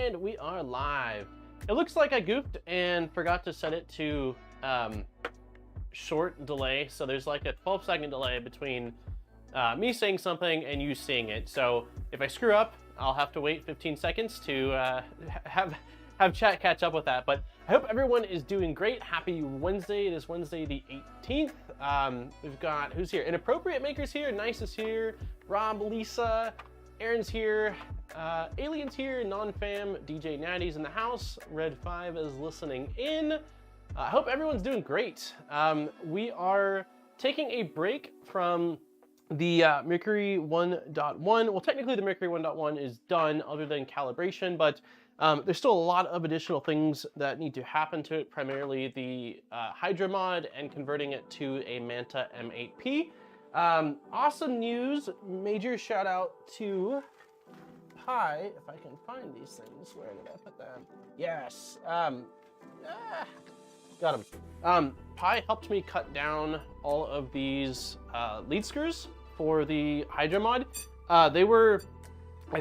And we are live. It looks like I goofed and forgot to set it to short delay. So there's like a 12-second delay between me saying something and you seeing it. So if I screw up, I'll have to wait 15 seconds to have chat catch up with that. But I hope everyone is doing great. Happy Wednesday. It is Wednesday the 18th. We've got, who's here? Inappropriate Maker's here. Nice is here. Rob, Lisa, Aaron's here. Alien's here. Non-fam. DJ Natty's in the house. Red 5 is listening in. I hope everyone's doing great. We are taking a break from the Mercury 1.1. Well, technically the Mercury 1.1 is done other than calibration, but there's still a lot of additional things that need to happen to it, primarily the Hydra mod and converting it to a Manta M8P. Awesome news. Major shout out to Pi, if I can find these things. Where did I put them? Yes. Got them. Pi helped me cut down all of these lead screws for the Hydra mod. I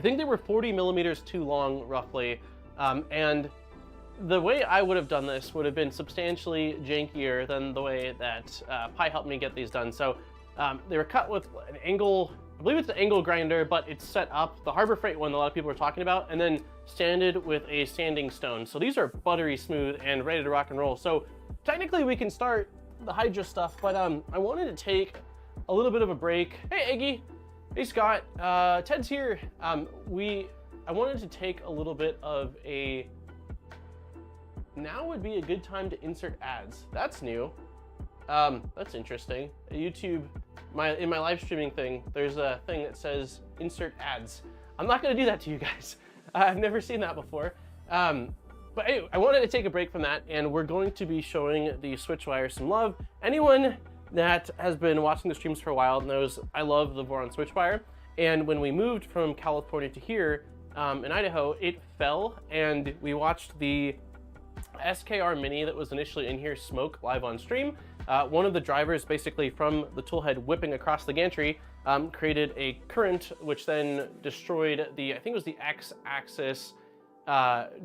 think they were 40 millimeters too long, roughly. And the way I would have done this would have been substantially jankier than the way that Pi helped me get these done. So they were cut with an angle, I believe it's an angle grinder, but it's set up, the Harbor Freight one that a lot of people are talking about, and then sanded with a sanding stone. So these are buttery smooth and ready to rock and roll. So technically we can start the Hydra stuff, but I wanted to take a little bit of a break. Hey, Iggy. Hey, Scott. Ted's here. I wanted to take a little bit of a... Now would be a good time to insert ads. That's new. That's interesting. YouTube, in my live streaming thing, there's a thing that says insert ads. I'm not going to do that to you guys. I've never seen that before. But anyway, I wanted to take a break from that, and we're going to be showing the SwitchWire some love. Anyone that has been watching the streams for a while knows I love the Voron SwitchWire. And when we moved from California to here in Idaho, it fell, and we watched the SKR Mini that was initially in here smoke live on stream. One of the drivers, basically from the toolhead whipping across the gantry, created a current, which then destroyed the, I think it was the X-axis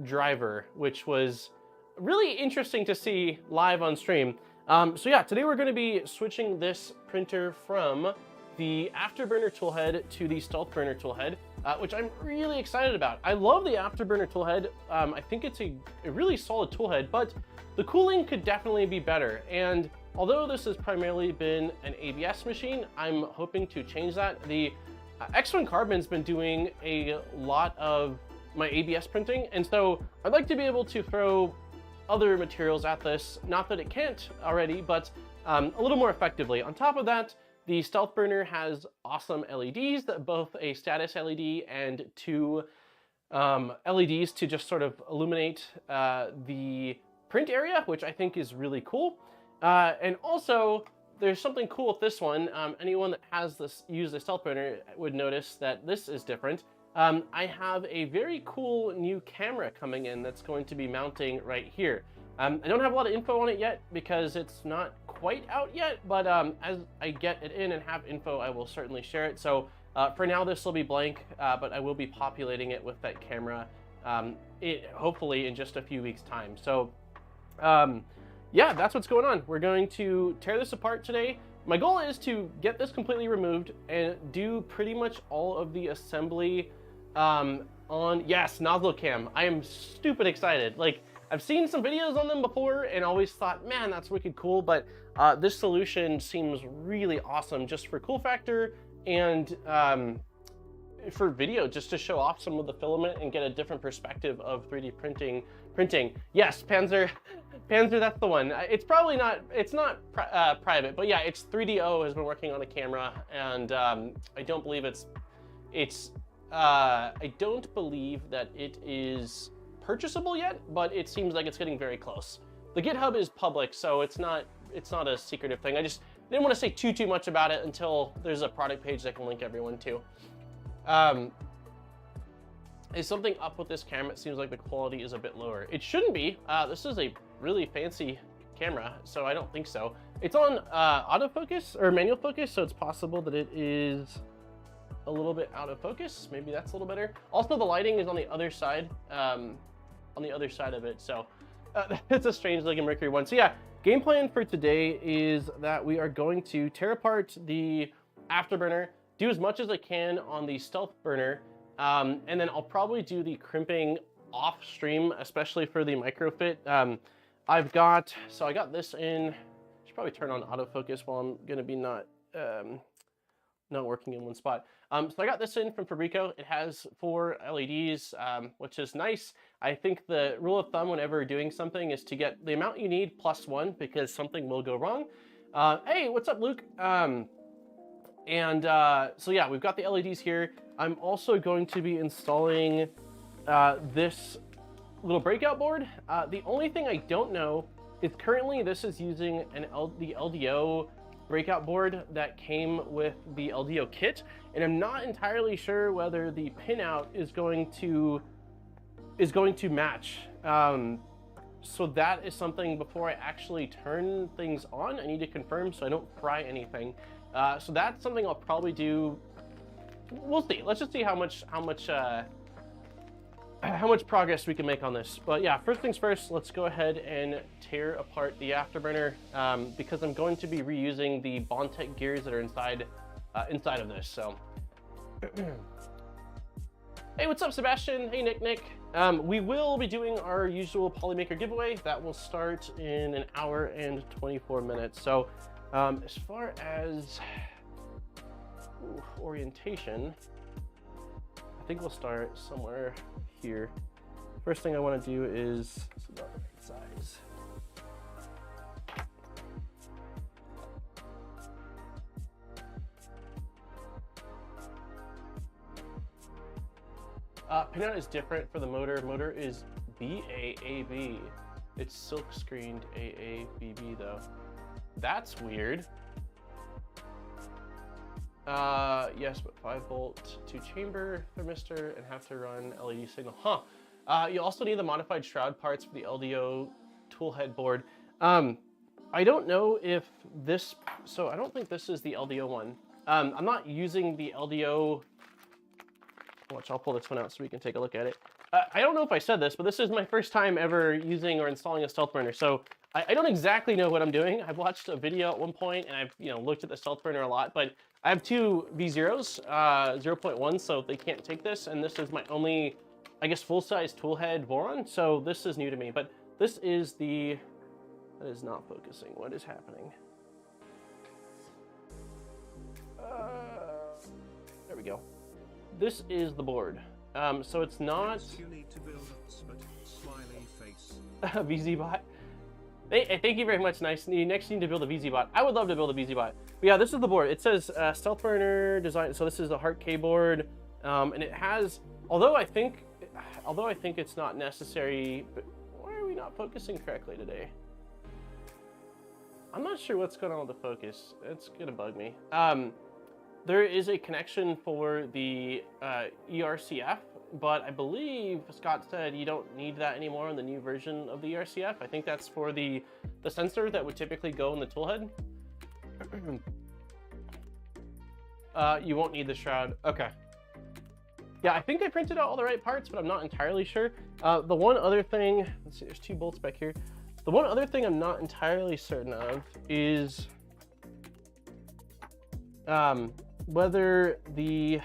driver, which was really interesting to see live on stream. So yeah, today we're going to be switching this printer from the Afterburner Toolhead to the StealthBurner Toolhead, which I'm really excited about. I love the Afterburner Toolhead. I think it's a really solid toolhead, but the cooling could definitely be better. And although this has primarily been an ABS machine, I'm hoping to change that. The X1 Carbon's been doing a lot of my ABS printing, and so I'd like to be able to throw other materials at this. Not that it can't already, but a little more effectively. On top of that, the StealthBurner has awesome LEDs, both a status LED and two LEDs to just sort of illuminate the print area, which I think is really cool. And also, there's something cool with this one. Anyone that has used the StealthBurner would notice that this is different. I have a very cool new camera coming in that's going to be mounting right here. I don't have a lot of info on it yet because it's not quite out yet, but as I get it in and have info, I will certainly share it. So for now, this will be blank, but I will be populating it with that camera, hopefully in just a few weeks' time. So yeah, that's what's going on. We're going to tear this apart today. My goal is to get this completely removed and do pretty much all of the assembly on, yes, nozzle cam. I am stupid excited. Like, I've seen some videos on them before and always thought, man, that's wicked cool, but this solution seems really awesome just for cool factor and for video, just to show off some of the filament and get a different perspective of 3D printing. Yes, Panzer, that's the one. It's probably not, it's not private, but yeah, it's 3DO has been working on a camera, and I don't believe I don't believe that it is purchasable yet, but it seems like it's getting very close. The GitHub is public, so it's not a secretive thing. I just didn't want to say too much about it until there's a product page that can link everyone to. Is something up with this camera? It seems like the quality is a bit lower. It shouldn't be. This is a really fancy camera, so I don't think so. It's on autofocus or manual focus, so it's possible that it is a little bit out of focus. Maybe that's a little better. Also, the lighting is on the other side, of it. So it's a strange looking Mercury one. So yeah, game plan for today is that we are going to tear apart the afterburner, do as much as I can on the StealthBurner, and then I'll probably do the crimping off stream, especially for the microfit. I got this in. Should probably turn on autofocus while I'm gonna be not working in one spot. So I got this in from Fabrico. It has 4 LEDs, which is nice. I think the rule of thumb whenever doing something is to get the amount you need plus 1, because something will go wrong. Hey, what's up, Luke? So yeah, we've got the LEDs here. I'm also going to be installing this little breakout board. The only thing I don't know is currently this is using the LDO breakout board that came with the LDO kit, and I'm not entirely sure whether the pinout is going to match. So that is something, before I actually turn things on, I need to confirm so I don't fry anything. So that's something I'll probably do. We'll see. Let's just see how much progress we can make on this. But yeah, first things first, let's go ahead and tear apart the afterburner, because I'm going to be reusing the Bondtech gears that are inside of this. So hey, what's up, Sebastian? Hey, Nick. We will be doing our usual Polymaker giveaway that will start in 1 hour and 24 minutes. So as far as orientation, I think we'll start somewhere here. First thing I want to do is about the right size. Pinout is different for the motor. Motor is BAAB. It's silk screened AABB though. That's weird. Yes, but 5-volt 2-chamber thermistor and have to run LED signal. You also need the modified shroud parts for the LDO toolhead board. I don't know if this, so I don't think this is the LDO one. I'm not using the LDO. Watch, I'll pull this one out so we can take a look at it. I don't know if I said this, but this is my first time ever using or installing a StealthBurner. So I don't exactly know what I'm doing. I've watched a video at one point and I've looked at the StealthBurner a lot, but I have 2 V0s, 0.1, so they can't take this. And this is my only, I guess, full-size toolhead Voron. So this is new to me, but this is that is not focusing. What is happening? There we go. This is the board. So it's not you need to build a smiley face. VZBot. Hey, thank you very much. Nice. You next need to build a VZBot. I would love to build a VZBot. But yeah, this is the board. It says StealthBurner design. So this is the Heart K board, and it has. Although I think it's not necessary. But why are we not focusing correctly today? I'm not sure what's going on with the focus. It's gonna bug me. There is a connection for the ERCF, but I believe Scott said you don't need that anymore in the new version of the ERCF. I think that's for the sensor that would typically go in the toolhead. You won't need the shroud. Okay. Yeah, I think I printed out all the right parts, but I'm not entirely sure. The one other thing, let's see, there's 2 bolts back here. The one other thing I'm not entirely certain of is whether the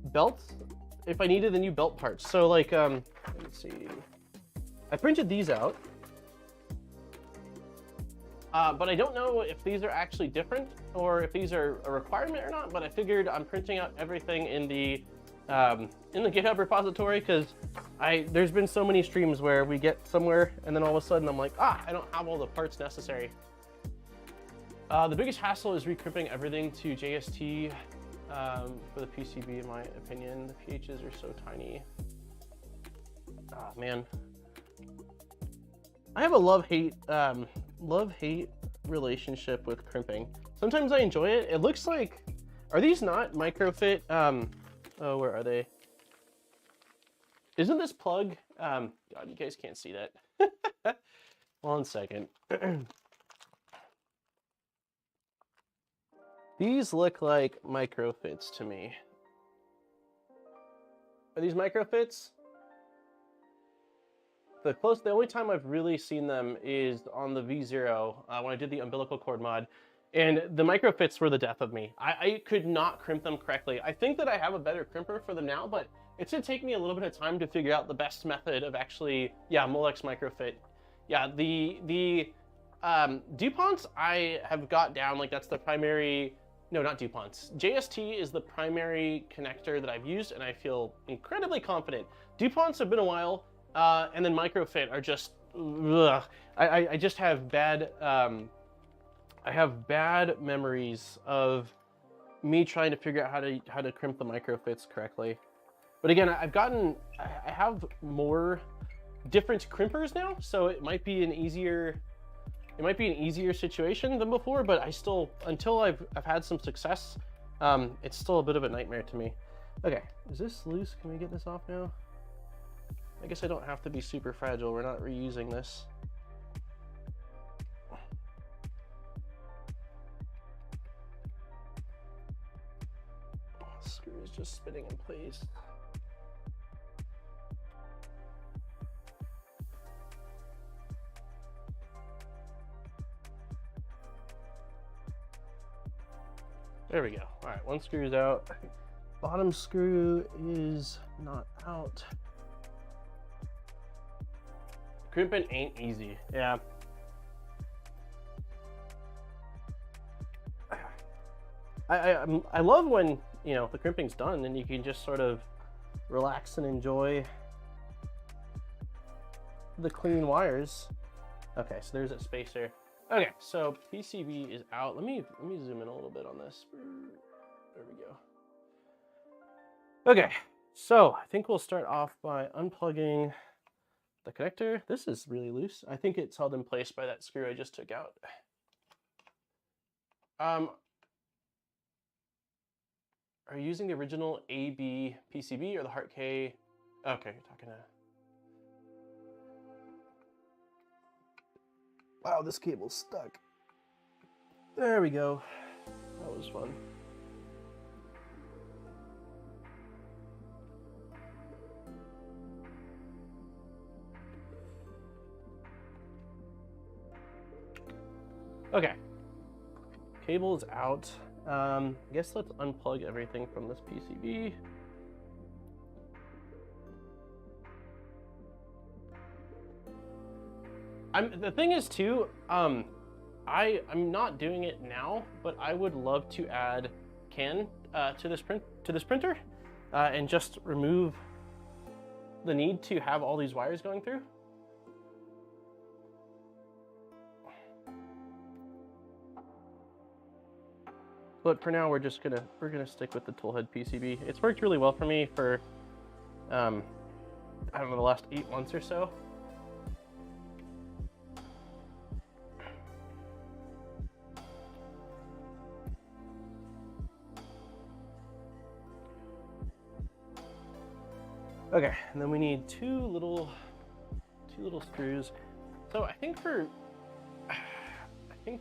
belts, if I needed the new belt parts. So like, let me see. I printed these out, but I don't know if these are actually different or if these are a requirement or not, but I figured I'm printing out everything in the GitHub repository, because there's been so many streams where we get somewhere and then all of a sudden I'm like, I don't have all the parts necessary. The biggest hassle is recrimping everything to JST for the PCB, in my opinion. The pHs are so tiny. Oh man, I have a love-hate relationship with crimping. Sometimes I enjoy it. It looks like, are these not microfit? Oh, where are they? Isn't this plug? God, you guys can't see that. 1 second. These look like micro fits to me. Are these micro fits? The only time I've really seen them is on the V0 when I did the umbilical cord mod, and the micro fits were the death of me. I could not crimp them correctly. I think that I have a better crimper for them now, but it's gonna take me a little bit of time to figure out the best method of actually, yeah, Molex micro fit. Yeah, the DuPonts I have got down, like that's the primary, no, not DuPonts. JST is the primary connector that I've used, and I feel incredibly confident. DuPonts have been a while. And then microfit are just, ugh. I just have bad, I have bad memories of me trying to figure out how to crimp the microfits correctly. But again, I have more different crimpers now, so it might be an easier situation than before, but I still, until I've had some success, it's still a bit of a nightmare to me. Okay, is this loose? Can we get this off now? I guess I don't have to be super fragile. We're not reusing this. Screw is just spinning in place. There we go. All right, one screw is out. Bottom screw is not out. Crimping ain't easy, yeah. I love when, you know, the crimping's done and you can just sort of relax and enjoy the clean wires. Okay, so there's a spacer. Okay, so PCB is out. Let me zoom in a little bit on this. There we go. Okay, so I think we'll start off by unplugging the connector. This is really loose. I think it's held in place by that screw I just took out. Are you using the original AB PCB or the Heart K? Okay, you're talking to... Wow, this cable's stuck. There we go. That was fun. Okay, cable is out. I guess let's unplug everything from this PCB. The thing is too, I'm not doing it now, but I would love to add CAN to this printer and just remove the need to have all these wires going through. But for now, we're gonna stick with the Toolhead PCB. It's worked really well for me for, I don't know, the last 8 months or so. Okay, and then we need two little screws. So I think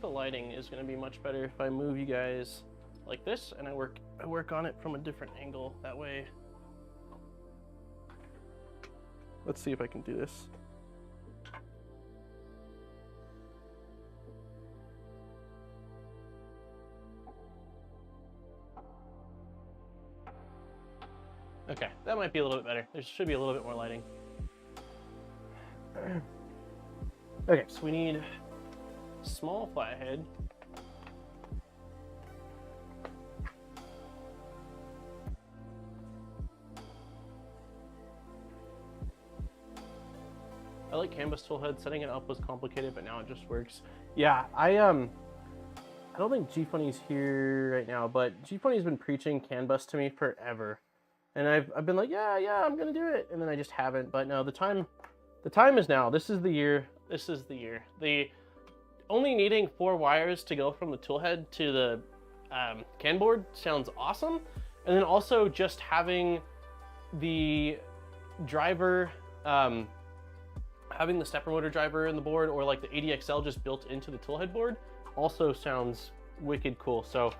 the lighting is gonna be much better if I move you guys like this, and I work on it from a different angle. That way, let's see if I can do this. Okay, that might be a little bit better. There should be a little bit more lighting. Okay, so we need a small flathead. I like canvas toolhead. Setting it up was complicated, but now it just works. Yeah, I don't think G-Funny's here right now, but G-Funny's been preaching CAN bus to me forever. And I've been like, yeah, I'm gonna do it, and then I just haven't. But no, the time is now. This is the year. This is the year. The only needing 4 wires to go from the toolhead to the CAN board sounds awesome. And then also just having the driver, having the stepper motor driver in the board, or like the ADXL just built into the toolhead board, also sounds wicked cool. So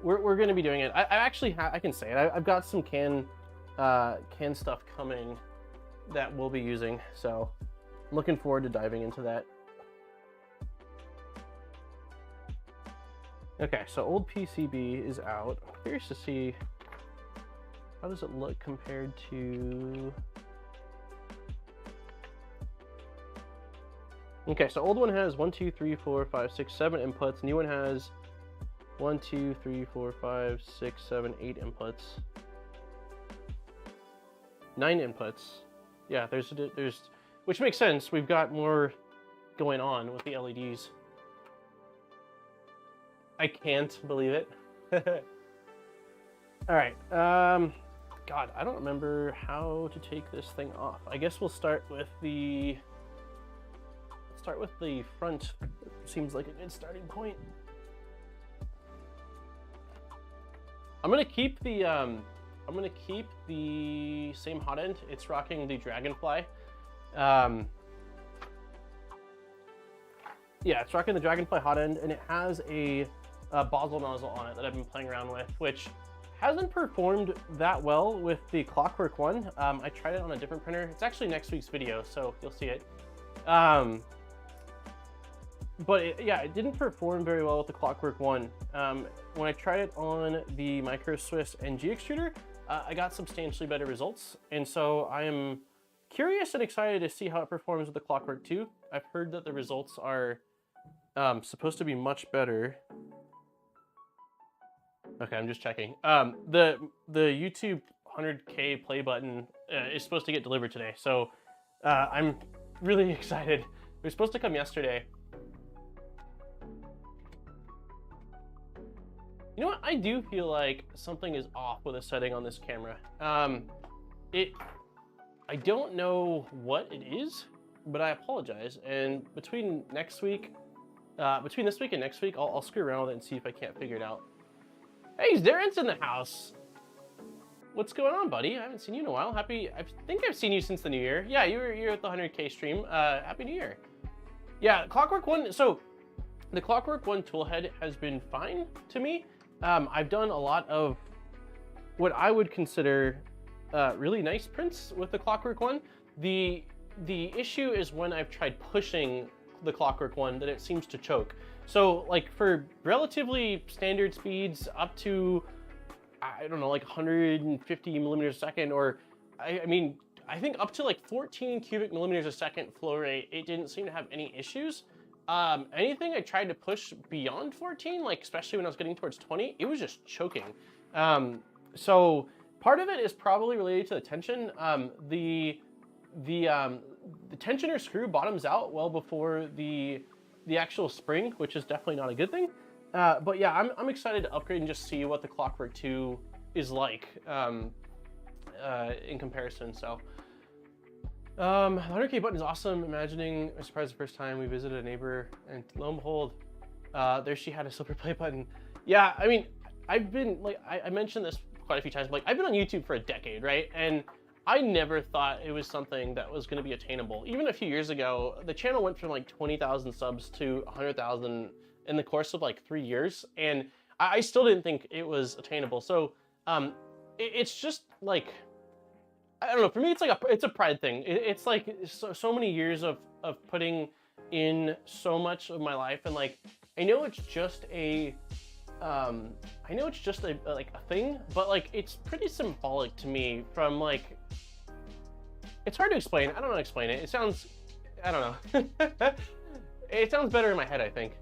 we're going to be doing it. I actually I can say it. I've got some can stuff coming that we'll be using, so I'm looking forward to diving into that. Okay, so old PCB is out. I'm curious to see how does it look compared to. Okay, so old one has 1, 2, 3, 4, 5, 6, 7 inputs. New one has 1, 2, 3, 4, 5, 6, 7, 8 inputs. 9 inputs. Yeah, there's, which makes sense. We've got more going on with the LEDs. I can't believe it. All right. God, I don't remember how to take this thing off. I guess we'll start with the. Start with the front. Seems like a good starting point. I'm gonna keep the same Hotend. It's rocking the Dragonfly. Yeah, it's rocking the Dragonfly Hotend, and it has a Basel nozzle on it that I've been playing around with, which hasn't performed that well with the Clockwork one. I tried it on a different printer. It's actually next week's video, so you'll see it. But yeah, it didn't perform very well with the Clockwork one. When I tried it on the Micro Swiss NG extruder, I got substantially better results. And so I am curious and excited to see how it performs with the Clockwork 2. I've heard that the results are supposed to be much better. Okay, I'm just checking. The YouTube 100K play button is supposed to get delivered today. So I'm really excited. It was supposed to come yesterday. You know what? I do feel like something is off with a setting on this camera. I don't know what it is, but I apologize. And between this week and next week, I'll screw around with it and see if I can't figure it out. Hey, Darren's in the house. What's going on, buddy? I haven't seen you in a while. I think I've seen you since the new year. Yeah, you're at the 100K stream. Happy New Year. Yeah, Clockwork One. So the Clockwork One toolhead has been fine to me. I've done a lot of what I would consider really nice prints with the Clockwork One. The issue is when I've tried pushing the Clockwork One that it seems to choke. So like for relatively standard speeds up to, I don't know, like 150 millimeters a second, or I mean, I think up to like 14 cubic millimeters a second flow rate, it didn't seem to have any issues. Anything I tried to push beyond 14, like especially when I was getting towards 20, it was just choking. So part of it is probably related to the tension. The tensioner screw bottoms out well before the actual spring, which is definitely not a good thing. But yeah, I'm excited to upgrade and just see what the Clockwork 2 is like in comparison. So. The 100K button is awesome. Imagining a surprise the first time we visited a neighbor, and lo and behold, there she had a silver play button. Yeah, I mean, I've been, like, I mentioned this quite a few times, but like, I've been on YouTube for a decade, right? And I never thought it was something that was going to be attainable. Even a few years ago, the channel went from like 20,000 subs to 100,000 in the course of like 3 years, and I still didn't think it was attainable. So it's just like, I don't know, for me, it's a pride thing. It's like so many years of putting in so much of my life, and like, I know it's just a thing, but like, it's pretty symbolic to me from like, it's hard to explain. I don't know how to explain it. It sounds, I don't know. It sounds better in my head, I think.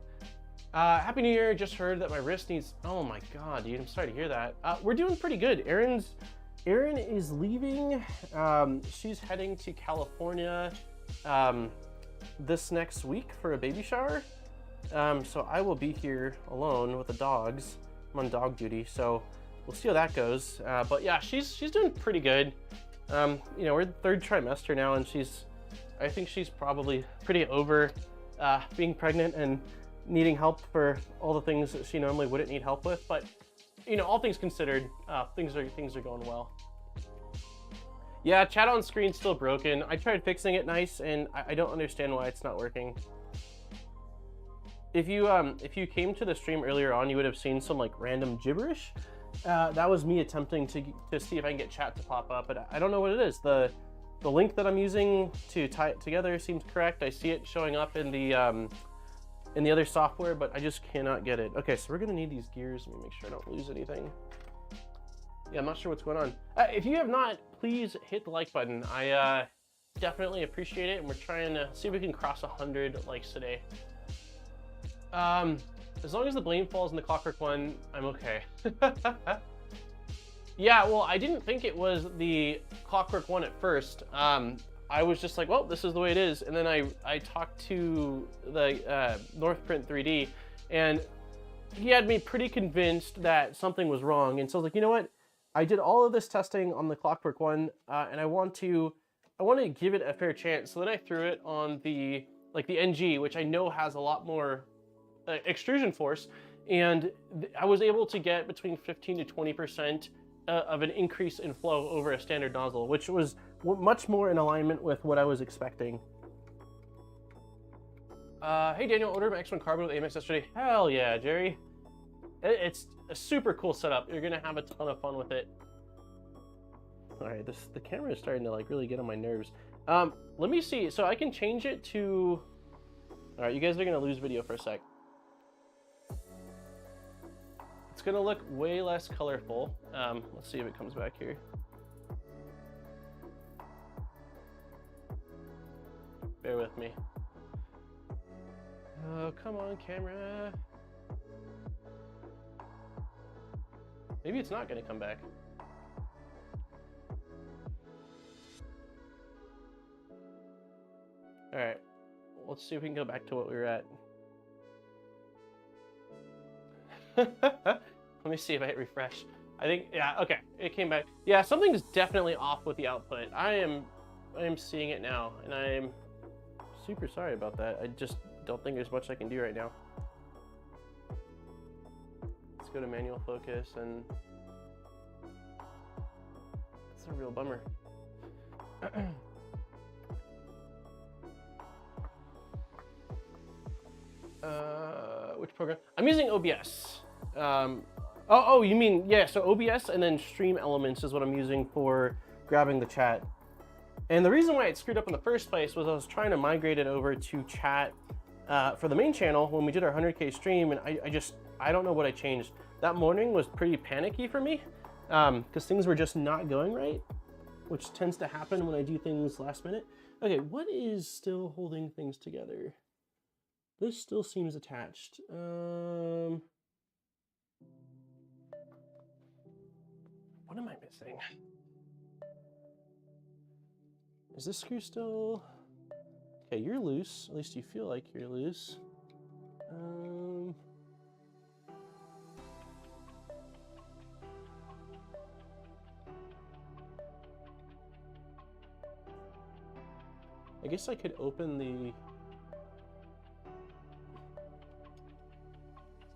Happy New Year. Just heard that my wrist needs, oh my God, dude, I'm sorry to hear that. We're doing pretty good. Erin is leaving. She's heading to California this next week for a baby shower. So I will be here alone with the dogs. I'm on dog duty, so we'll see how that goes. But yeah, she's doing pretty good. You know, we're in the third trimester now, and I think she's probably pretty over being pregnant and needing help for all the things that she normally wouldn't need help with. But you know, all things considered, things are going well. Yeah, chat on screen's still broken. I tried fixing it nice, and I don't understand why it's not working. if you came to the stream earlier on, you would have seen some like random gibberish. That was me attempting to see if I can get chat to pop up, but I don't know what it is. The link that I'm using to tie it together seems correct. I see it showing up in the other software, but I just cannot get it. Okay, so we're gonna need these gears. Let me make sure I don't lose anything. Yeah, I'm not sure what's going on. If you have not, please hit the like button. I definitely appreciate it, and we're trying to see if we can cross 100 likes today. As long as the blame falls in the Clockwork one, I'm okay. Yeah, well, I didn't think it was the Clockwork one at first. I was just like, well, this is the way it is. And then I talked to the Northprint 3D, and he had me pretty convinced that something was wrong. And so I was like, you know what? I did all of this testing on the Clockwork one, and I want to give it a fair chance. So then I threw it on the NG, which I know has a lot more extrusion force, and I was able to get between 15 to 20% of an increase in flow over a standard nozzle, which was much more in alignment with what I was expecting. Hey Daniel, ordered my X1 carbon with AMX yesterday. Hell yeah, Jerry. It's a super cool setup. You're gonna have a ton of fun with it. All right, the camera is starting to like really get on my nerves. Let me see. So I can change it to. All right, you guys are gonna lose video for a sec. It's gonna look way less colorful. Let's see if it comes back here. Bear with me. Oh, come on, camera. Maybe it's not gonna come back. All right, let's see if we can go back to what we were at. Let me see if I hit refresh. I think, yeah, okay, it came back. Yeah, something's definitely off with the output. I am seeing it now, and I'm super sorry about that. I just don't think there's much I can do right now. Let's go to manual focus, and it's a real bummer. Which program? I'm using OBS. Oh, you mean, yeah, so OBS and then Stream Elements is what I'm using for grabbing the chat. And the reason why it screwed up in the first place was I was trying to migrate it over to chat for the main channel when we did our 100K stream, and I don't know what I changed. That morning was pretty panicky for me because things were just not going right, which tends to happen when I do things last minute. Okay, what is still holding things together? This still seems attached. What am I missing? Is this screw still? Okay, you're loose. At least you feel like you're loose. I guess I could open the...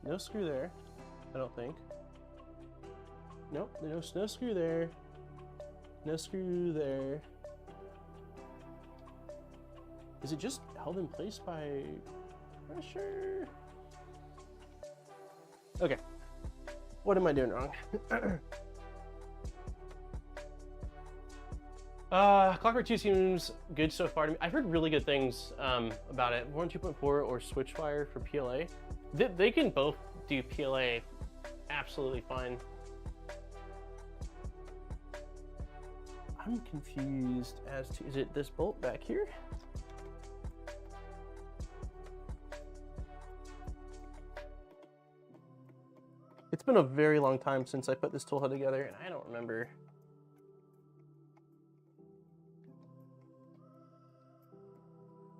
No screw there, I don't think. Nope, there's no screw there. No screw there. Is it just held in place by pressure? Okay. What am I doing wrong? Clockwork 2 seems good so far to me. I've heard really good things about it. Voron 2.4 or SwitchWire for PLA. They can both do PLA absolutely fine. I'm confused as to, is it this bolt back here? It's been a very long time since I put this toolhead together, and I don't remember.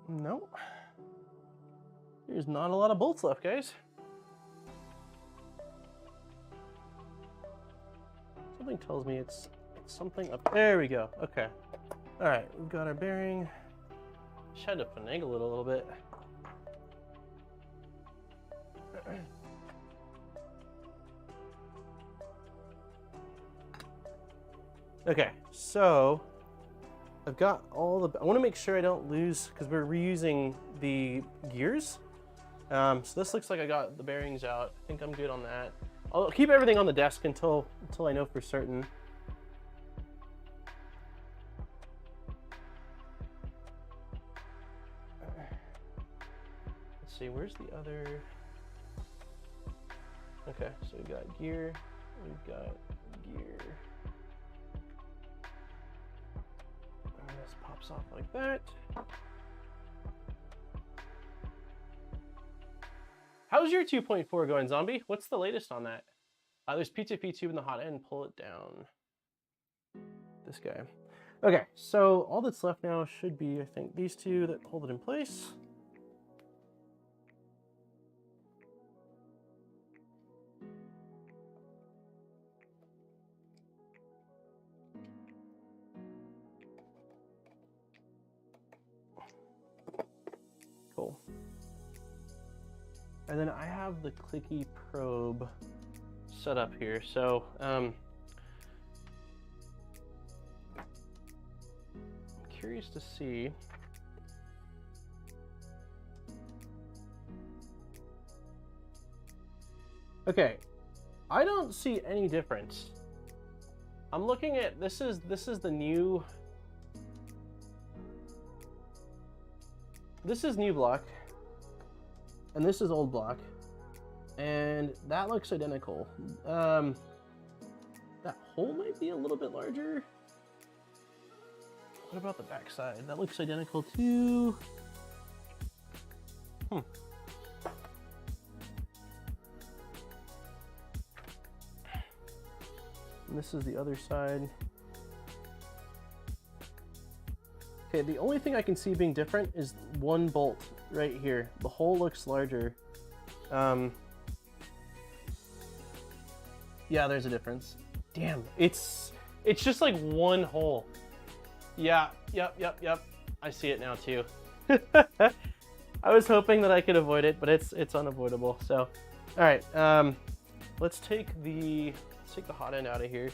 Nope. There's not a lot of bolts left, guys. Something tells me it's something up. There we go. Okay. All right, we've got our bearing. Just had to finagle it a little bit. Okay, so I've got all the, I want to make sure I don't lose, because we're reusing the gears. So this looks like I got the bearings out. I think I'm good on that. I'll keep everything on the desk until I know for certain. Let's see, where's the other? Okay, so we've got gear, we've got gear. And this pops off like that. How's your 2.4 going, Zombie? What's the latest on that? There's P2P tube in the hot end. Pull it down. This guy. Okay, so all that's left now should be, I think, these two that hold it in place. Cool. And then I have the clicky probe set up here. So I'm curious to see. Okay, I don't see any difference. I'm looking at this is the new. This is new block. And this is old block, and that looks identical. That hole might be a little bit larger. What about the back side? That looks identical too. And this is the other side. Okay, the only thing I can see being different is one bolt right here. The hole looks larger. Yeah, there's a difference. Damn, it's just like one hole. Yeah, yep. I see it now too. I was hoping that I could avoid it, but it's unavoidable. So, all right, let's take the hot end out of here.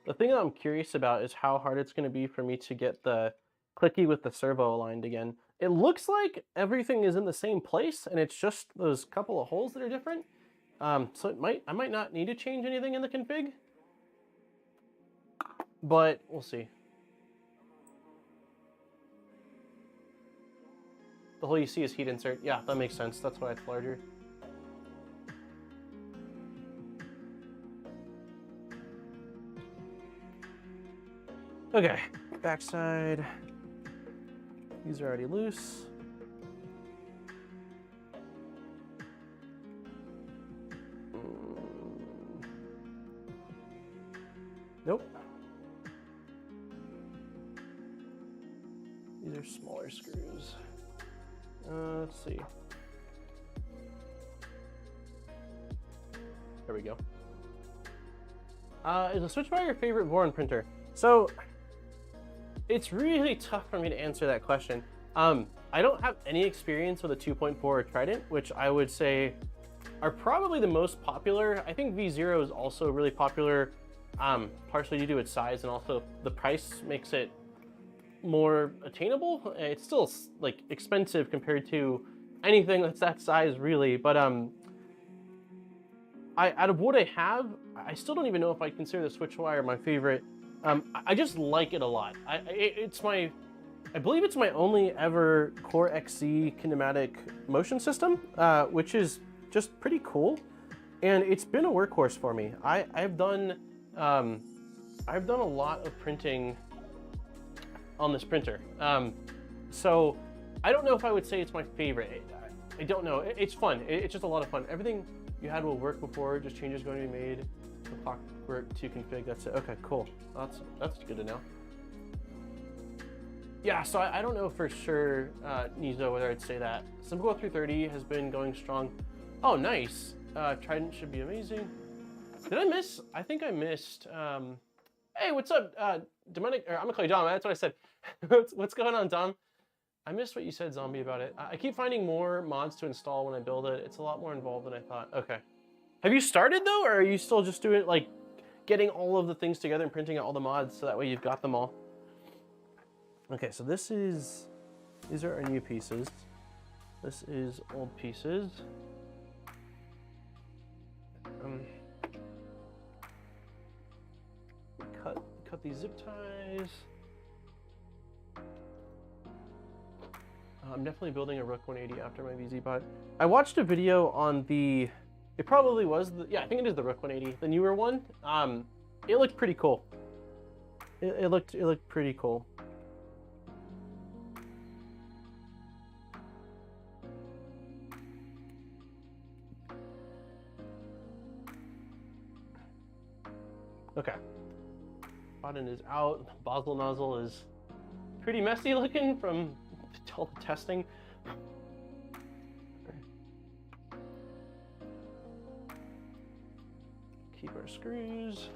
The thing that I'm curious about is how hard it's going to be for me to get the clicky with the servo aligned again. It looks like everything is in the same place, and it's just those couple of holes that are different. So I might not need to change anything in the config, but we'll see. The hole you see is heat insert. Yeah, that makes sense. That's why it's larger. Okay, backside. These are already loose. Nope. These are smaller screws. Let's see. There we go. Is a SwitchWire your favorite Voron printer? So, it's really tough for me to answer that question. I don't have any experience with a 2.4 or Trident, which I would say are probably the most popular. I think V0 is also really popular, partially due to its size, and also the price makes it more attainable. It's still like expensive compared to anything that's that size, really. But out of what I have, I still don't even know if I consider the SwitchWire my favorite. I just like it a lot. I believe it's my only ever Core XZ kinematic motion system, which is just pretty cool, and it's been a workhorse for me. I've done a lot of printing on this printer, so I don't know if I would say it's my favorite. I don't know. It's fun. It's just a lot of fun. Everything you had will work before. Just changes going to be made. The clockwork to config. That's it. Okay, cool. That's good to know. Yeah, so I don't know for sure, Nizo, whether I'd say that. Simple 330 has been going strong. Oh, nice. Trident should be amazing. Did I miss? I think I missed. Hey, what's up, Dominic? Or I'm gonna call you Dom. That's what I said. What's going on, Dom? I missed what you said, Zombie, about it. I keep finding more mods to install when I build it. It's a lot more involved than I thought. Okay. Have you started though, or are you still just doing like getting all of the things together and printing out all the mods so that way you've got them all? Okay, so these are our new pieces. This is old pieces. Cut these zip ties. I'm definitely building a Rook 180 after my VZ bot. I watched a video on the, it probably was, yeah, I think it is the Rook 180, the newer one. It looked pretty cool. It looked pretty cool. Okay. Button is out. The Basel nozzle is pretty messy looking from all the testing. Keep our screws.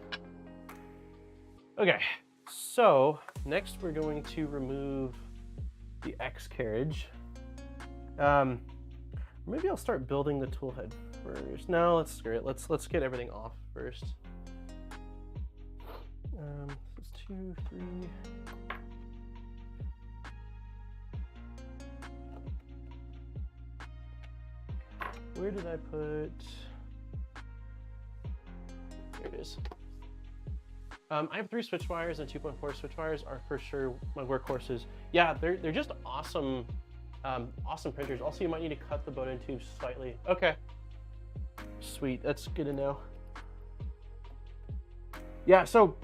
Okay, so next we're going to remove the X-carriage. Maybe I'll start building the toolhead first. No, let's screw it. Let's get everything off first. This is 2, 3. Where did I put? There it is. I have 3 SwitchWires, and 2.4 SwitchWires are for sure my workhorses. Yeah, they're just awesome, awesome printers. Also, you might need to cut the bone-in tubes slightly. Okay, sweet. That's good to know. Yeah, so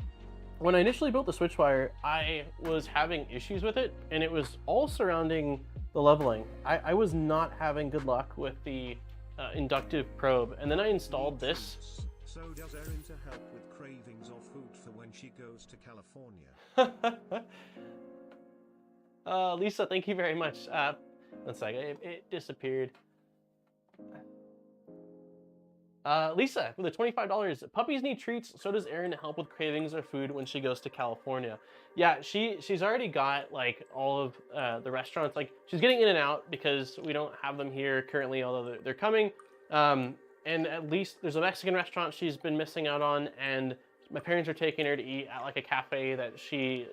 when I initially built the SwitchWire, I was having issues with it, and it was all surrounding the leveling. I was not having good luck with the inductive probe, and then I installed this. So does Erin to help with cravings of food for when she goes to California? Lisa, thank you very much. One second, it disappeared. Lisa, with the $25, puppies need treats, so does Erin to help with cravings or food when she goes to California. Yeah, she's already got like all of the restaurants, like she's getting in and out because we don't have them here currently, although they're coming. And at least there's a Mexican restaurant she's been missing out on, and my parents are taking her to eat at like a cafe that she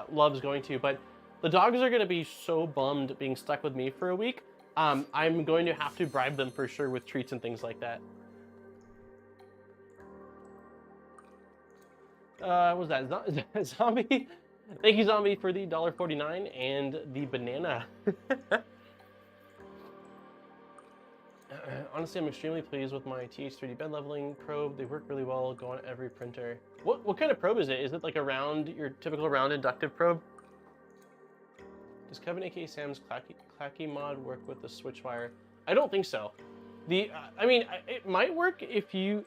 loves going to. But the dogs are gonna be so bummed being stuck with me for a week. I'm going to have to bribe them for sure with treats and things like that. What was that? Zombie? Thank you, Zombie, for the $1.49 and the banana. Honestly, I'm extremely pleased with my TH3D bed leveling probe. They work really well, go on every printer. What kind of probe is it? Is it like a round, your typical round inductive probe? Does Kevin, aka Sam's clacky mod work with the SwitchWire? I don't think so. I mean, it might work if you,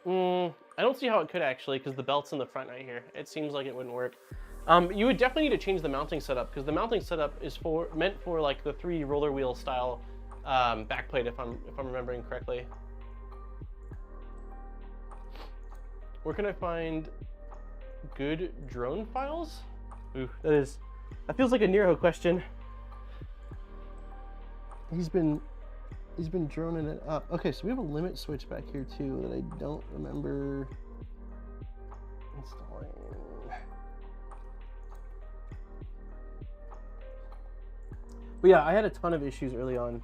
I don't see how it could actually, because the belt's in the front right here. It seems like it wouldn't work. You would definitely need to change the mounting setup, because the mounting setup is meant for like the 3 roller wheel style backplate, if I'm remembering correctly. Where can I find good drone files? Ooh, that feels like a Nero question. He's been droning it up. Okay, so we have a limit switch back here too that I don't remember installing. But yeah, I had a ton of issues early on,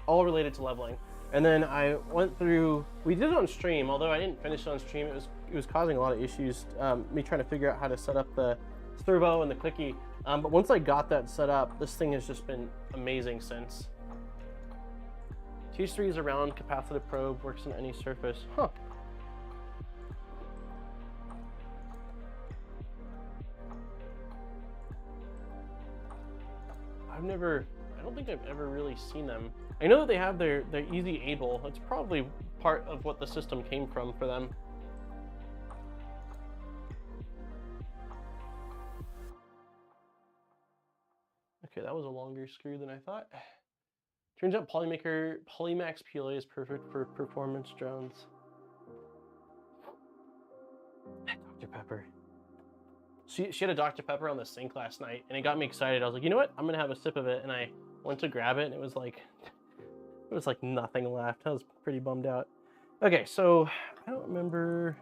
all related to leveling. And then I went through, we did it on stream, although I didn't finish it on stream. It was causing a lot of issues, me trying to figure out how to set up the servo and the clicky. But once I got that set up, this thing has just been amazing since. TH3 is a round capacitive probe, works on any surface. Huh. I don't think I've ever really seen them. I know that they have their easy able. That's probably part of what the system came from for them. Okay, that was a longer screw than I thought. Turns out Polymax PLA is perfect for performance drones. Dr. Pepper. she had a Dr. Pepper on the sink last night, and it got me excited. I was like, you know what? I'm gonna have a sip of it, and I went to grab it, and it was like nothing left. I was pretty bummed out. Okay, so I don't remember.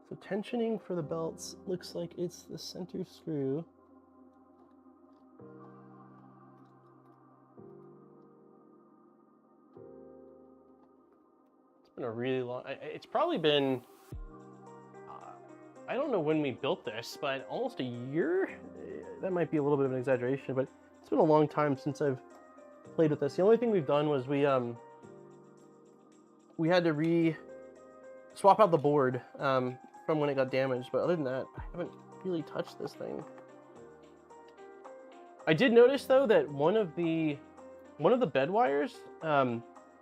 So tensioning for the belts looks like it's the center screw. It's been a really long. It's probably been. I don't know when we built this, but almost a year? That might be a little bit of an exaggeration, but it's been a long time since I've played with this. The only thing we've done was we had to swap out the board from when it got damaged, but other than that, I haven't really touched this thing. I did notice though that one of the bed wires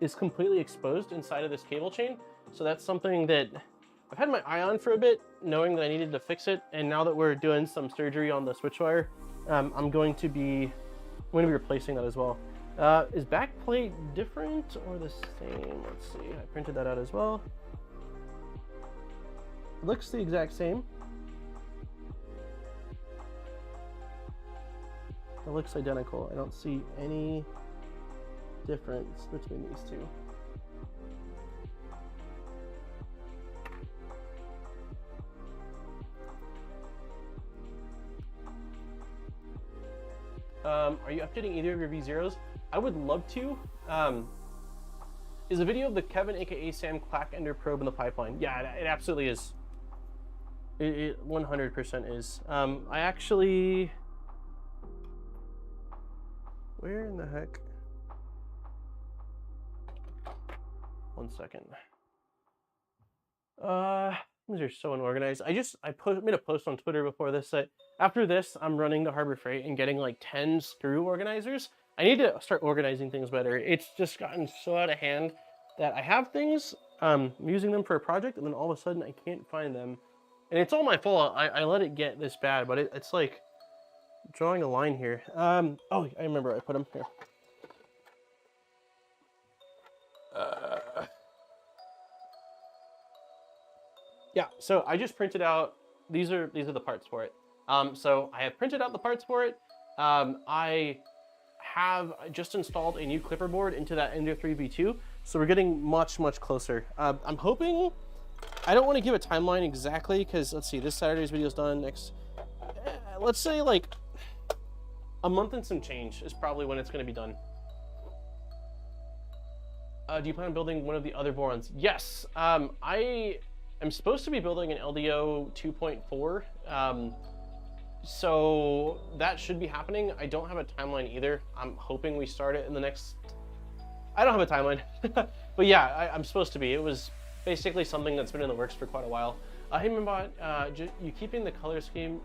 is completely exposed inside of this cable chain, so that's something that I've had my eye on for a bit, knowing that I needed to fix it, and now that we're doing some surgery on the SwitchWire, I'm going to be replacing that as well. Is backplate different or the same? Let's see, I printed that out as well. It looks the exact same. It looks identical. I don't see any difference between these two. Are you updating either of your V0s? I would love to. Is a video of the Kevin aka Sam Clack Ender probe in the pipeline? Yeah, it absolutely is. It 100% is. I actually... Where in the heck? One second. These are so unorganized. I made a post on Twitter before this that after this, I'm running to Harbor Freight and getting like 10 screw organizers. I need to start organizing things better. It's just gotten so out of hand that I have things, I'm using them for a project, and then all of a sudden I can't find them. And it's all my fault. I let it get this bad, but it's like drawing a line here. Oh, I remember I put them here. Yeah, so I just printed out, these are the parts for it. So I have printed out the parts for it. I have just installed a new clipper board into that Ender 3 V2. So we're getting much, much closer. I'm hoping, I don't want to give a timeline exactly because let's see, this Saturday's video is done next, let's say like a month and some change is probably when it's going to be done. Do you plan on building one of the other Vorons? Yes, I am supposed to be building an LDO 2.4. So that should be happening. I don't have a timeline either. I'm hoping we start it in the next, I don't have a timeline, but yeah, I'm supposed to be. It was basically something that's been in the works for quite a while. Hey Mimbot, you keeping the color scheme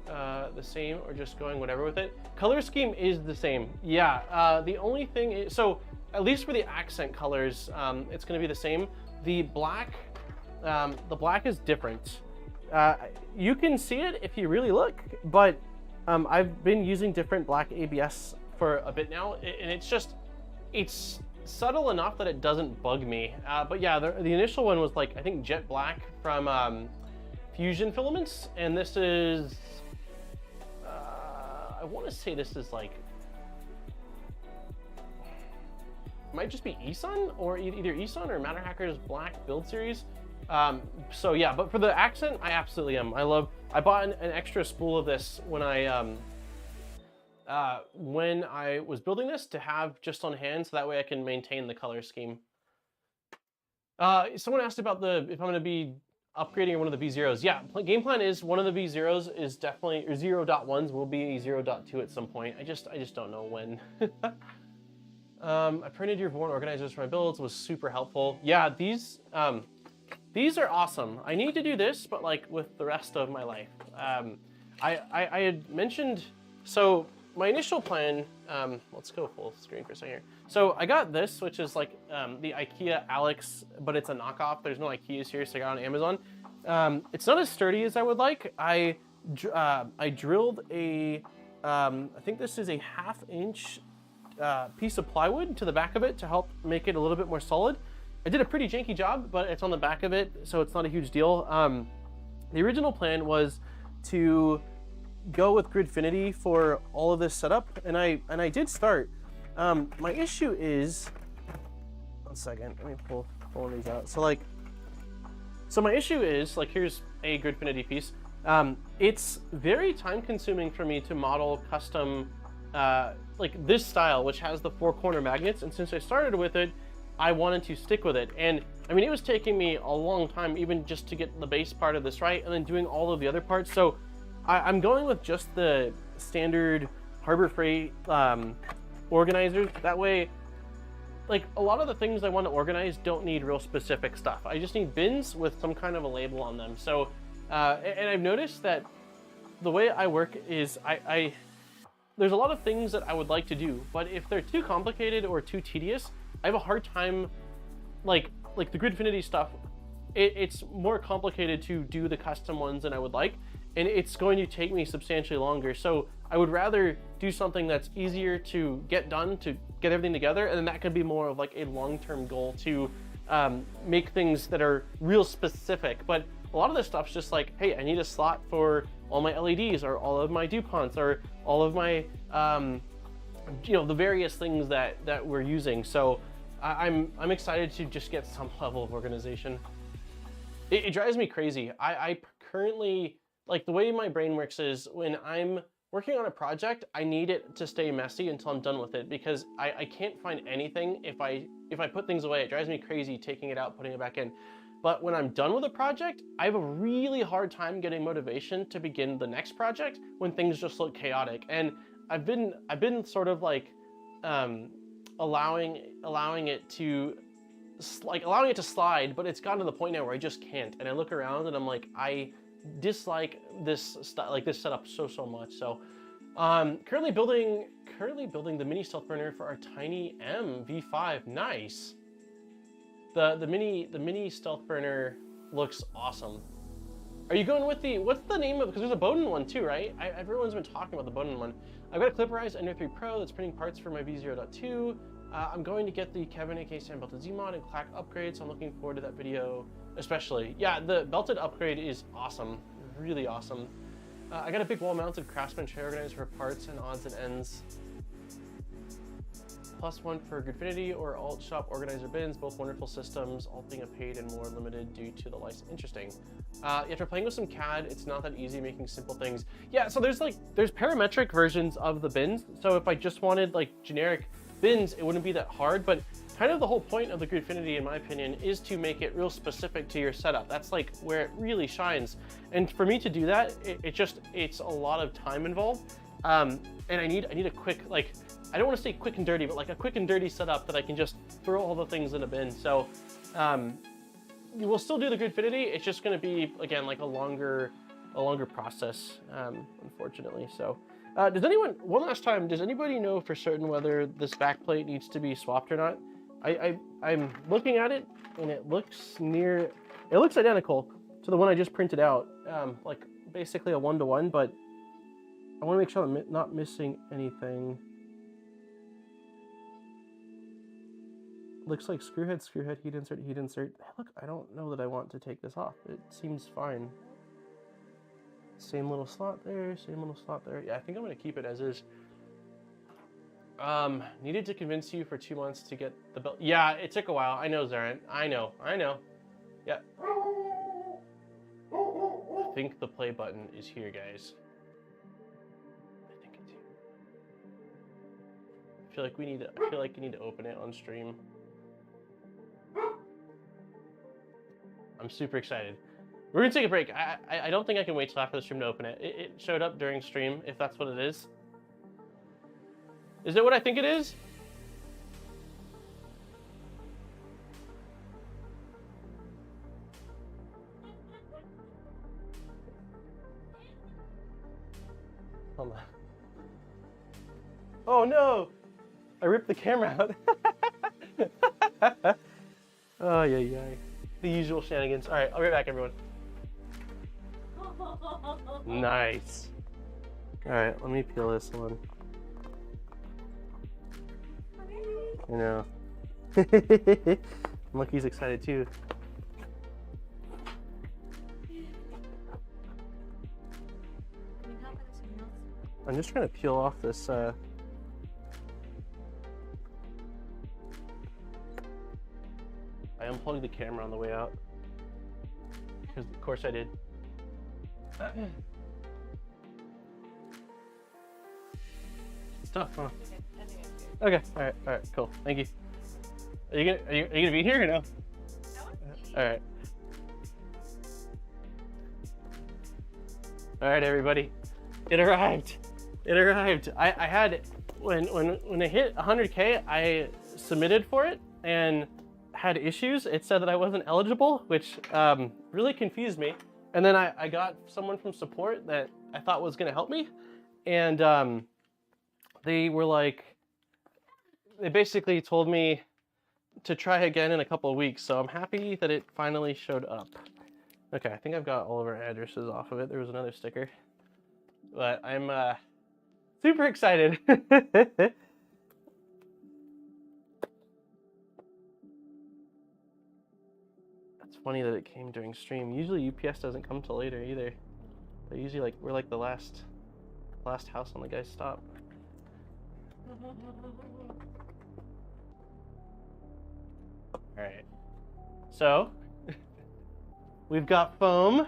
the same or just going whatever with it? Color scheme is the same. Yeah, the only thing is, so at least for the accent colors, it's gonna be the same. The black is different. You can see it if you really look, but I've been using different black ABS for a bit now, and it's subtle enough that it doesn't bug me. But yeah, the initial one was like, I think jet black from Fusion Filaments, and this is, I want to say this is like, might just be ESUN, or either ESUN or Matter Hackers Black build series. So yeah, but for the accent, I absolutely am. I bought an extra spool of this when I was building this to have just on hand, so that way I can maintain the color scheme. Someone asked about if I'm going to be upgrading one of the V0s. Yeah, game plan is one of the V0s is definitely, or 0.1s will be 0.2 at some point. I just don't know when. I printed your Voron organizers for my builds, was super helpful. Yeah, these are awesome. I need to do this, but like with the rest of my life. I had mentioned, so my initial plan, let's go full screen for a second here. So I got this, which is like the IKEA Alex, but it's a knockoff. There's no IKEAs here, so I got it on Amazon. It's not as sturdy as I would like. I drilled a, I think this is a 1/2 inch piece of plywood to the back of it to help make it a little bit more solid. I did a pretty janky job, but it's on the back of it, so it's not a huge deal. The original plan was to go with Gridfinity for all of this setup, and I did start. My issue is, one second, let me pull one of these out. So my issue is, like, here's a Gridfinity piece. It's very time consuming for me to model custom, like this style, which has the 4 corner magnets. And since I started with it, I wanted to stick with it. And I mean, it was taking me a long time even just to get the base part of this right, and then doing all of the other parts. So I'm going with just the standard Harbor Freight organizers. That way, like, a lot of the things I want to organize don't need real specific stuff. I just need bins with some kind of a label on them. So, and I've noticed that the way I work is there's a lot of things that I would like to do, but if they're too complicated or too tedious, I have a hard time, like the Gridfinity stuff, it's more complicated to do the custom ones than I would like, and it's going to take me substantially longer. So I would rather do something that's easier to get done, to get everything together, and then that could be more of like a long-term goal to make things that are real specific. But a lot of this stuff's just like, hey, I need a slot for all my LEDs or all of my DuPonts or all of my, you know, the various things that we're using. So I'm excited to just get some level of organization. It drives me crazy. I currently, like, the way my brain works is when I'm working on a project, I need it to stay messy until I'm done with it, because I can't find anything if I put things away. It drives me crazy taking it out, putting it back in. But when I'm done with a project, I have a really hard time getting motivation to begin the next project when things just look chaotic. And I've been sort of like allowing it to slide, but it's gotten to the point now where I just can't. And I look around and I'm like, I dislike this setup so much. So currently building the mini StealthBurner for our tiny M V5. Nice. The mini StealthBurner looks awesome. Are you going with what's the name of, because there's a Bowden one too, right? Everyone's been talking about the Bowden one. I've got a clipperized Ender 3 Pro that's printing parts for my V0.2. I'm going to get the Kevin aka Sam belted Z-mod and clack upgrade, so I'm looking forward to that video especially. Yeah, the belted upgrade is awesome, really awesome. I got a big wall-mounted Craftsman tray organizer for parts and odds and ends. +1 for Gridfinity or Alt Shop organizer bins, both wonderful systems, all being a paid and more limited due to the license. Interesting. After playing with some CAD, it's not that easy making simple things. Yeah, so there's parametric versions of the bins. So if I just wanted like generic bins, it wouldn't be that hard, but kind of the whole point of the Gridfinity, in my opinion, is to make it real specific to your setup. That's like where it really shines. And for me to do that, it's a lot of time involved. And I need a quick, like, I don't want to say quick and dirty, but like a quick and dirty setup that I can just throw all the things in a bin. So we'll still do the Gridfinity. It's just going to be, again, like a longer process, unfortunately. So does anyone, one last time, does anybody know for certain whether this backplate needs to be swapped or not? I'm looking at it and it looks identical to the one I just printed out, like basically a 1-to-1, but I want to make sure I'm not missing anything. Looks like screw head, heat insert. Look, I don't know that I want to take this off. It seems fine. Same little slot there, same little slot there. Yeah, I think I'm gonna keep it as is. Needed to convince you for 2 months to get the belt. Yeah, it took a while. I know, Zarin. I know. Yeah. I think the play button is here, guys. I think it's here. I feel like you need to open it on stream. I'm super excited. We're gonna take a break. I don't think I can wait till after the stream to open it. It showed up during stream, if that's what it is. Is it what I think it is? Hold on. Oh no! I ripped the camera out. Oh yeah. The usual shenanigans. All right, I'll be right back, everyone. Nice. All right, let me peel this one. I know. Monkey's excited too. I'm just trying to peel off this. I unplugged the camera on the way out. Because of course I did. It's tough, huh? Okay, all right, cool. Thank you. Are you gonna be here or no? All right. All right, everybody. It arrived. It arrived. I had when it hit 100K, I submitted for it and had issues. It said that I wasn't eligible, which really confused me. And then I got someone from support that I thought was gonna help me, and they were like, they basically told me to try again in a couple of weeks. So I'm happy that it finally showed up. Okay, I think I've got all of our addresses off of it. There was another sticker, but I'm super excited. It's funny that it came during stream. Usually UPS doesn't come till later either. They're usually like, we're like the last house on the guy's stop. All right, so we've got foam,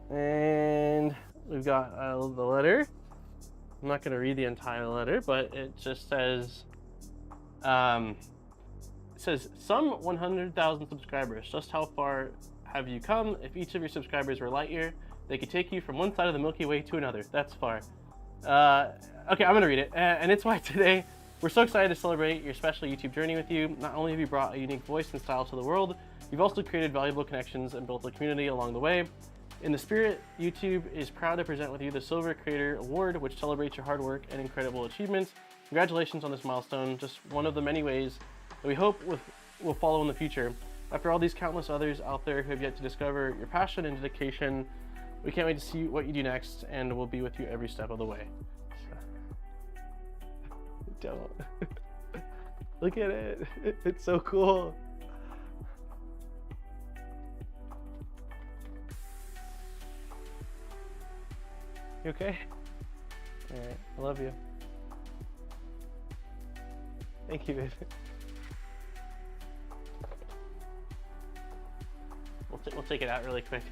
and we've got the letter. I'm not gonna read the entire letter, but it just says, it says, some 100,000 subscribers, just how far have you come? If each of your subscribers were light year, they could take you from one side of the Milky Way to another. That's far. Okay, I'm gonna read it. And it's why today we're so excited to celebrate your special YouTube journey with you. Not only have you brought a unique voice and style to the world, you've also created valuable connections and built a community along the way. In the spirit, YouTube is proud to present with you the Silver Creator Award, which celebrates your hard work and incredible achievements. Congratulations on this milestone, just one of the many ways that we hope will follow in the future. After all these countless others out there who have yet to discover your passion and dedication, we can't wait to see what you do next, and we'll be with you every step of the way. Don't. Look at it. It's so cool. You okay? All right. I love you. Thank you, babe. We'll take it out really quick,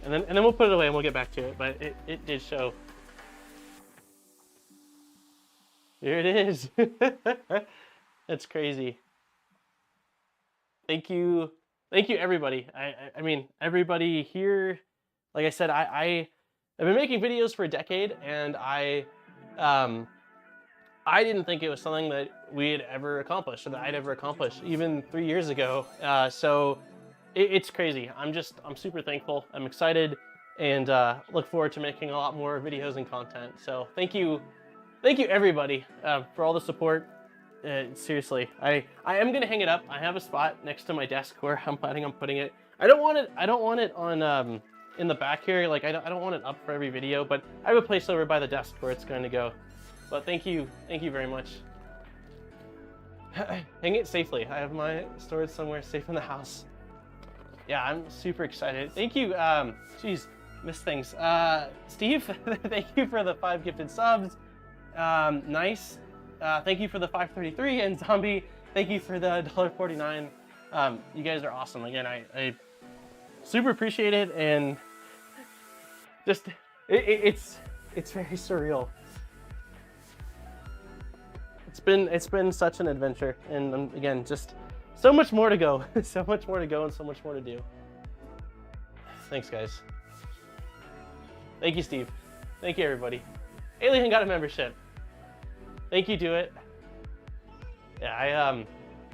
and then we'll put it away and we'll get back to it. But it did show. Here it is. That's crazy. Thank you everybody. I mean, everybody here. Like I said, I've been making videos for a decade, and I didn't think it was something that we'd ever accomplished, or that I'd ever accomplish, even 3 years ago. So it's crazy. I'm super thankful. I'm excited, and look forward to making a lot more videos and content. So thank you everybody for all the support. Seriously, I am gonna hang it up. I have a spot next to my desk where I'm planning on putting it. I don't want it on in the back here. Like I don't want it up for every video, but I have a place over by the desk where it's going to go. But thank you very much. Hang it safely. I have my storage somewhere safe in the house. Yeah, I'm super excited. Thank you. Geez, missed things. Steve, thank you for the 5 gifted subs. Nice. Thank you for the 533, and Zombie, thank you for the $1.49. You guys are awesome. Again, I super appreciate it, and just it's very surreal. It's been such an adventure, and again, just so much more to go. So much more to go and so much more to do. Thanks, guys. Thank you, Steve. Thank you, everybody. Alien got a membership. Thank you, Do It. Yeah,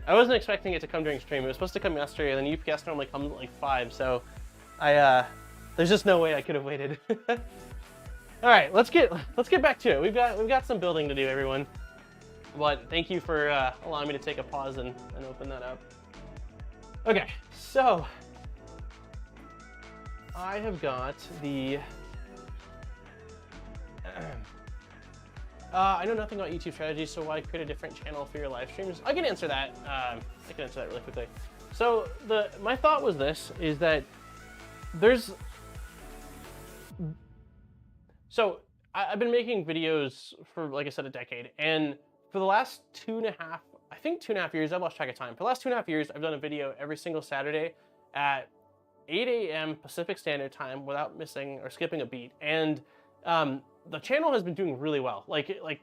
I wasn't expecting it to come during stream. It was supposed to come yesterday, and then UPS normally comes at like 5, so there's just no way I could have waited. All right, let's get back to it. We've got some building to do, everyone. But thank you for allowing me to take a pause and open that up. Okay, so I have got the. I know nothing about YouTube strategy, so why create a different channel for your live streams? I can answer that. I can answer that really quickly. So my thought was this: is that I've been making videos for, like I said, a decade, and for the last 2.5 years, I've lost track of time. For the last 2.5 years, I've done a video every single Saturday at 8 a.m. Pacific Standard Time without missing or skipping a beat. And the channel has been doing really well, like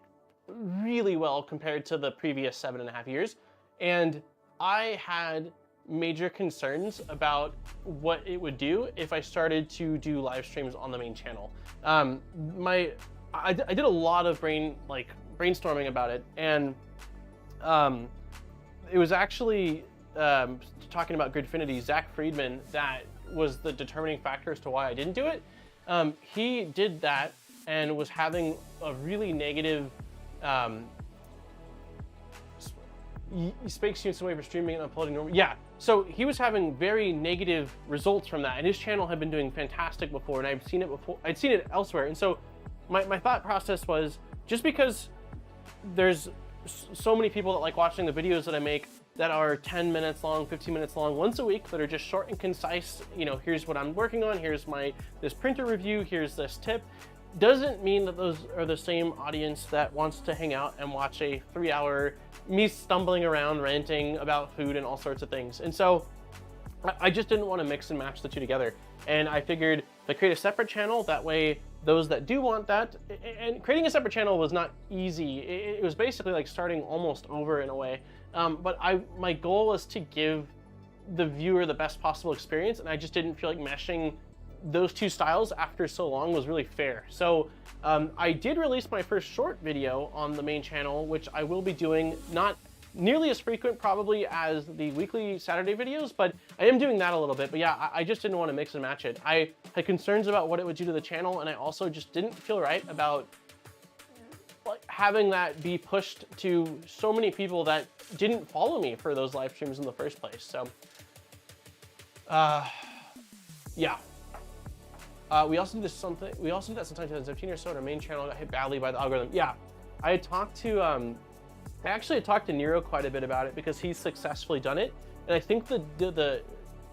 really well compared to the previous 7.5 years. And I had major concerns about what it would do if I started to do live streams on the main channel. I did a lot of brainstorming about it, and it was actually talking about Gridfinity, Zach Friedman, that was the determining factor as to why I didn't do it. He did that and was having a really negative speaks to you in some way for streaming and uploading normal. Yeah, so he was having very negative results from that, and his channel had been doing fantastic before, and I'd seen it elsewhere. And so my thought process was, just because there's so many people that like watching the videos that I make that are 10 minutes long, 15 minutes long, once a week, that are just short and concise, you know, here's what I'm working on, here's this printer review, here's this tip, doesn't mean that those are the same audience that wants to hang out and watch a 3-hour me stumbling around ranting about food and all sorts of things. And so I just didn't want to mix and match the two together. And I figured to create a separate channel, that way those that do want that, and creating a separate channel was not easy. It was basically like starting almost over in a way. But my goal was to give the viewer the best possible experience, and I just didn't feel like meshing those two styles after so long was really fair. So I did release my first short video on the main channel, which I will be doing, not nearly as frequent probably as the weekly Saturday videos, but I am doing that a little bit. But yeah, I just didn't want to mix and match it. I had concerns about what it would do to the channel, and I also just didn't feel right about having that be pushed to so many people that didn't follow me for those live streams in the first place. So yeah. We also do that sometime in 2017 or so, and our main channel got hit badly by the algorithm. Yeah, I had talked to, I actually had talked to Nero quite a bit about it because he's successfully done it. And I think the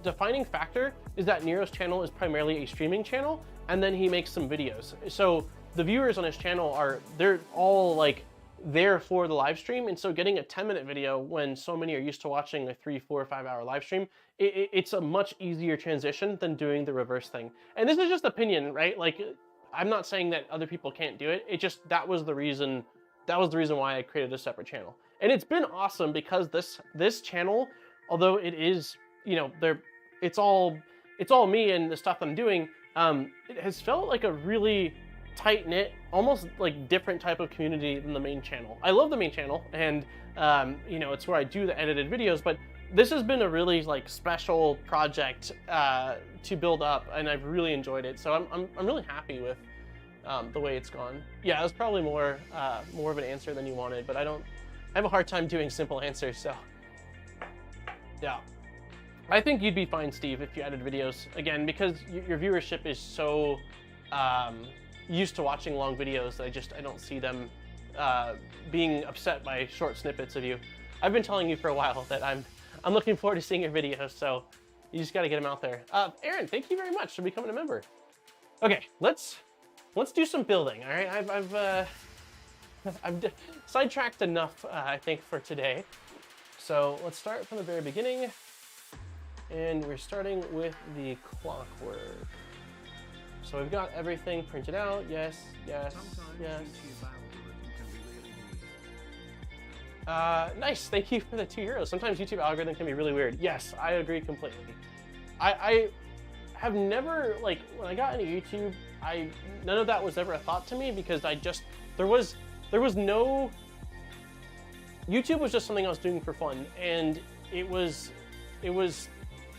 defining factor is that Nero's channel is primarily a streaming channel, and then he makes some videos. So the viewers on his channel they're all like there for the live stream. And so getting a 10-minute video when so many are used to watching a 3, 4, 5 hour live stream, it's a much easier transition than doing the reverse thing. And this is just opinion, right? Like, I'm not saying that other people can't do it. It just, that was the reason why I created a separate channel. And it's been awesome because this channel, although it is, you know, it's all me and the stuff I'm doing, it has felt like a really tight-knit, almost like different type of community than the main channel. I love the main channel, and you know, it's where I do the edited videos, but this has been a really like special project to build up, and I've really enjoyed it. So I'm really happy with the way it's gone. Yeah, it was probably more of an answer than you wanted, but I have a hard time doing simple answers, so yeah. I think you'd be fine, Steve, if you added videos, again, because your viewership is so used to watching long videos that I don't see them being upset by short snippets of you. I've been telling you for a while that I'm looking forward to seeing your videos, so you just got to get them out there. Aaron, thank you very much for becoming a member. Okay, let's do some building. All right, I've sidetracked enough, I think, for today. So let's start from the very beginning, and we're starting with the clockwork. So we've got everything printed out. Yes, yes, yes. Nice, thank you for the €2. Sometimes YouTube algorithm can be really weird. Yes, I agree completely. I have never, like, when I got into YouTube, none of that was ever a thought to me because there was no, YouTube was just something I was doing for fun, and it was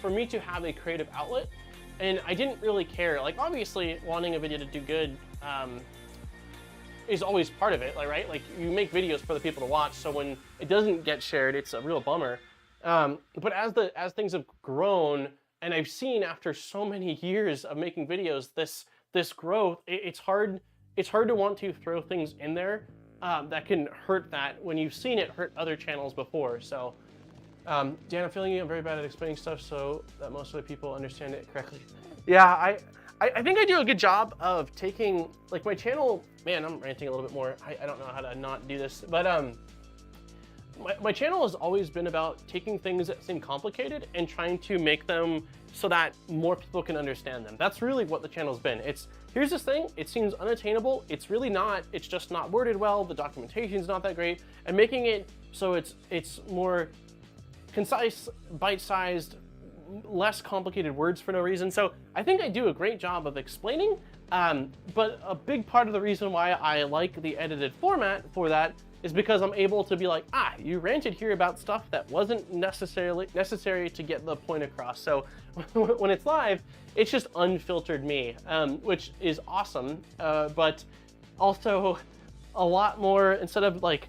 for me to have a creative outlet, and I didn't really care. Like, obviously, wanting a video to do good is always part of it, like, right? Like, you make videos for the people to watch, so when it doesn't get shared, it's a real bummer. But as things have grown, and I've seen after so many years of making videos, this growth, it's hard to want to throw things in there that can hurt that when you've seen it hurt other channels before. So, Dan, I'm feeling I'm very bad at explaining stuff so that most of the people understand it correctly. Yeah, I think I do a good job of taking, like my channel, man, I'm ranting a little bit more. I don't know how to not do this, but my channel has always been about taking things that seem complicated and trying to make them so that more people can understand them. That's really what the channel's been. It's, here's this thing, it seems unattainable, it's really not, it's just not worded well, the documentation's not that great, and making it so it's more concise, bite-sized, less complicated words for no reason. So I think I do a great job of explaining, but a big part of the reason why I like the edited format for that is because I'm able to be like, you ranted here about stuff that wasn't necessarily necessary to get the point across. So when it's live, it's just unfiltered me, which is awesome, but also a lot more, instead of like,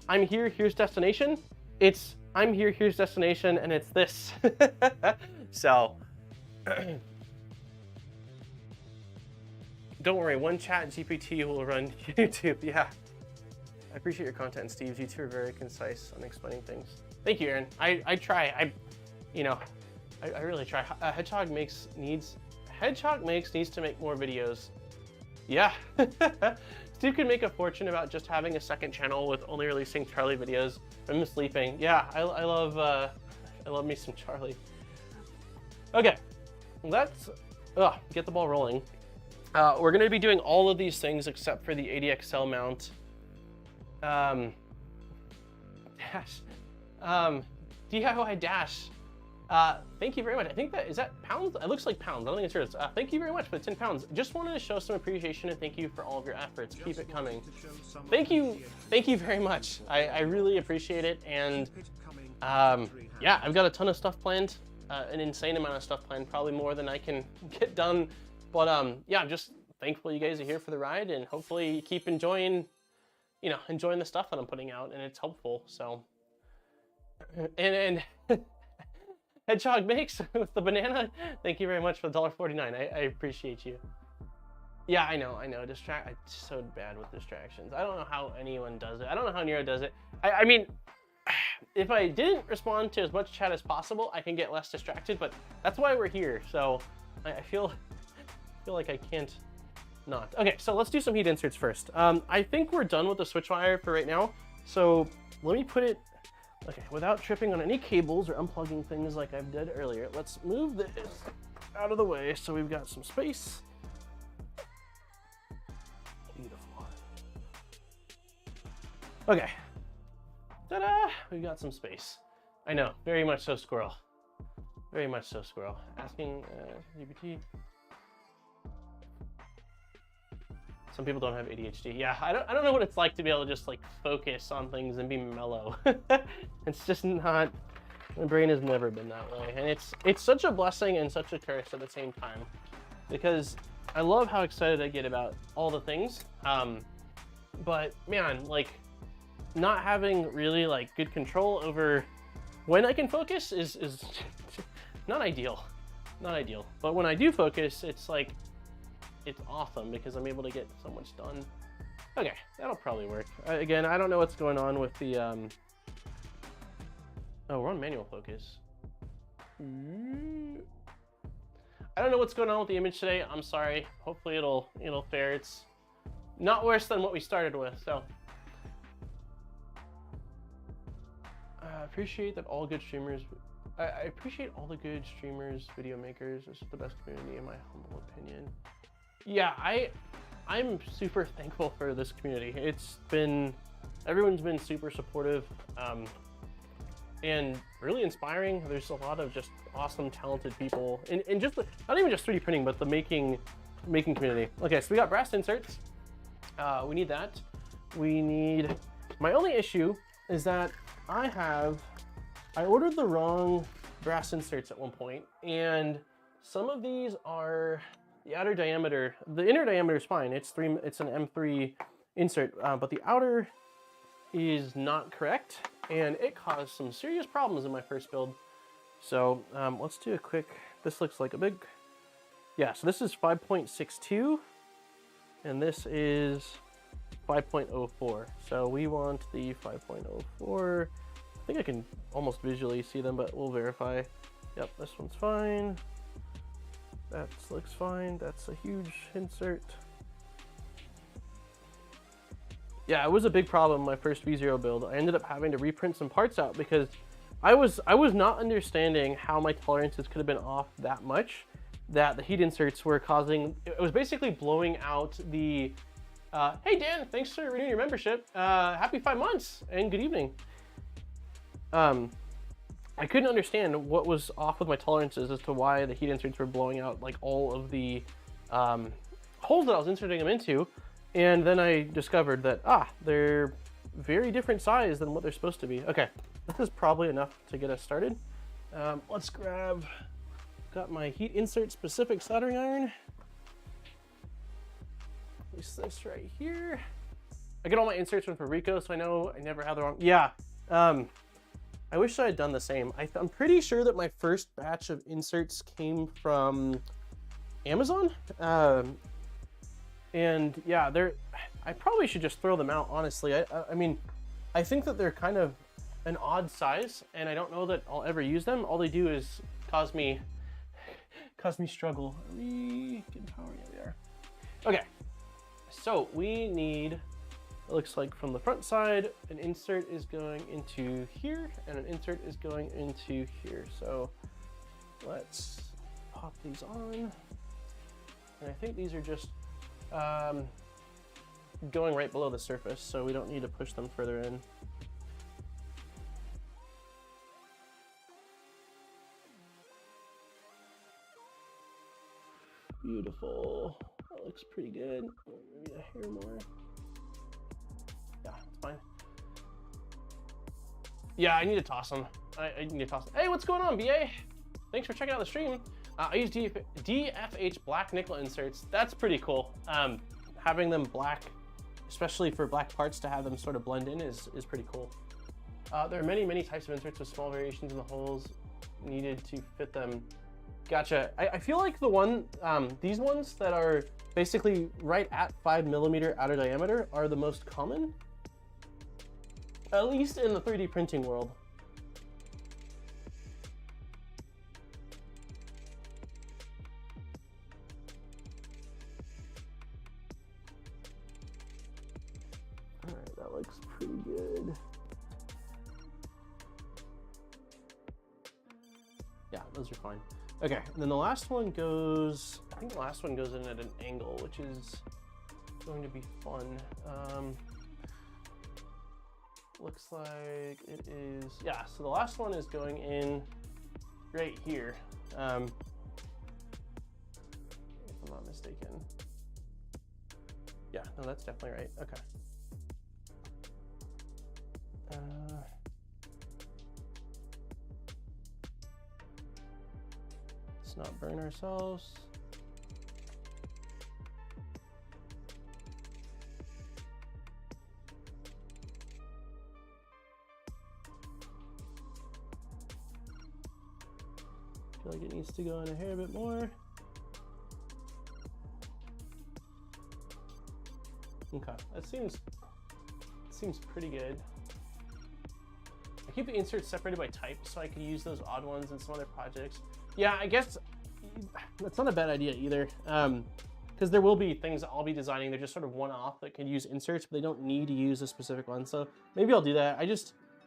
I'm here, here's destination, it's I'm here, here's destination, and it's this. So, don't worry, one chat GPT will run YouTube, yeah. I appreciate your content, Steve. You two are very concise on explaining things. Thank you, Aaron. I try. I really try. Hedgehog makes needs to make more videos. Yeah. Steve could make a fortune about just having a second channel with only releasing Charlie videos. I'm sleeping. Yeah, I love me some Charlie. Okay, let's get the ball rolling. We're gonna be doing all of these things except for the ADXL mount. Dash. DIY Dash. Thank you very much. I think is that pounds? It looks like pounds. I don't think it's yours. Thank you very much for the 10 pounds. Just wanted to show some appreciation and thank you for all of your efforts. Keep it coming. Thank you very much. I really appreciate it. And yeah, I've got a ton of stuff planned, an insane amount of stuff planned, probably more than I can get done. But yeah, I'm just thankful you guys are here for the ride, and hopefully you keep enjoying the stuff that I'm putting out, and it's helpful. So, and Hedgehog makes with the banana. Thank you very much for the $1.49. I appreciate you. Yeah, I know. I'm so bad with distractions. I don't know how anyone does it. I don't know how Nero does it. I mean, if I didn't respond to as much chat as possible, I can get less distracted, but that's why we're here. So I feel like I can't not. Okay, so let's do some heat inserts first. I think we're done with the SwitchWire for right now. So let me put it, okay, without tripping on any cables or unplugging things like I did earlier, let's move this out of the way so we've got some space. Beautiful. Okay. Ta-da! We've got some space. I know, very much so squirrel. Very much so squirrel. Asking GPT. Some people don't have ADHD. Yeah, I don't know what it's like to be able to just like focus on things and be mellow. It's just not, my brain has never been that way. And it's such a blessing and such a curse at the same time, because I love how excited I get about all the things. But man, like not having really like good control over when I can focus is not ideal. Not ideal. But when I do focus, it's like, it's awesome because I'm able to get so much done. Okay, that'll probably work. Again, I don't know what's going on with the, oh, we're on manual focus. I don't know what's going on with the image today. I'm sorry. Hopefully it'll fare. It's not worse than what we started with, so. I appreciate that all good streamers, I appreciate all the good streamers, video makers. This is the best community in my humble opinion. Yeah, I'm super thankful for this community. Everyone's been super supportive and really inspiring. There's a lot of just awesome, talented people, and just not even just 3D printing, but the making community. Okay, so we got brass inserts. We need that. My only issue is that I ordered the wrong brass inserts at one point, and some of these are the outer diameter. The inner diameter is fine. It's an M3 insert, but the outer is not correct, and it caused some serious problems in my first build. So let's do a quick, this looks like a big, yeah, so this is 5.62, and this is 5.04. So we want the 5.04. I think I can almost visually see them, but we'll verify. Yep, this one's fine. That looks fine. That's a huge insert. Yeah, it was a big problem my first V0 build. I ended up having to reprint some parts out because I was not understanding how my tolerances could have been off that much, that the heat inserts were causing, it was basically blowing out the, hey Dan, thanks for renewing your membership. Happy 5 months and good evening. I couldn't understand what was off with my tolerances as to why the heat inserts were blowing out like all of the holes that I was inserting them into. And then I discovered that, they're very different size than what they're supposed to be. Okay, this is probably enough to get us started. Let's grab, got my heat insert specific soldering iron. Place this right here. I get all my inserts from Rico, so I know I never have the wrong, yeah. I wish I had done the same. I'm pretty sure that my first batch of inserts came from Amazon. And yeah, I probably should just throw them out, honestly. I mean, I think that they're kind of an odd size, and I don't know that I'll ever use them. All they do is cause me struggle. Get power, yeah, we are. Okay, so we need, it looks like from the front side, an insert is going into here, and an insert is going into here. So let's pop these on. And I think these are just going right below the surface, so we don't need to push them further in. Beautiful. That looks pretty good. Maybe a hair more. Yeah, it's fine. Yeah, I need to toss them. I need to toss them. Hey, what's going on, BA? Thanks for checking out the stream. I use DFH black nickel inserts. That's pretty cool. Having them black, especially for black parts, to have them sort of blend in is pretty cool. There are many types of inserts with small variations in the holes needed to fit them. Gotcha. I feel like these ones that are basically right at 5mm outer diameter are the most common, at least in the 3D printing world. All right, that looks pretty good. Yeah, those are fine. Okay, and then the last one goes, I think the last one goes in at an angle, which is going to be fun. Looks like it is, yeah, so the last one is going in right here, if I'm not mistaken. Yeah, no, that's definitely right, okay. Let's not burn ourselves. Feel like it needs to go in a hair a bit more. Okay, that seems pretty good. I keep the inserts separated by type so I can use those odd ones in some other projects. Yeah, I guess that's not a bad idea either, because there will be things that I'll be designing. They're just sort of one-off that can use inserts, but they don't need to use a specific one. So maybe I'll do that. I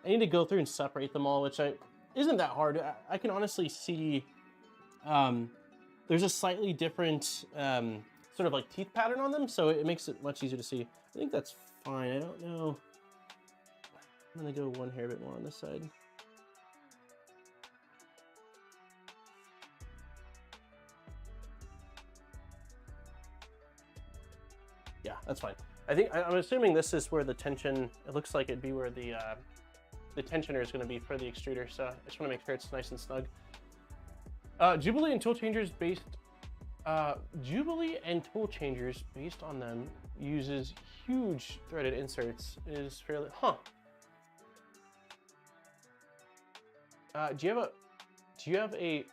need to go through and separate them all, which isn't that hard. I can honestly see there's a slightly different sort of like teeth pattern on them, so it makes it much easier to see. I think that's fine. I don't know. I'm gonna go one hair a bit more on this side. Yeah, that's fine. I'm assuming this is where the tension, it looks like it'd be where the tensioner is going to be for the extruder, so I just want to make sure it's nice and snug. Jubilee and tool changers based on them uses huge threaded inserts is fairly, do you have a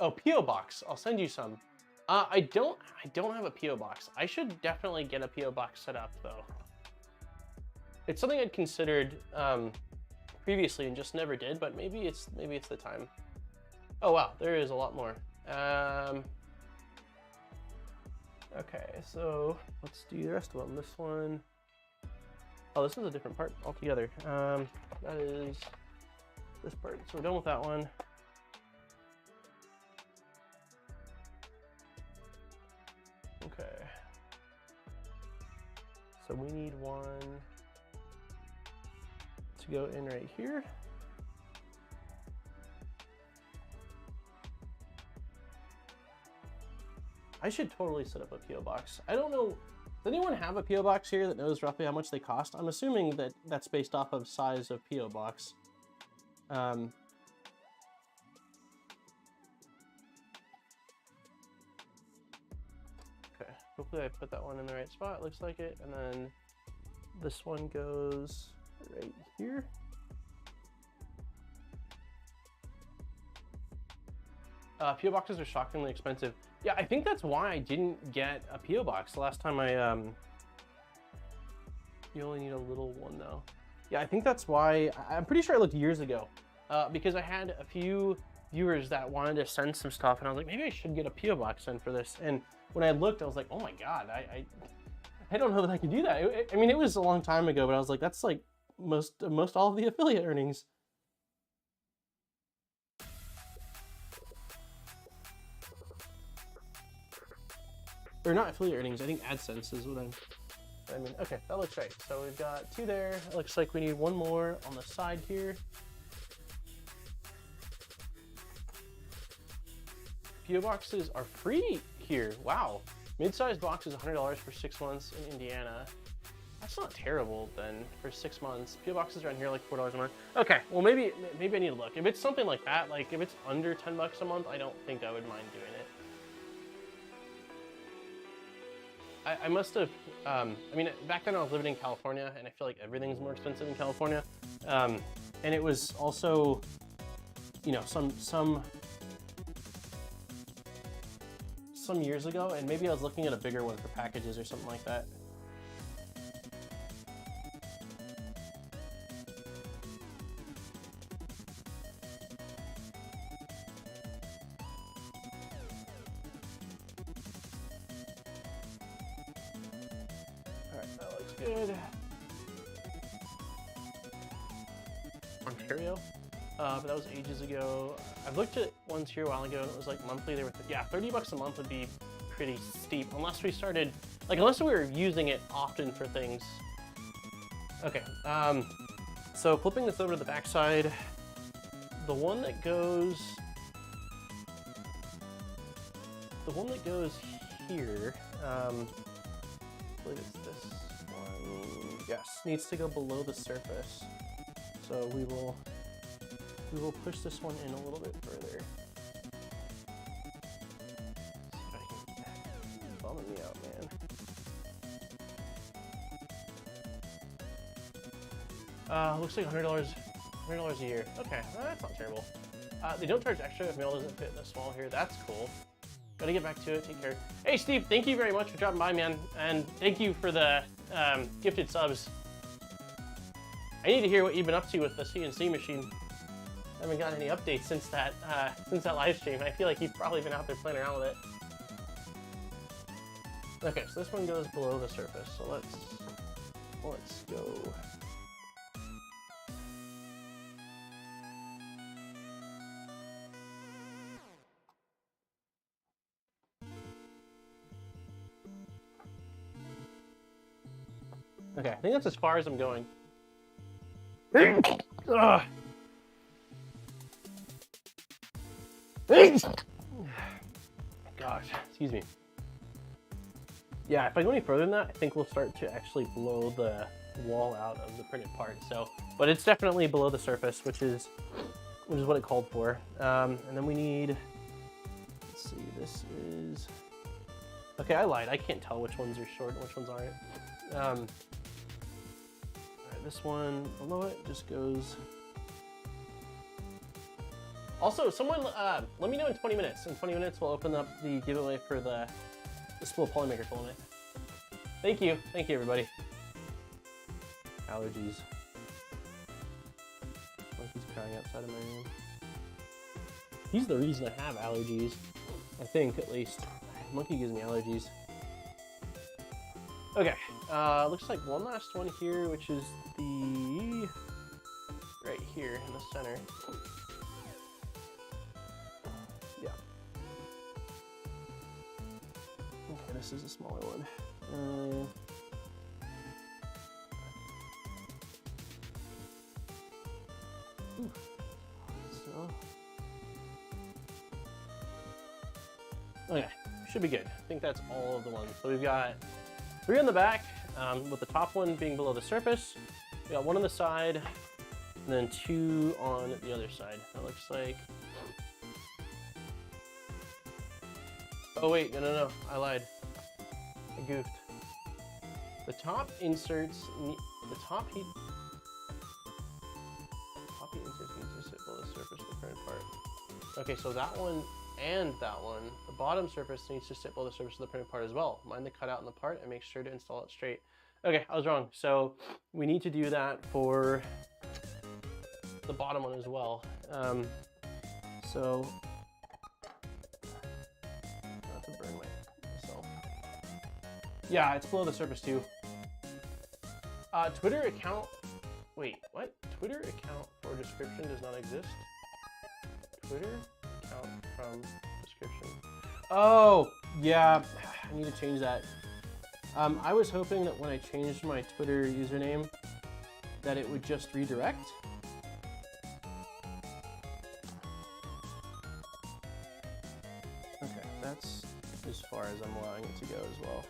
PO box? I'll send you some. I don't have a PO box. I should definitely get a PO box set up though. It's something I'd considered previously and just never did, but maybe it's the time. Oh wow, there is a lot more. Okay, so let's do the rest of them. This one, oh, this is a different part altogether. That is this part. So we're done with that one. Okay. So we need one to go in right here. I should totally set up a PO box. I don't know, does anyone have a PO box here that knows roughly how much they cost? I'm assuming that that's based off of size of PO box. Okay, hopefully I put that one in the right spot. Looks like it. And then this one goes right here. PO boxes are shockingly expensive. Yeah, I think that's why I didn't get a PO box the last time I, you only need a little one though. Yeah, I think that's why, I'm pretty sure I looked years ago, because I had a few viewers that wanted to send some stuff and I was like, maybe I should get a PO box in for this. And when I looked, I was like, oh my God, I don't know that I can do that. I mean, it was a long time ago, but I was like, that's like most all of the affiliate earnings. Or not affiliate earnings, I think AdSense is what I mean. Okay, that looks right. So we've got two there. It looks like we need one more on the side here. PO boxes are free here. Wow. Mid-sized box is $100 for 6 months in Indiana. That's not terrible then for 6 months. PO boxes around here like $4 a month. Okay, well maybe I need to look. If it's something like that, like if it's under 10 bucks a month, I don't think I would mind doing it. I must have, I mean, back then I was living in California and I feel like everything's more expensive in California. And it was also, you know, some years ago, and maybe I was looking at a bigger one for packages or something like that. Good. Ontario, but that was ages ago. I've looked at ones here a while ago and it was like monthly. They were, yeah, 30 bucks a month would be pretty steep unless we started, like unless we were using it often for things. Okay, so flipping this over to the back side, the one that goes here, I believe it's this. Yes, needs to go below the surface. So we will push this one in a little bit further. Bumming me out, man. Looks like $100 a year. Okay, that's not terrible. They don't charge extra if mail doesn't fit in a small here. That's cool. Gotta get back to it. Take care. Hey, Steve, thank you very much for dropping by, man. And thank you for the gifted subs. I need to hear what you've been up to with the CNC machine. I haven't gotten any updates since that live stream. I feel like you've probably been out there playing around with it. Okay, so this one goes below the surface. So let's go. Okay, I think that's as far as I'm going. Gosh, excuse me. Yeah, if I go any further than that, I think we'll start to actually blow the wall out of the printed part. So, but it's definitely below the surface, which is what it called for. And then we need, let's see, this is, okay, I lied. I can't tell which ones are short and which ones aren't. This one below it just goes. Also, someone let me know in 20 minutes. In 20 minutes, we'll open up the giveaway for the spool Polymaker filament. Thank you, everybody. Allergies. Monkey's crying outside of my room. He's the reason I have allergies. I think, at least. Monkey gives me allergies. Okay, looks like one last one here, which is the right here in the center. Yeah. Okay, this is a smaller one. Okay, should be good. I think that's all of the ones. So we've got 3 on the back, with the top one being below the surface. We got 1 on the side, and then 2 on the other side. That looks like. Oh wait, no, I lied. I goofed. The top inserts, the top heat inserts need to sit below the surface of the printed part. Okay, so that one and that one, the bottom surface needs to sit below the surface of the printed part as well. Mind the cutout in the part and make sure to install it straight. Okay, I was wrong. So we need to do that for the bottom one as well. So not to burn myself. Yeah, it's below the surface too. Twitter account. Wait, what? Twitter account for description does not exist. Twitter account from description. Oh, yeah, I need to change that. I was hoping that when I changed my Twitter username, that it would just redirect. Okay, that's as far as I'm allowing it to go as well.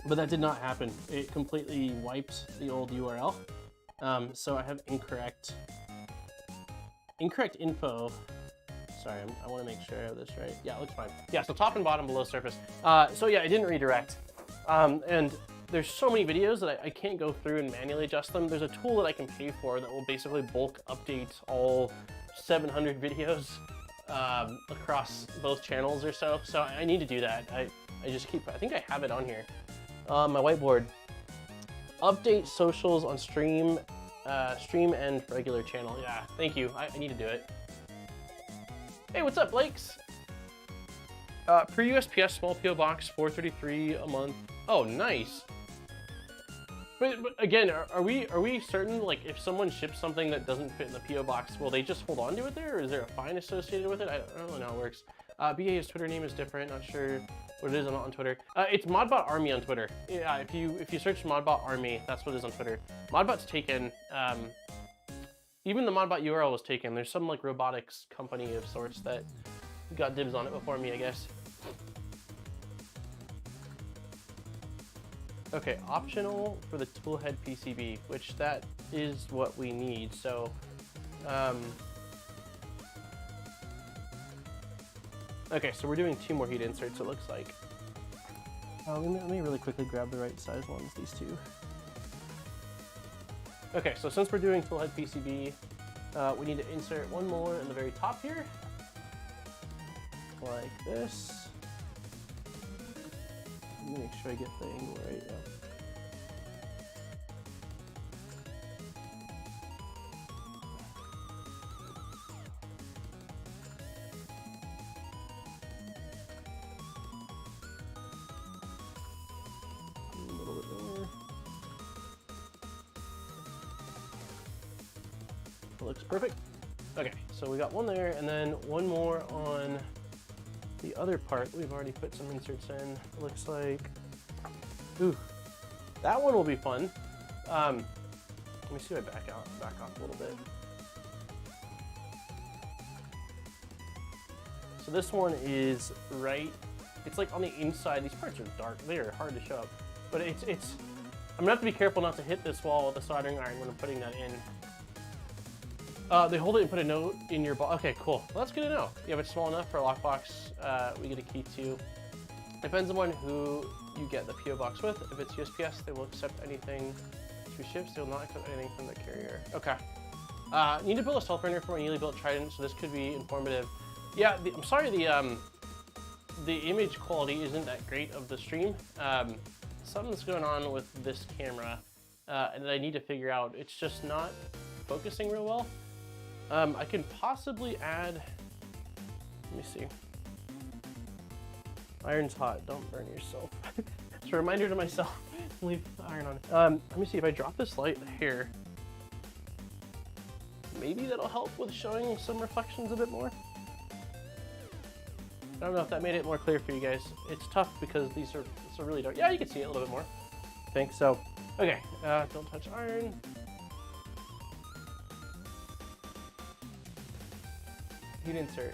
But that did not happen. It completely wiped the old URL. So I have incorrect info. Sorry, I want to make sure I have this right. Yeah, it looks fine. Yeah, so top and bottom below surface. So yeah, it didn't redirect. And there's so many videos that I can't go through and manually adjust them. There's a tool that I can pay for that will basically bulk update all 700 videos across both channels or so. So I need to do that. I think I have it on here. My whiteboard. Update socials on stream and regular channel. Yeah, thank you. I need to do it. Hey, what's up, Blakes? Per USPS small PO box, $4.33 a month. Oh, nice. But again, are we certain, like, if someone ships something that doesn't fit in the PO box, will they just hold on to it there, or is there a fine associated with it? I don't really know how it works. BA's Twitter name is different. Not sure what it is on Twitter. It's Modbot Army on Twitter. Yeah, if you search Modbot Army, that's what it is on Twitter. Modbot's taken. Even the Modbot URL was taken. There's some like robotics company of sorts that got dibs on it before me, I guess. Okay, optional for the Toolhead PCB, which that is what we need. So, okay, so we're doing 2 more heat inserts, it looks like. Let me really quickly grab the right size ones, these 2. Okay, so since we're doing Toolhead PCB, we need to insert 1 more in the very top here, like this. Let me make sure I get the angle right. Yeah. A little bit there. That looks perfect. Okay, so we got 1 there, and then 1 more on the other part. We've already put some inserts in. It looks like, ooh, that one will be fun. Let me see if I back off a little bit. So this one is right, it's like on the inside. These parts are dark, they are hard to show up. But it's I'm gonna have to be careful not to hit this wall with the soldering iron when I'm putting that in. They hold it and put a note in your box. Okay, cool. Well, that's good to know. Yeah, if it's small enough for a lockbox, we get a key to. Depends on who you get the PO box with. If it's USPS, they will accept anything through ships. They will not accept anything from the carrier. Okay. Need to build a StealthBurner for my newly built Trident, so this could be informative. Yeah, I'm sorry the image quality isn't that great of the stream. Something's going on with this camera, and I need to figure out. It's just not focusing real well. I can possibly add, let me see. Iron's hot, don't burn yourself. It's a reminder to myself, leave the iron on. Let me see, if I drop this light here, maybe that'll help with showing some reflections a bit more. I don't know if that made it more clear for you guys. It's tough because these are really dark. Yeah, you can see it a little bit more, I think. So, okay, don't touch iron. Heat insert.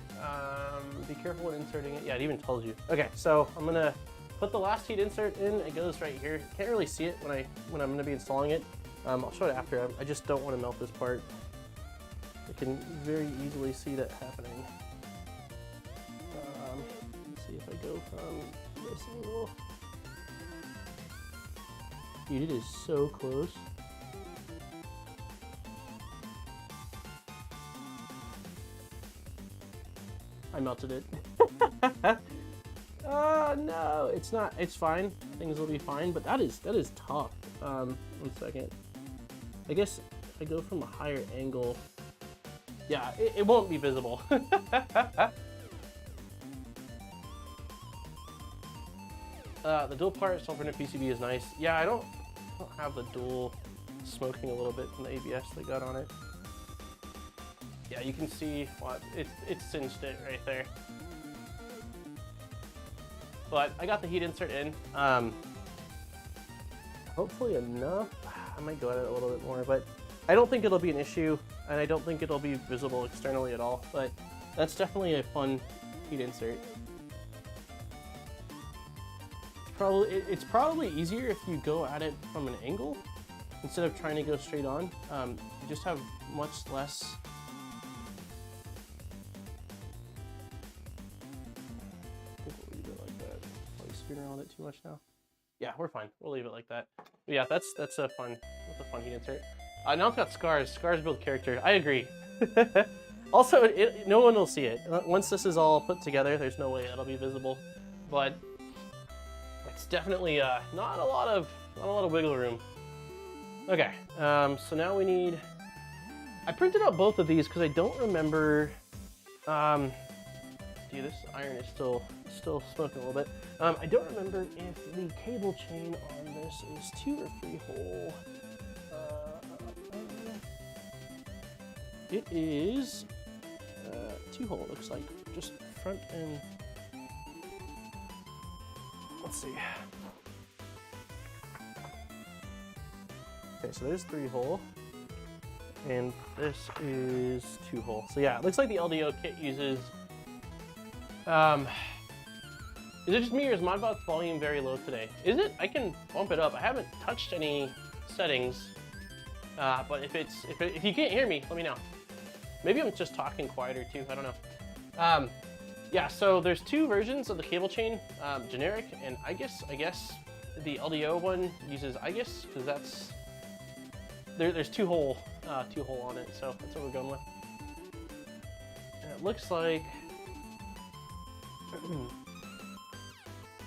Be careful when inserting it. Yeah, it even tells you. Okay, so I'm gonna put the last heat insert in. It goes right here. Can't really see it when I'm gonna be installing it. I'll show it after. I just don't want to melt this part. I can very easily see that happening. Let's see if I go from this angle. Dude, it is so close. I melted it. Oh no, it's not. It's fine. Things will be fine. But that is tough. 1 second. I guess if I go from a higher angle, yeah, it won't be visible. The dual part StealthBurner PCB is nice. Yeah, I don't have the dual smoking a little bit from the ABS they got on it. Yeah, you can see what it's singed it right there. But I got the heat insert in. Hopefully enough. I might go at it a little bit more, but I don't think it'll be an issue, and I don't think it'll be visible externally at all. But that's definitely a fun heat insert. It's probably easier if you go at it from an angle instead of trying to go straight on. You just have much less. Spin around it too much now. Yeah, we're fine. We'll leave it like that. But yeah, that's a fun heat insert. Now it's got scars. Scars build character. I agree. Also, no one will see it once this is all put together. There's no way it'll be visible, but it's definitely not a lot of wiggle room. Okay, so now we need. I printed out both of these because I don't remember. Dude, this iron is still smoking a little bit. I don't remember if the cable chain on this is 2 or 3 hole. It is 2 hole, it looks like. Just front and... Let's see. Okay, so there's 3 hole. And this is 2 hole. So yeah, it looks like the LDO kit uses... is it just me or is Modbot's volume very low today? Is it? I can bump it up. I haven't touched any settings, but if you can't hear me, let me know. Maybe I'm just talking quieter too. I don't know. Yeah. So there's 2 versions of the cable chain, generic, and I guess the LDO one uses because that's there's 2 hole on it. So that's what we're going with. And it looks like.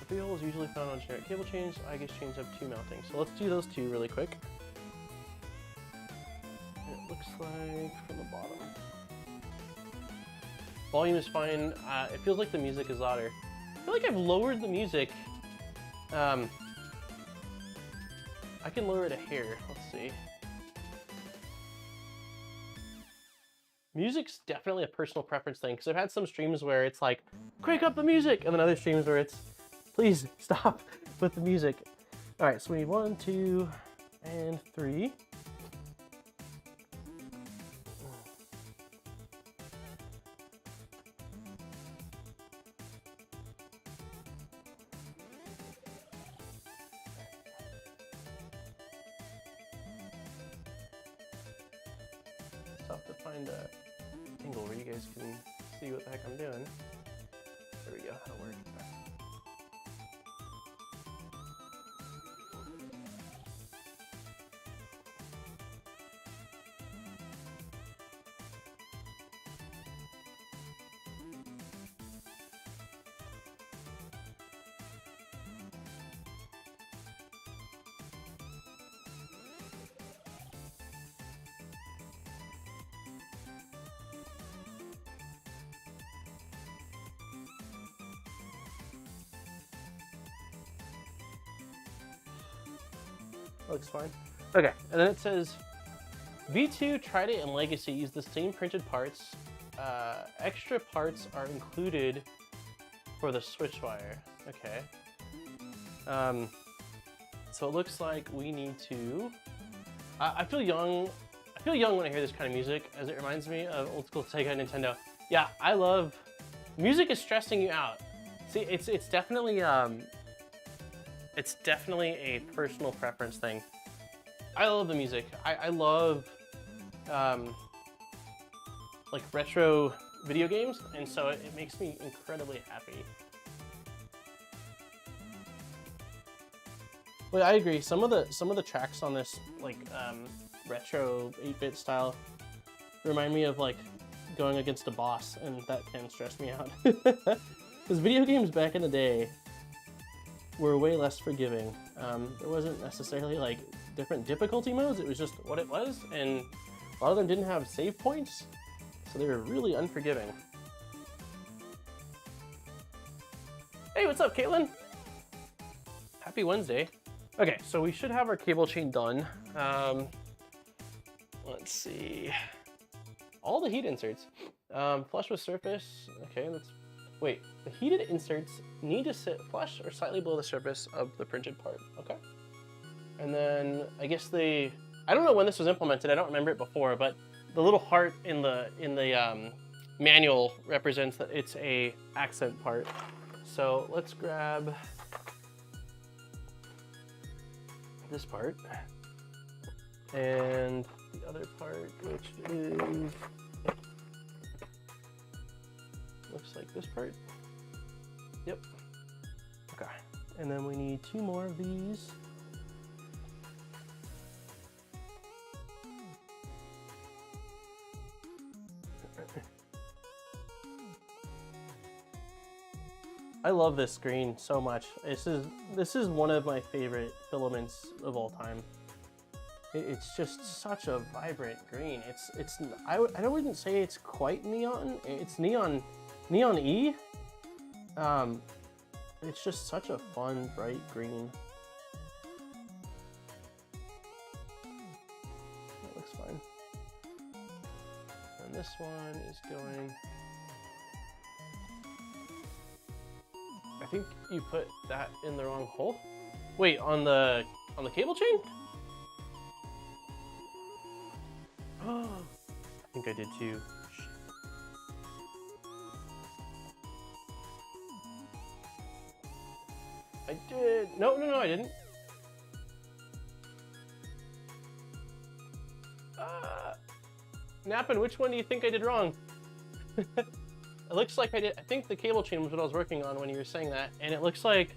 The 3 holes usually found on generic cable chains. I guess chains have 2 mountings. So let's do those 2 really quick. And it looks like from the bottom. Volume is fine. It feels like the music is louder. I feel like I've lowered the music. I can lower it a hair. Let's see. Music's definitely a personal preference thing, because I've had some streams where it's like, crank up the music, and then other streams where it's, please stop with the music. All right, so we need 1, 2, and 3. It's tough to find a angle where you guys can see what the heck I'm doing. There we go, that'll work. looks fine. Okay, and then it says, V2, Trident, and Legacy use the same printed parts. Extra parts are included for the SwitchWire. Okay. So it looks like we need to... I feel young. I feel young when I hear this kind of music, as it reminds me of old school Sega and Nintendo. Yeah, I love... Music is stressing you out. See, it's definitely a personal preference thing. I love the music. I love like retro video games, and so it makes me incredibly happy. Well, I agree. Some of the tracks on this like retro 8-bit style remind me of like going against a boss, and that can stress me out. Because video games back in the day were way less forgiving. There wasn't necessarily like different difficulty modes, it was just what it was, and a lot of them didn't have save points, so they were really unforgiving. Hey, what's up, Caitlin? Happy Wednesday. Okay, so we should have our cable chain done. Let's see. All the heat inserts. Flush with surface. Okay, let's... Wait, the heated inserts need to sit flush or slightly below the surface of the printed part. Okay. And then I guess I don't know when this was implemented. I don't remember it before, but the little heart in the manual represents that it's a accent part. So let's grab this part and the other part, which is looks like this part. Yep. Okay. And then we need 2 more of these. I love this screen so much. This is one of my favorite filaments of all time. It's just such a vibrant green. I wouldn't say it's quite neon. It's neon E. It's just such a fun, bright green. That looks fine. And this one is going... I think you put that in the wrong hole. Wait, on the cable chain? Oh, I think I did too. Shit. I did. No, I didn't. Nappin, which one do you think I did wrong? It looks like I did. I think the cable chain was what I was working on when you were saying that, and it looks right.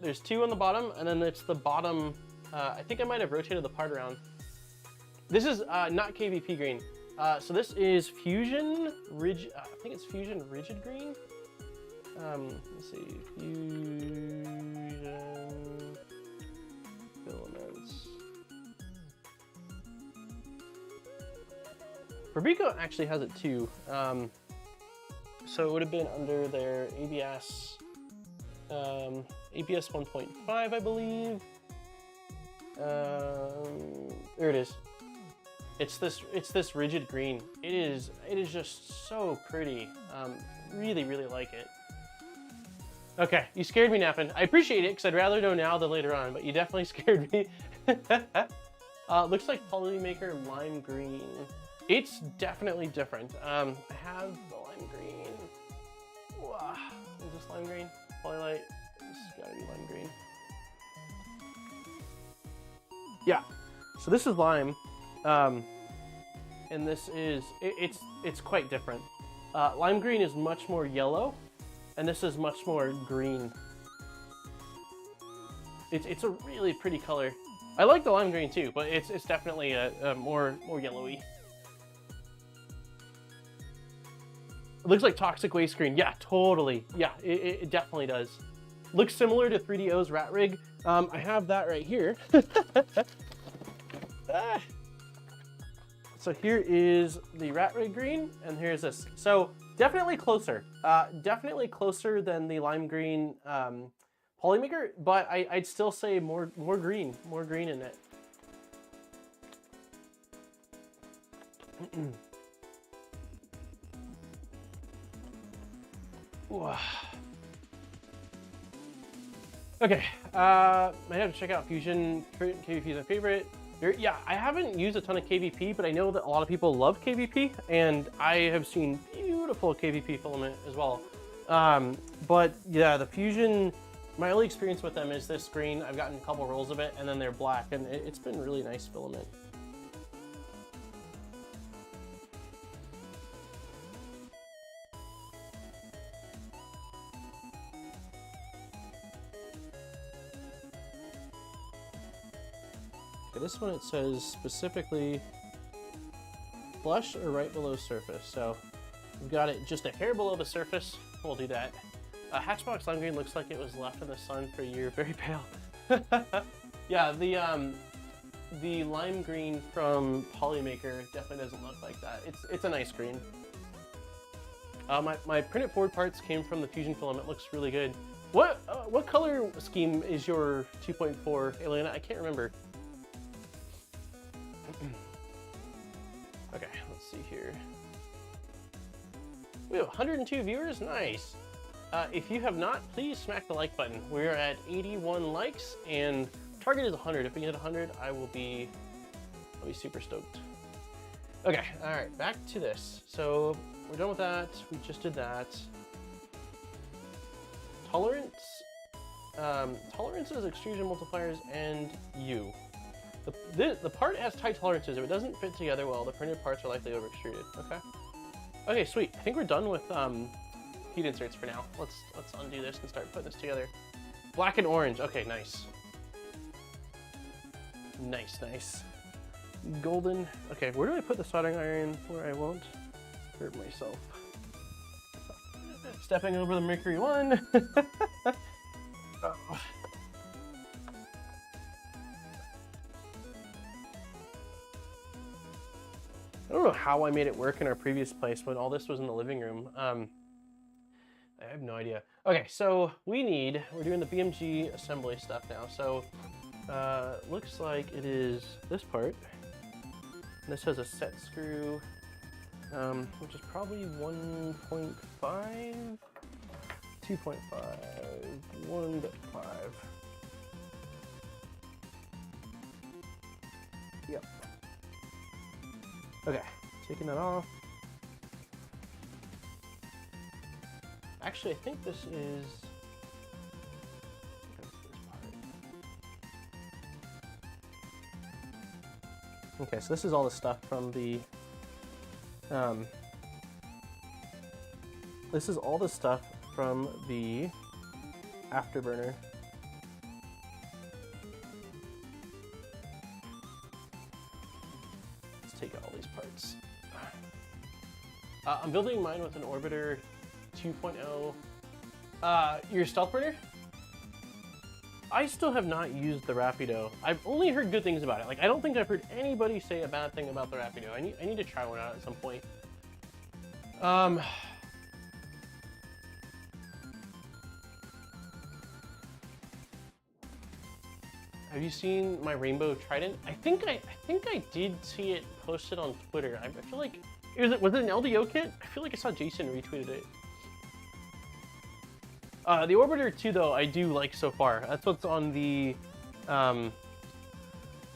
There's 2 on the bottom, and then it's the bottom. I think I might have rotated the part around. This is not KVP green. So this is Fusion Rigid. I think it's Fusion Rigid green. Let's see, Fusion filaments. Fabrico actually has it too. So it would have been under their ABS, ABS 1.5, I believe. There it is. It's this rigid green. It is just so pretty. Really like it. Okay, you scared me, Nappin. I appreciate it because I'd rather know now than later on, but you definitely scared me. Looks like Polymaker lime green. It's definitely different. I have the lime green. Wow. Is this lime green? Polylight. This has got to be lime green. Yeah. So this is lime, and this is it's quite different. Lime green is much more yellow, and this is much more green. It's a really pretty color. I like the lime green too, but it's definitely a more yellowy. It looks like toxic waste green. Yeah, totally. Yeah, it definitely does. Looks similar to 3DO's rat rig. I have that right here. So here is the rat rig green, and here's this. So definitely closer. Definitely closer than the lime green Polymaker, but I'd still say more green in it. Okay, I have to check out Fusion. KVP is my favorite. Yeah, I haven't used a ton of KVP, but I know that a lot of people love KVP, and I have seen beautiful KVP filament as well. But yeah, the Fusion, my only experience with them is this green. I've gotten a couple rolls of it, and then they're black, and it's been really nice filament. This one, it says specifically flush or right below surface. So we've got it just a hair below the surface. We'll do that. Hatchbox lime green looks like it was left in the sun for a year. Very pale. Yeah, the lime green from Polymaker definitely doesn't look like that. It's a nice green. My printed forward parts came from the Fusion filament. Looks really good. What color scheme is your 2.4, Elena? I can't remember. Okay, let's see here. We have 102 viewers, nice. If you have not, please smack the like button. We're at 81 likes, and target is 100. If we hit 100, I'll be super stoked. Okay, all right, back to this. So we're done with that. We just did that. Tolerance, tolerances, extrusion multipliers, and U. The part has tight tolerances. If it doesn't fit together well, the printed parts are likely over extruded. Okay. Okay, sweet. I think we're done with heat inserts for now. Let's undo this and start putting this together. Black and orange. Okay, nice. Nice. Golden. Okay, where do I put the soldering iron where I won't hurt myself? Stepping over the Mercury 1. Oh. I don't know how I made it work in our previous place when all this was in the living room. I have no idea. Okay, so we're doing the BMG assembly stuff now. So looks like it is this part. And this has a set screw, which is probably 1.5, 2.5, 1.5. Yep. Okay, taking that off. Actually, I think this is okay, so this is all the stuff from the this is all the stuff from the afterburner. Take out all these parts. I'm building mine with an Orbiter 2.0. Your StealthBurner? I still have not used the Rapido. I've only heard good things about it. Like, I don't think I've heard anybody say a bad thing about the Rapido. I need to try one out at some point. Have you seen my rainbow trident? I think I did see it posted on Twitter. I feel like was it an LDO kit? I feel like I saw Jason retweeted it. The Orbiter 2 though, I do like so far. That's what's on the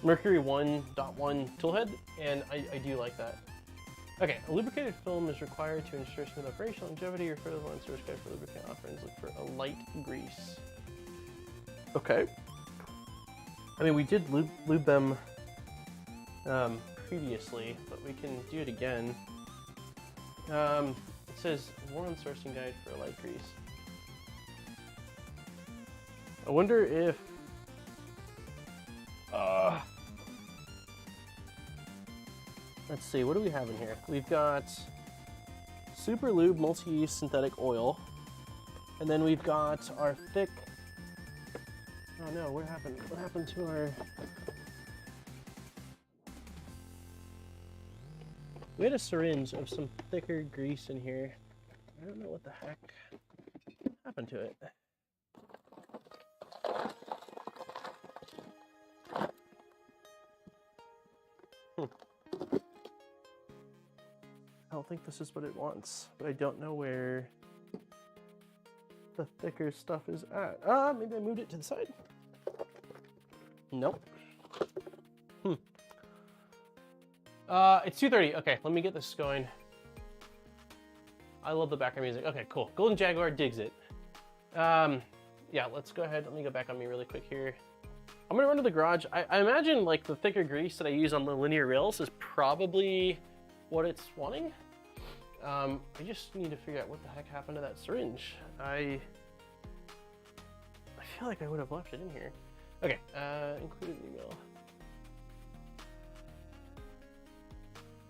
Mercury 1.1 toolhead, and I do like that. Okay, a lubricated film is required to ensure smooth operation, longevity, or further on source guide for lubricant offerings. Look for a light grease. Okay. I mean, we did lube them previously, but we can do it again. It says Voron sourcing guide for a light grease. I wonder if let's see, what do we have in here? We've got Super Lube multi-use synthetic oil, and then we've got our thick. Oh no, what happened? What happened to our... We had a syringe of some thicker grease in here. I don't know what the heck happened to it. think this is what it wants, but I don't know where the thicker stuff is at. Maybe I moved it to the side. Nope. It's 2:30. Okay, let me get this going. I love the background music. Okay, cool. Golden Jaguar digs it. Yeah, let's go ahead. Let me go back on me really quick here. I'm gonna run to the garage. I imagine like the thicker grease that I use on the linear rails is probably what it's wanting. I just need to figure out what the heck happened to that syringe. I feel like I would have left it in here. Okay, included email.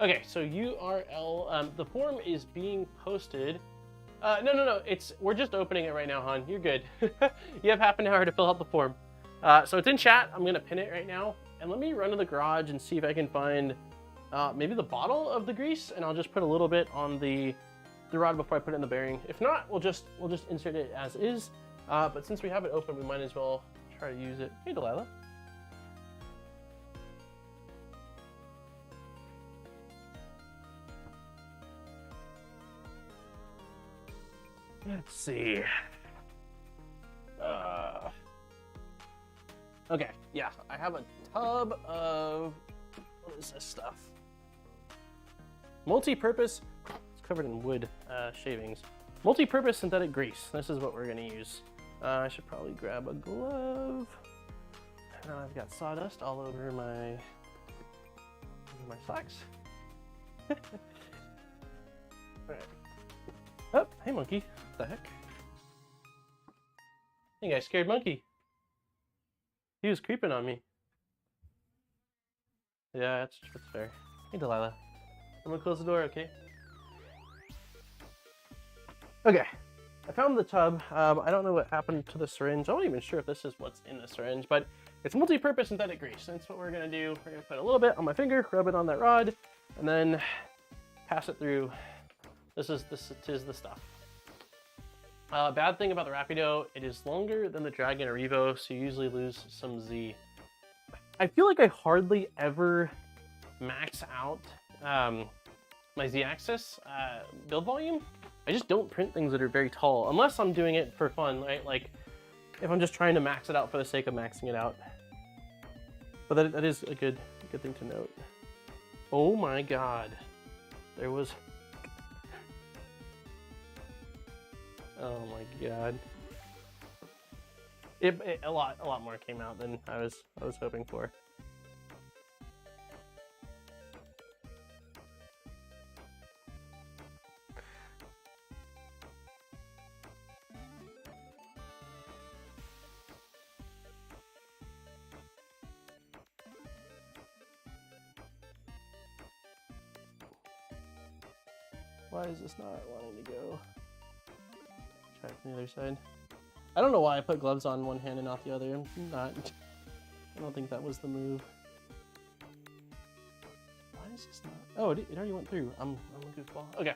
Okay, so URL, the form is being posted. No, we're just opening it right now, hon. You're good. You have half an hour to fill out the form. So it's in chat. I'm gonna pin it right now. And let me run to the garage and see if I can find maybe the bottle of the grease, and I'll just put a little bit on the rod before I put it in the bearing. If not, we'll just insert it as is. But since we have it open, we might as well try to use it. Hey, Delilah. Let's see. Okay, yeah, I have a tub of, what is this stuff? Multi-purpose, it's covered in wood shavings. Multi-purpose synthetic grease. This is what we're gonna use. I should probably grab a glove. Now I've got sawdust all over my slacks. All right. Oh, hey monkey. What the heck? I think I scared monkey. He was creeping on me. Yeah, that's fair. Hey Delilah. I'm gonna close the door, okay? Okay. I found the tub. I don't know what happened to the syringe. I'm not even sure if this is what's in the syringe, but it's multi-purpose synthetic grease. That's what we're gonna do. We're gonna put a little bit on my finger, rub it on that rod, and then pass it through. This is the stuff. Bad thing about the Rapido, it is longer than the Dragon or Revo, so you usually lose some Z. I feel like I hardly ever max out my Z-axis build volume. I just don't print things that are very tall, unless I'm doing it for fun, right? Like, if I'm just trying to max it out for the sake of maxing it out. But that is a good thing to note. Oh my god. There was... Oh my god. A lot more came out than I was hoping for. Why is this not wanting to go? Try it from the other side. I don't know why I put gloves on one hand and not the other. I don't think that was the move. Why is this not? Oh, it already went through. I'm a goofball. Okay.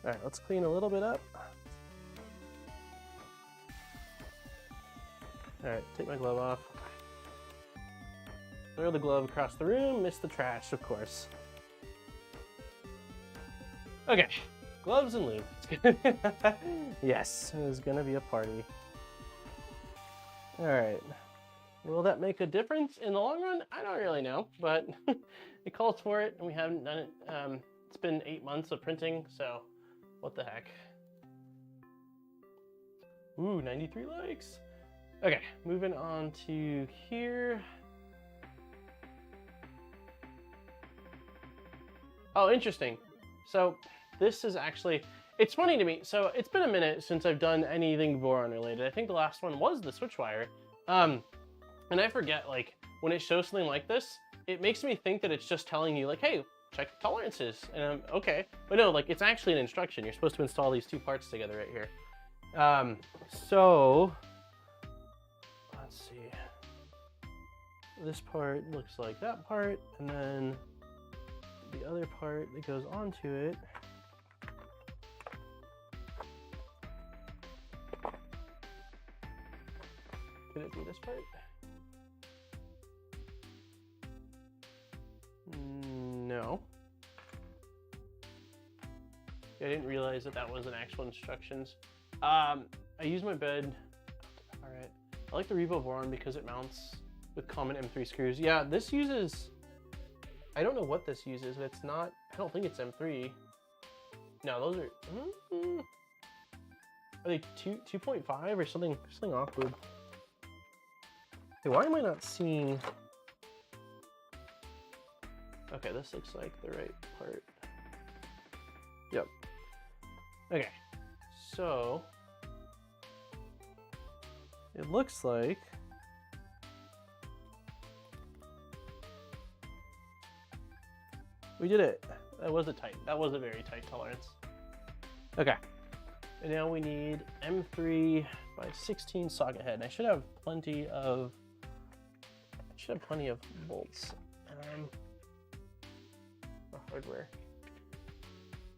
Alright, let's clean a little bit up. Alright, take my glove off. Throw the glove across the room, miss the trash, of course. Okay, gloves and lube. Yes, it's gonna be a party. All right, will that make a difference in the long run? I don't really know, but it calls for it, and we haven't done it. It's been 8 months of printing, so what the heck. Ooh, 93 likes. Okay, moving on to here. Oh, interesting. So this is actually, it's funny to me. So it's been a minute since I've done anything Voron related. I think the last one was the SwitchWire. And I forget, like, when it shows something like this, it makes me think that it's just telling you, like, hey, check the tolerances. And I'm okay. But no, like, it's actually an instruction. You're supposed to install these two parts together right here. So let's see. This part looks like that part, and then the other part that goes onto it. Could it be this part? didn't realize that that was an actual instructions. I use my bed. All right. I like the Revo Voron because it mounts with common M3 screws. Yeah, this uses, I don't know what this uses, but it's not, I don't think it's M3. No, those are they 2.5 or something awkward? Hey, why am I not seeing? Okay, this looks like the right part. Yep. Okay, so it looks like we did it. That was a very tight tolerance. Okay, and now we need M3 by 16 socket head. And I should have plenty of bolts. Hardware.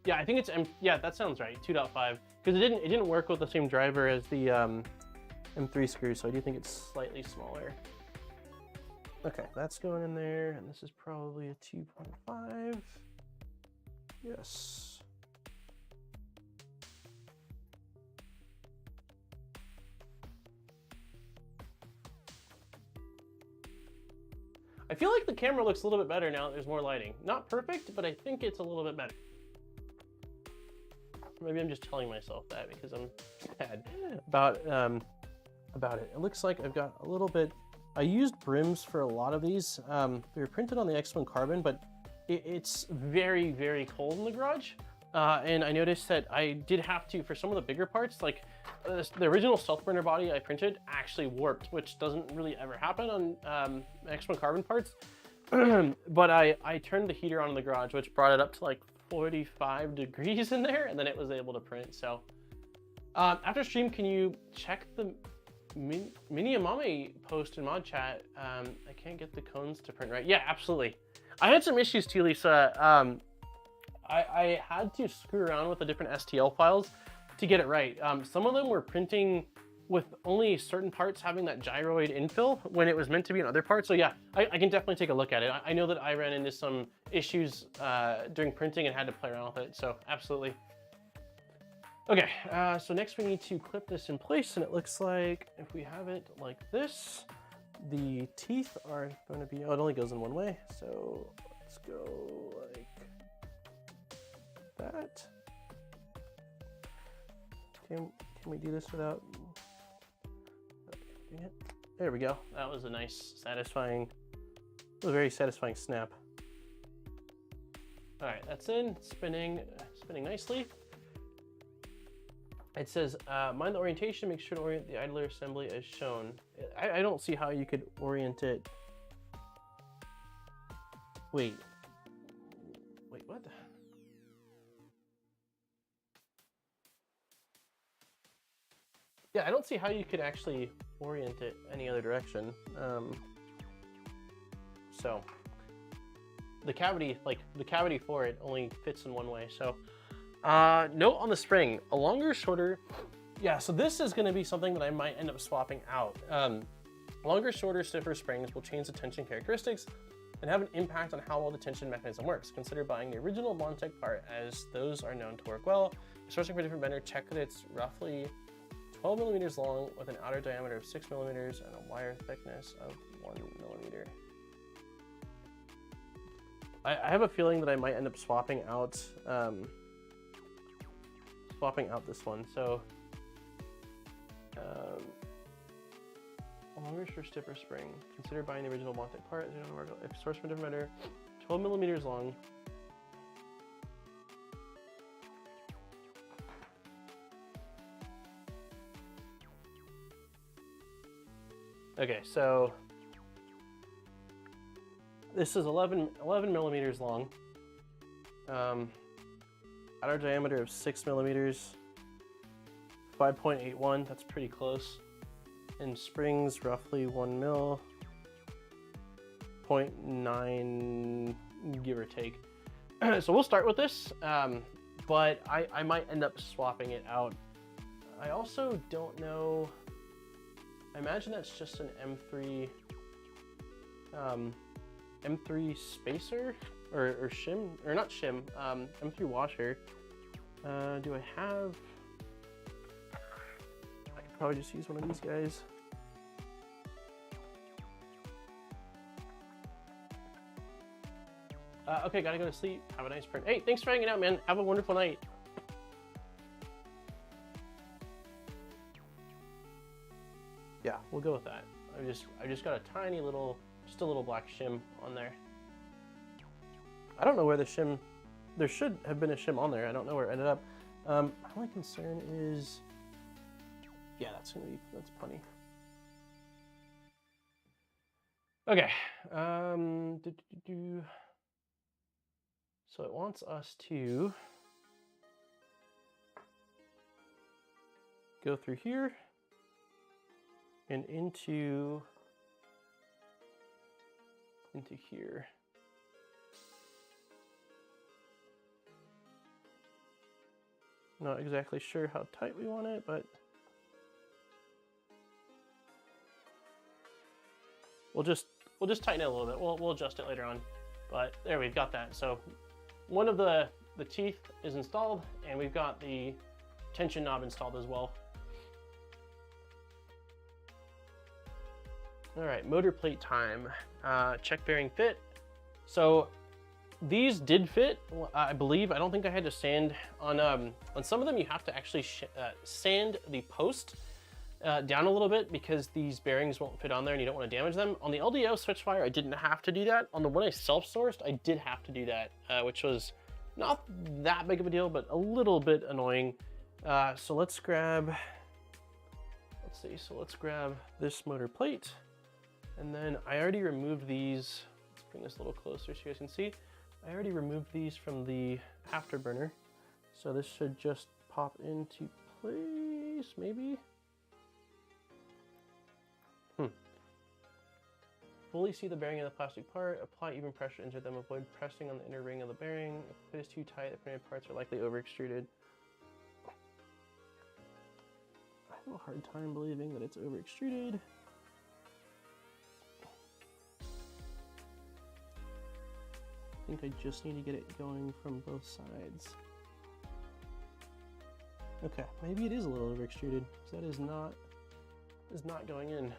Yeah, I think it's yeah, that sounds right. 2.5, because it didn't work with the same driver as the M3 screw, so I do think it's slightly smaller. Okay, that's going in there, and this is probably a 2.5. Yes. I feel like the camera looks a little bit better now that there's more lighting. Not perfect, but I think it's a little bit better. Maybe I'm just telling myself that because I'm sad about it. It looks like I've got a little bit. I used brims for a lot of these. They were printed on the X1 carbon, but it's very, very cold in the garage. And I noticed that I did have to, for some of the bigger parts, like the original StealthBurner body I printed actually warped, which doesn't really ever happen on X1 carbon parts. But I turned the heater on in the garage, which brought it up to like 45 degrees in there, and then it was able to print. So after stream, can you check the Mini Amame post in mod chat? I can't get the cones to print right. Yeah, absolutely. I had some issues too, Lisa. I had to screw around with the different STL files to get it right. Some of them were printing with only certain parts having that gyroid infill when it was meant to be in other parts. So yeah, I can definitely take a look at it. I know that I ran into some issues during printing and had to play around with it, so absolutely. Okay, so next we need to clip this in place, and it looks like if we have it like this, the teeth are going to be, oh, it only goes in one way, so let's go like that. Can we do this without doing it? There we go. That was a nice, satisfying, it was a very satisfying snap. All right, that's in, spinning nicely. It says, mind the orientation, make sure to orient the idler assembly as shown. I don't see how you could orient it. Wait, what? Yeah, I don't see how you could actually orient it any other direction. So the cavity, for it only fits in one way. So note on the spring, a longer, shorter. Yeah, so this is gonna be something that I might end up swapping out. Longer, shorter, stiffer springs will change the tension characteristics and have an impact on how well the tension mechanism works. Consider buying the original Montec part, as those are known to work well. Sourcing for a different vendor, check that it's roughly 12 millimeters long with an outer diameter of 6 millimeters and a wire thickness of 1 millimeter. I have a feeling that I might end up swapping out this one. So longer or stiffer spring. Consider buying the original Montec part. If sourced from a different vendor, 12 millimeters long. Okay, so this is 11 millimeters long. Outer diameter of 6 millimeters, 5.81, that's pretty close. And springs roughly 1 mil, 0.9, give or take. So we'll start with this, but I might end up swapping it out. I also don't know, I imagine that's just an M3 spacer or shim, or not shim, M3 washer. Do I have... I could probably just use one of these guys. Okay, gotta go to sleep. Have a nice print. Hey, thanks for hanging out, man. Have a wonderful night. Yeah, we'll go with that. I just got a tiny little, just a little black shim on there. I don't know where the shim, there should have been a shim on there. I don't know where it ended up. My only concern is, yeah, that's plenty. Okay. So it wants us to go through here and into here. Not exactly sure how tight we want it, but we'll just tighten it a little bit. We'll adjust it later on. But there, we've got that. So one of the teeth is installed, and we've got the tension knob installed as well. All right, motor plate time. Check bearing fit. So these did fit, I believe. I don't think I had to sand on some of them. You have to actually sand the post down a little bit because these bearings won't fit on there and you don't want to damage them. On the LDO SwitchWire, I didn't have to do that. On the one I self-sourced, I did have to do that, which was not that big of a deal, but a little bit annoying. So let's grab, let's grab this motor plate. And then I already removed these. Let's bring this a little closer so you guys can see. I already removed these from the afterburner. So this should just pop into place, maybe. Fully see the bearing in the plastic part. Apply even pressure into them. Avoid pressing on the inner ring of the bearing. If it is too tight, the printed parts are likely over extruded. I have a hard time believing that it's over extruded. I think I just need to get it going from both sides. Okay, maybe it is a little over extruded because that is not going in.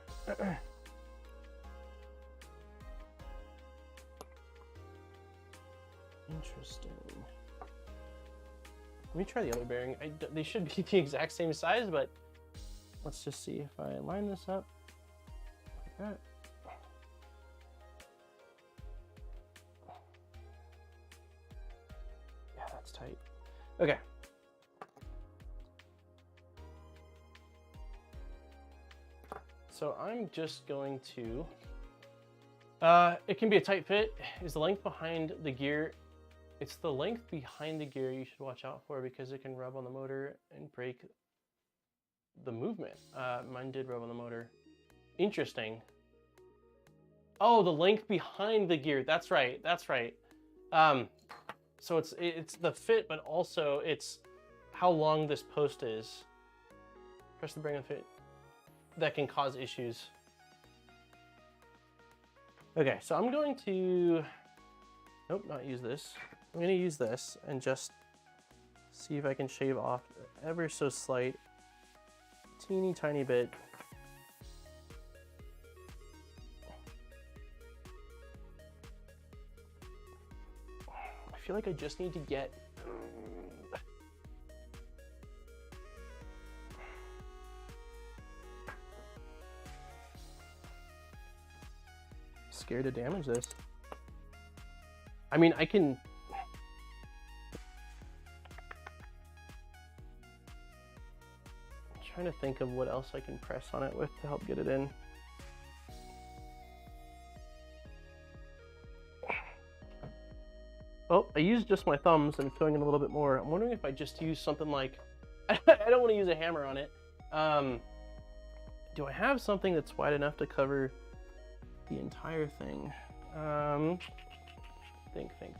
Interesting. Let me try the other bearing. They should be the exact same size, but let's just see if I line this up like that. Yeah, that's tight. Okay. So I'm just going to, it can be a tight fit. Is the length behind the gear. It's the length behind the gear you should watch out for because it can rub on the motor and break the movement. Mine did rub on the motor. Interesting. Oh, the length behind the gear. That's right. That's right. So it's the fit, but also it's how long this post is. Press the bearing and fit. That can cause issues. Okay, so I'm going to, nope, not use this. I'm going to use this and just see if I can shave off ever so slight, teeny tiny bit. I feel like I just need to get scared to damage this. I mean, I can. I'm trying to think of what else I can press on it with to help get it in. Oh, I used just my thumbs and filling in a little bit more. I'm wondering if I just use something like, I don't want to use a hammer on it. Do I have something that's wide enough to cover the entire thing?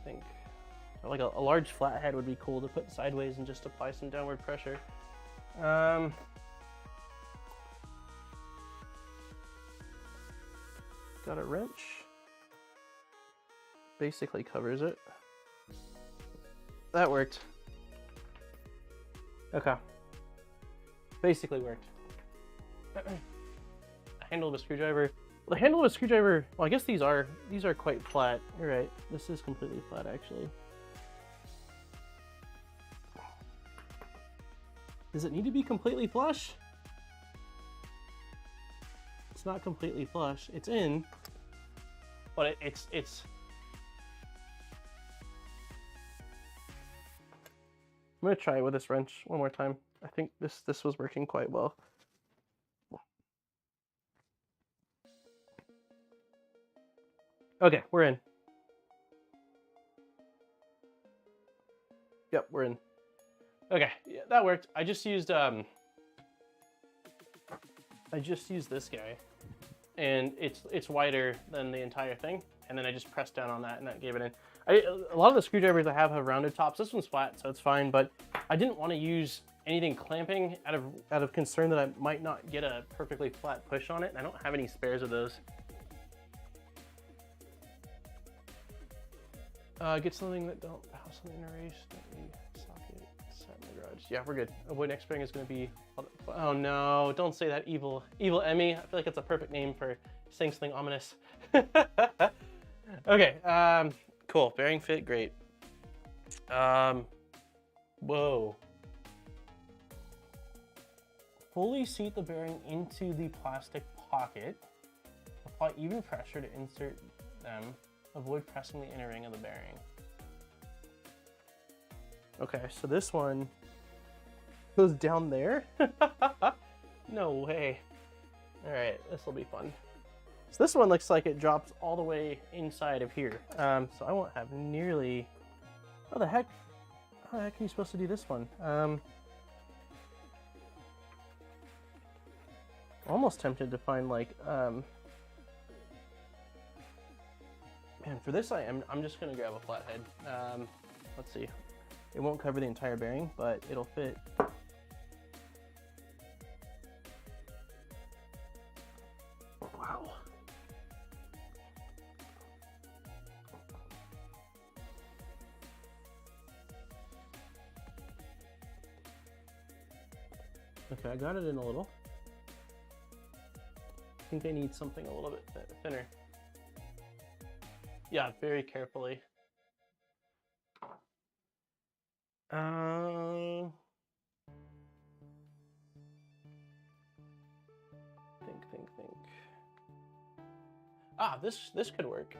Think. Like a large flathead would be cool to put sideways and just apply some downward pressure. Got a wrench. Basically covers it. That worked. Okay. Basically worked. A handle of a screwdriver. Well, the handle of a screwdriver, well, I guess these are quite flat. You're right. This is completely flat, actually. Does it need to be completely flush? It's not completely flush. It's in, but it's. I'm gonna try it with this wrench one more time. I think this was working quite well. Okay, we're in. Yep, we're in. Okay, yeah, that worked. I just used this guy, and it's wider than the entire thing, and then I just pressed down on that, and that gave it in. A lot of the screwdrivers I have rounded tops. This one's flat, so it's fine, but I didn't want to use anything clamping out of concern that I might not get a perfectly flat push on it, and I don't have any spares of those. Get something that don't have something erased. Socket set in the garage. Yeah, we're good. Avoid next spring is going to be. Oh no! Don't say that, evil Emmy. I feel like it's a perfect name for saying something ominous. Okay. Cool. Bearing fit, great. Whoa. Fully seat the bearing into the plastic pocket. Apply even pressure to insert them. Avoid pressing the inner ring of the bearing. Okay, so this one goes down there? No way. All right, this will be fun. So this one looks like it drops all the way inside of here. So I won't have nearly... How the heck are you supposed to do this one? Almost tempted to find like... Man, for this I'm just gonna grab a flathead. Let's see. It won't cover the entire bearing, but it'll fit. Wow. Okay, I got it in a little. I think I need something a little bit thinner. Yeah, very carefully. Think. Ah, this could work.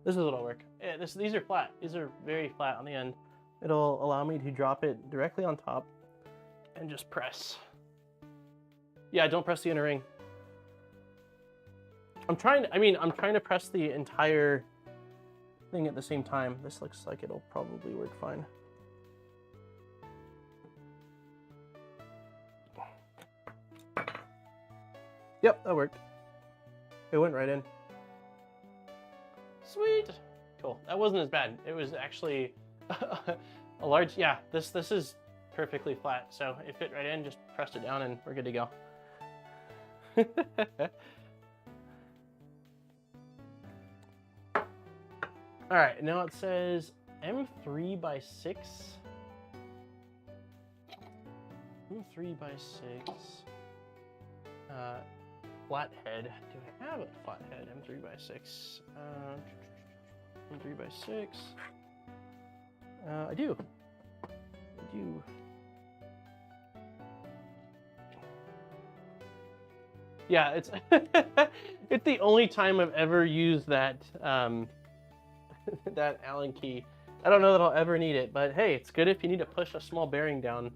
This is what'll work. Yeah, these are flat. These are very flat on the end. It'll allow me to drop it directly on top and just press. Yeah, don't press the inner ring. I'm trying to press the entire thing at the same time. This looks like it'll probably work fine. Yep, that worked. It went right in. Sweet. Cool. That wasn't as bad. It was actually a large, yeah, this is perfectly flat. So it fit right in, just pressed it down and we're good to go. All right, now it says M3 by 6. M3 by 6. Flathead. Do I have a flathead? M3 by 6. M3 by 6. I do. Yeah, it's it's the only time I've ever used that that Allen key. I don't know that I'll ever need it, but hey, it's good if you need to push a small bearing down.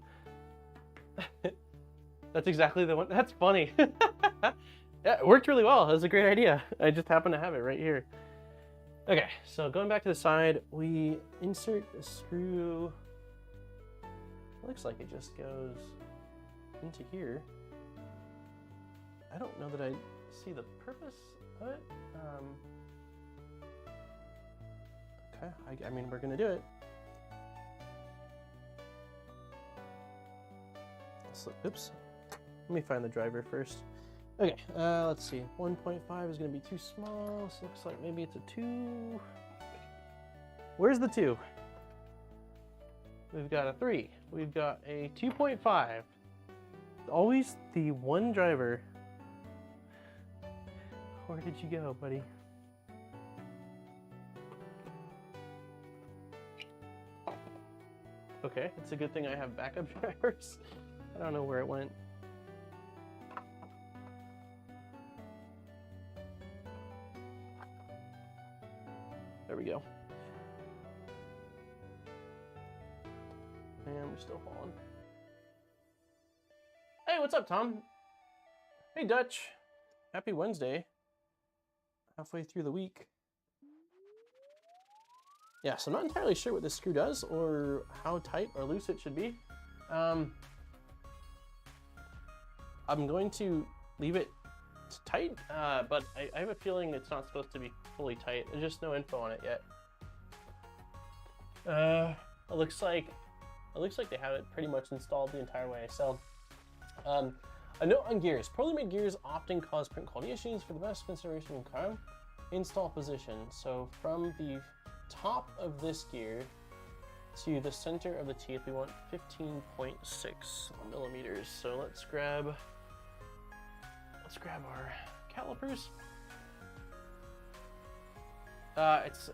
That's exactly the one. That's funny. Yeah, it worked really well. It was a great idea. I just happen to have it right here. Okay, so going back to the side, we insert the screw. It looks like it just goes into here. I don't know that I see the purpose of it. Okay, I mean, we're gonna do it. So, oops. Let me find the driver first. Okay, let's see. 1.5 is gonna be too small. So looks like maybe it's a 2. Where's the 2? We've got a 3. we've got a 2.5. Always the one driver. Where did you go, buddy? Okay, it's a good thing I have backup drivers. I don't know where it went. There we go. And we're still falling. Hey, what's up, Tom? Hey, Dutch. Happy Wednesday. Halfway through the week. Yeah, so I'm not entirely sure what this screw does or how tight or loose it should be. I'm going to leave it tight, but I have a feeling it's not supposed to be fully tight. There's just no info on it yet. It looks like they have it pretty much installed the entire way. So, a note on gears. Poorly made gears often cause print quality issues. For the best consideration in car install position. So from the top of this gear to the center of the teeth, we want 15.6 millimeters. So let's grab our calipers.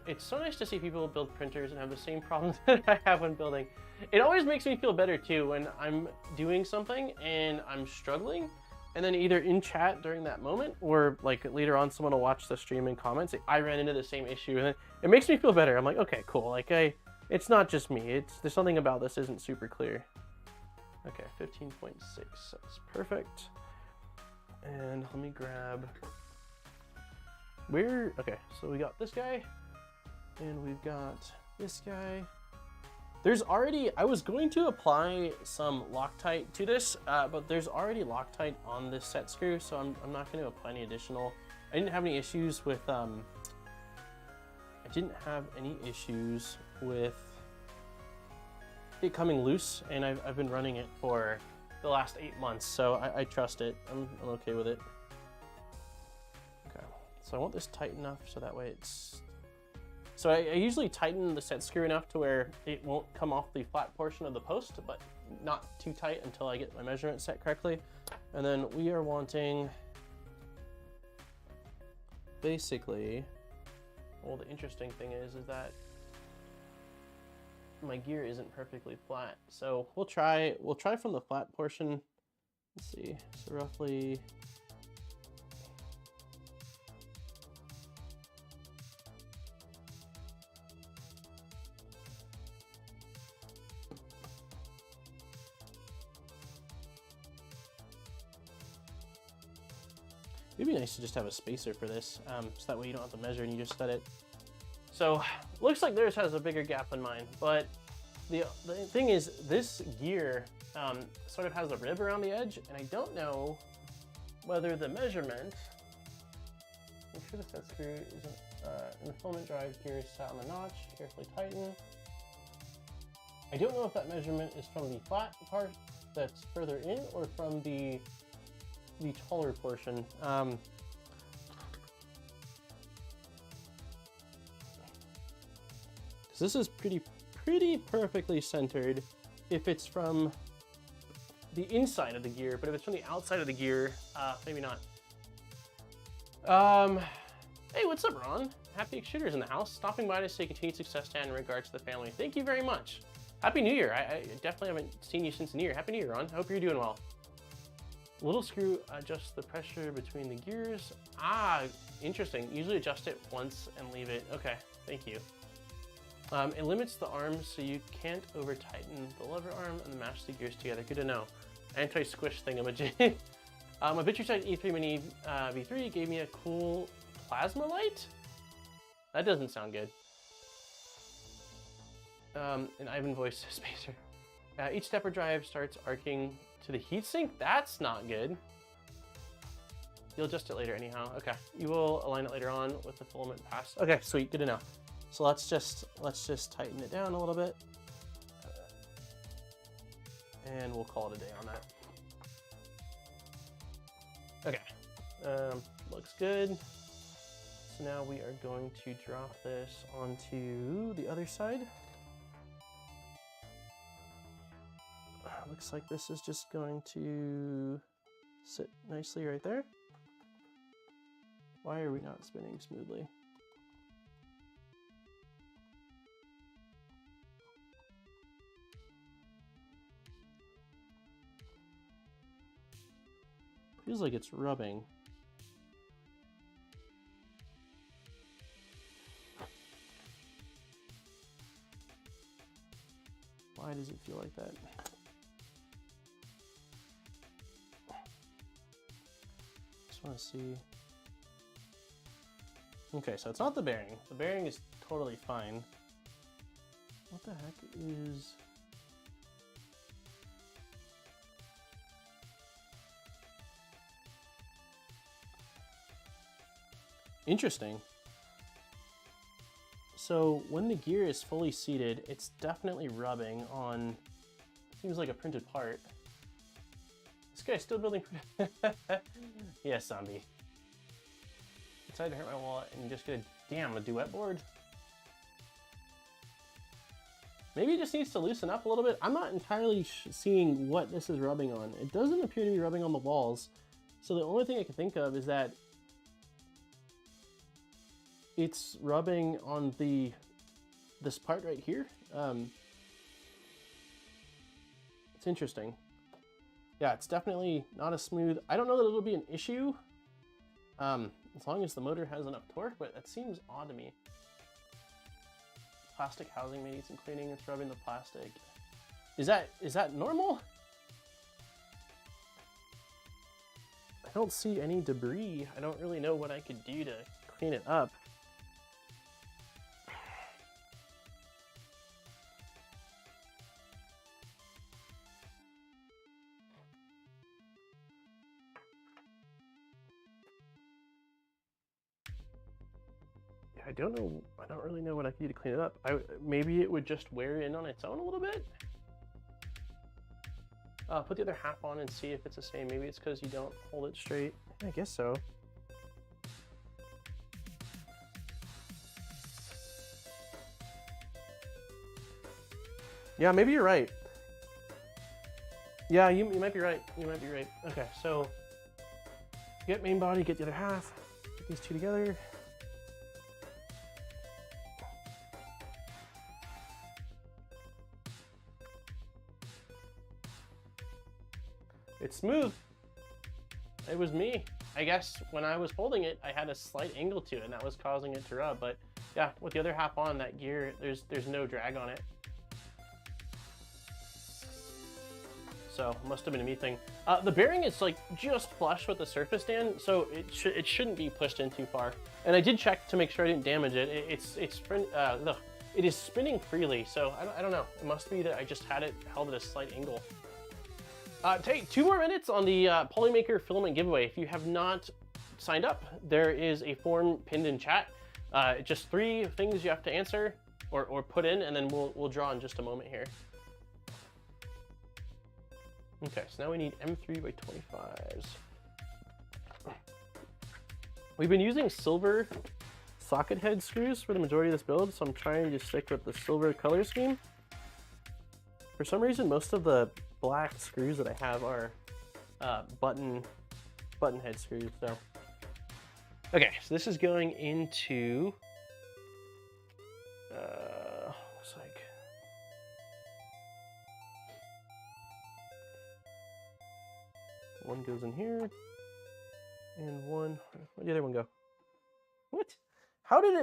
It's so nice to see people build printers and have the same problems that I have when building. It always makes me feel better too when I'm doing something and I'm struggling, and then either in chat during that moment or like later on someone will watch the stream and comment, say, I ran into the same issue, and it makes me feel better. I'm like, okay, cool. Like it's not just me. There's something about this isn't super clear. Okay, 15.6. That's perfect. And let me grab okay, so we got this guy and we've got this guy. There's already, I was going to apply some Loctite to this, but there's already Loctite on this set screw, so I'm not going to apply any additional. I didn't have any issues with it coming loose, and I've been running it for the last 8 months, so I trust it. I'm okay with it. Okay, so I want this tight enough so that way it's... So I usually tighten the set screw enough to where it won't come off the flat portion of the post, but not too tight until I get my measurement set correctly. And then we are wanting, basically, well, the interesting thing is that my gear isn't perfectly flat. So we'll try from the flat portion. Let's see, so roughly, it'd be nice to just have a spacer for this, so that way you don't have to measure and you just set it. So, looks like theirs has a bigger gap than mine, but the thing is, this gear sort of has a rib around the edge, and I don't know whether the measurement, make sure the set screw isn't in the filament drive gear is sat on the notch, carefully tighten. I don't know if that measurement is from the flat part that's further in, or from the taller portion. This is pretty perfectly centered if it's from the inside of the gear, but if it's from the outside of the gear, maybe not. Hey, what's up, Ron? Happy Extruders in the house. Stopping by to say continued success, Dan, in regards to the family. Thank you very much. Happy New Year. I definitely haven't seen you since New Year. Happy New Year, Ron. I hope you're doing well. Little screw adjusts the pressure between the gears. Ah, interesting. Usually adjust it once and leave it. Okay, thank you. It limits the arms so you can't over tighten the lever arm and mash the gears together. Good to know. Anti-squish thingamajig. My Vitrusite E3 Mini V3 gave me a cool plasma light? That doesn't sound good. An Ivan voice spacer. Each stepper drive starts arcing to the heatsink. That's not good. You'll adjust it later anyhow. Okay, you will align it later on with the filament pass. Okay, sweet, good to know. So let's just tighten it down a little bit, and we'll call it a day on that. Okay, looks good. So now we are going to drop this onto the other side. Looks like this is just going to sit nicely right there. Why are we not spinning smoothly? Feels like it's rubbing. Why does it feel like that? Just want to see. Okay, so it's not the bearing. The bearing is totally fine. What the heck is... Interesting. So when the gear is fully seated, it's definitely rubbing on, seems like a printed part. This guy's still building. Yes, zombie. Decided to hurt my wallet and just get a duet board. Maybe it just needs to loosen up a little bit. I'm not entirely seeing what this is rubbing on. It doesn't appear to be rubbing on the walls. So the only thing I can think of is that it's rubbing on this part right here. It's interesting. Yeah, it's definitely not as smooth. I don't know that it'll be an issue as long as the motor has enough torque, but that seems odd to me. Plastic housing may need some cleaning. It's rubbing the plastic. Is that normal? I don't see any debris. I don't really know what I could do to clean it up. I don't know. I don't really know what I can do to clean it up. Maybe it would just wear in on its own a little bit. Put the other half on and see if it's the same. Maybe it's because you don't hold it straight. I guess so. Yeah, maybe you're right. Yeah, you might be right. You might be right. Okay, so get main body, get the other half, get these two together. It's smooth. It was me. I guess when I was holding it, I had a slight angle to it, and that was causing it to rub. But yeah, with the other half on, that gear, there's no drag on it. So must have been a me thing. The bearing is like just flush with the surface stand, so it shouldn't be pushed in too far. And I did check to make sure I didn't damage it. It is spinning freely, so I don't know. It must be that I just had it held at a slight angle. Take 2 more minutes on the Polymaker filament giveaway. If you have not signed up, there is a form pinned in chat. Just 3 things you have to answer or put in, and then we'll draw in just a moment here. Okay, so now we need M3 by 25s. We've been using silver socket head screws for the majority of this build, so I'm trying to stick with the silver color scheme. For some reason, most of the black screws that I have are button head screws. So okay, so this is going into looks like one goes in here and one. Where'd the other one go? What? How did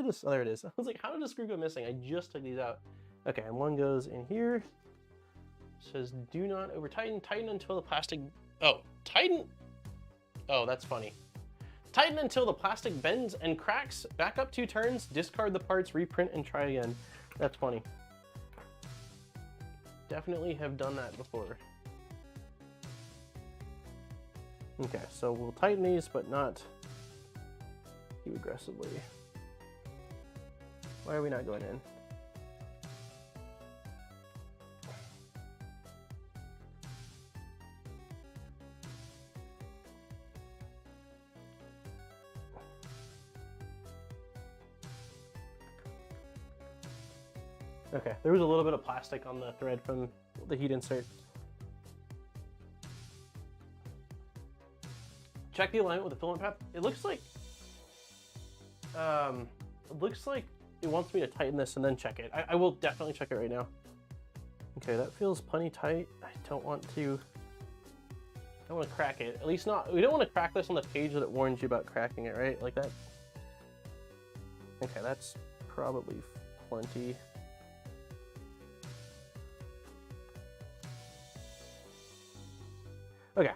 this? Oh, there it is. I was like, how did a screw go missing? I just took these out. Okay, and one goes in here. It says do not over tighten. Tighten until the plastic. Oh, tighten. Oh, that's funny. Tighten until the plastic bends and cracks. Back up 2 turns. Discard the parts. Reprint and try again. That's funny. Definitely have done that before. Okay, so we'll tighten these, but not too aggressively. Why are we not going in? Okay, there was a little bit of plastic on the thread from the heat insert. Check the alignment with the filament path. It looks like it wants me to tighten this and then check it. I will definitely check it right now. Okay, that feels plenty tight. I don't want to crack it. At least not, we don't want to crack this on the page that it warns you about cracking it, right? Like that. Okay, that's probably plenty. Okay.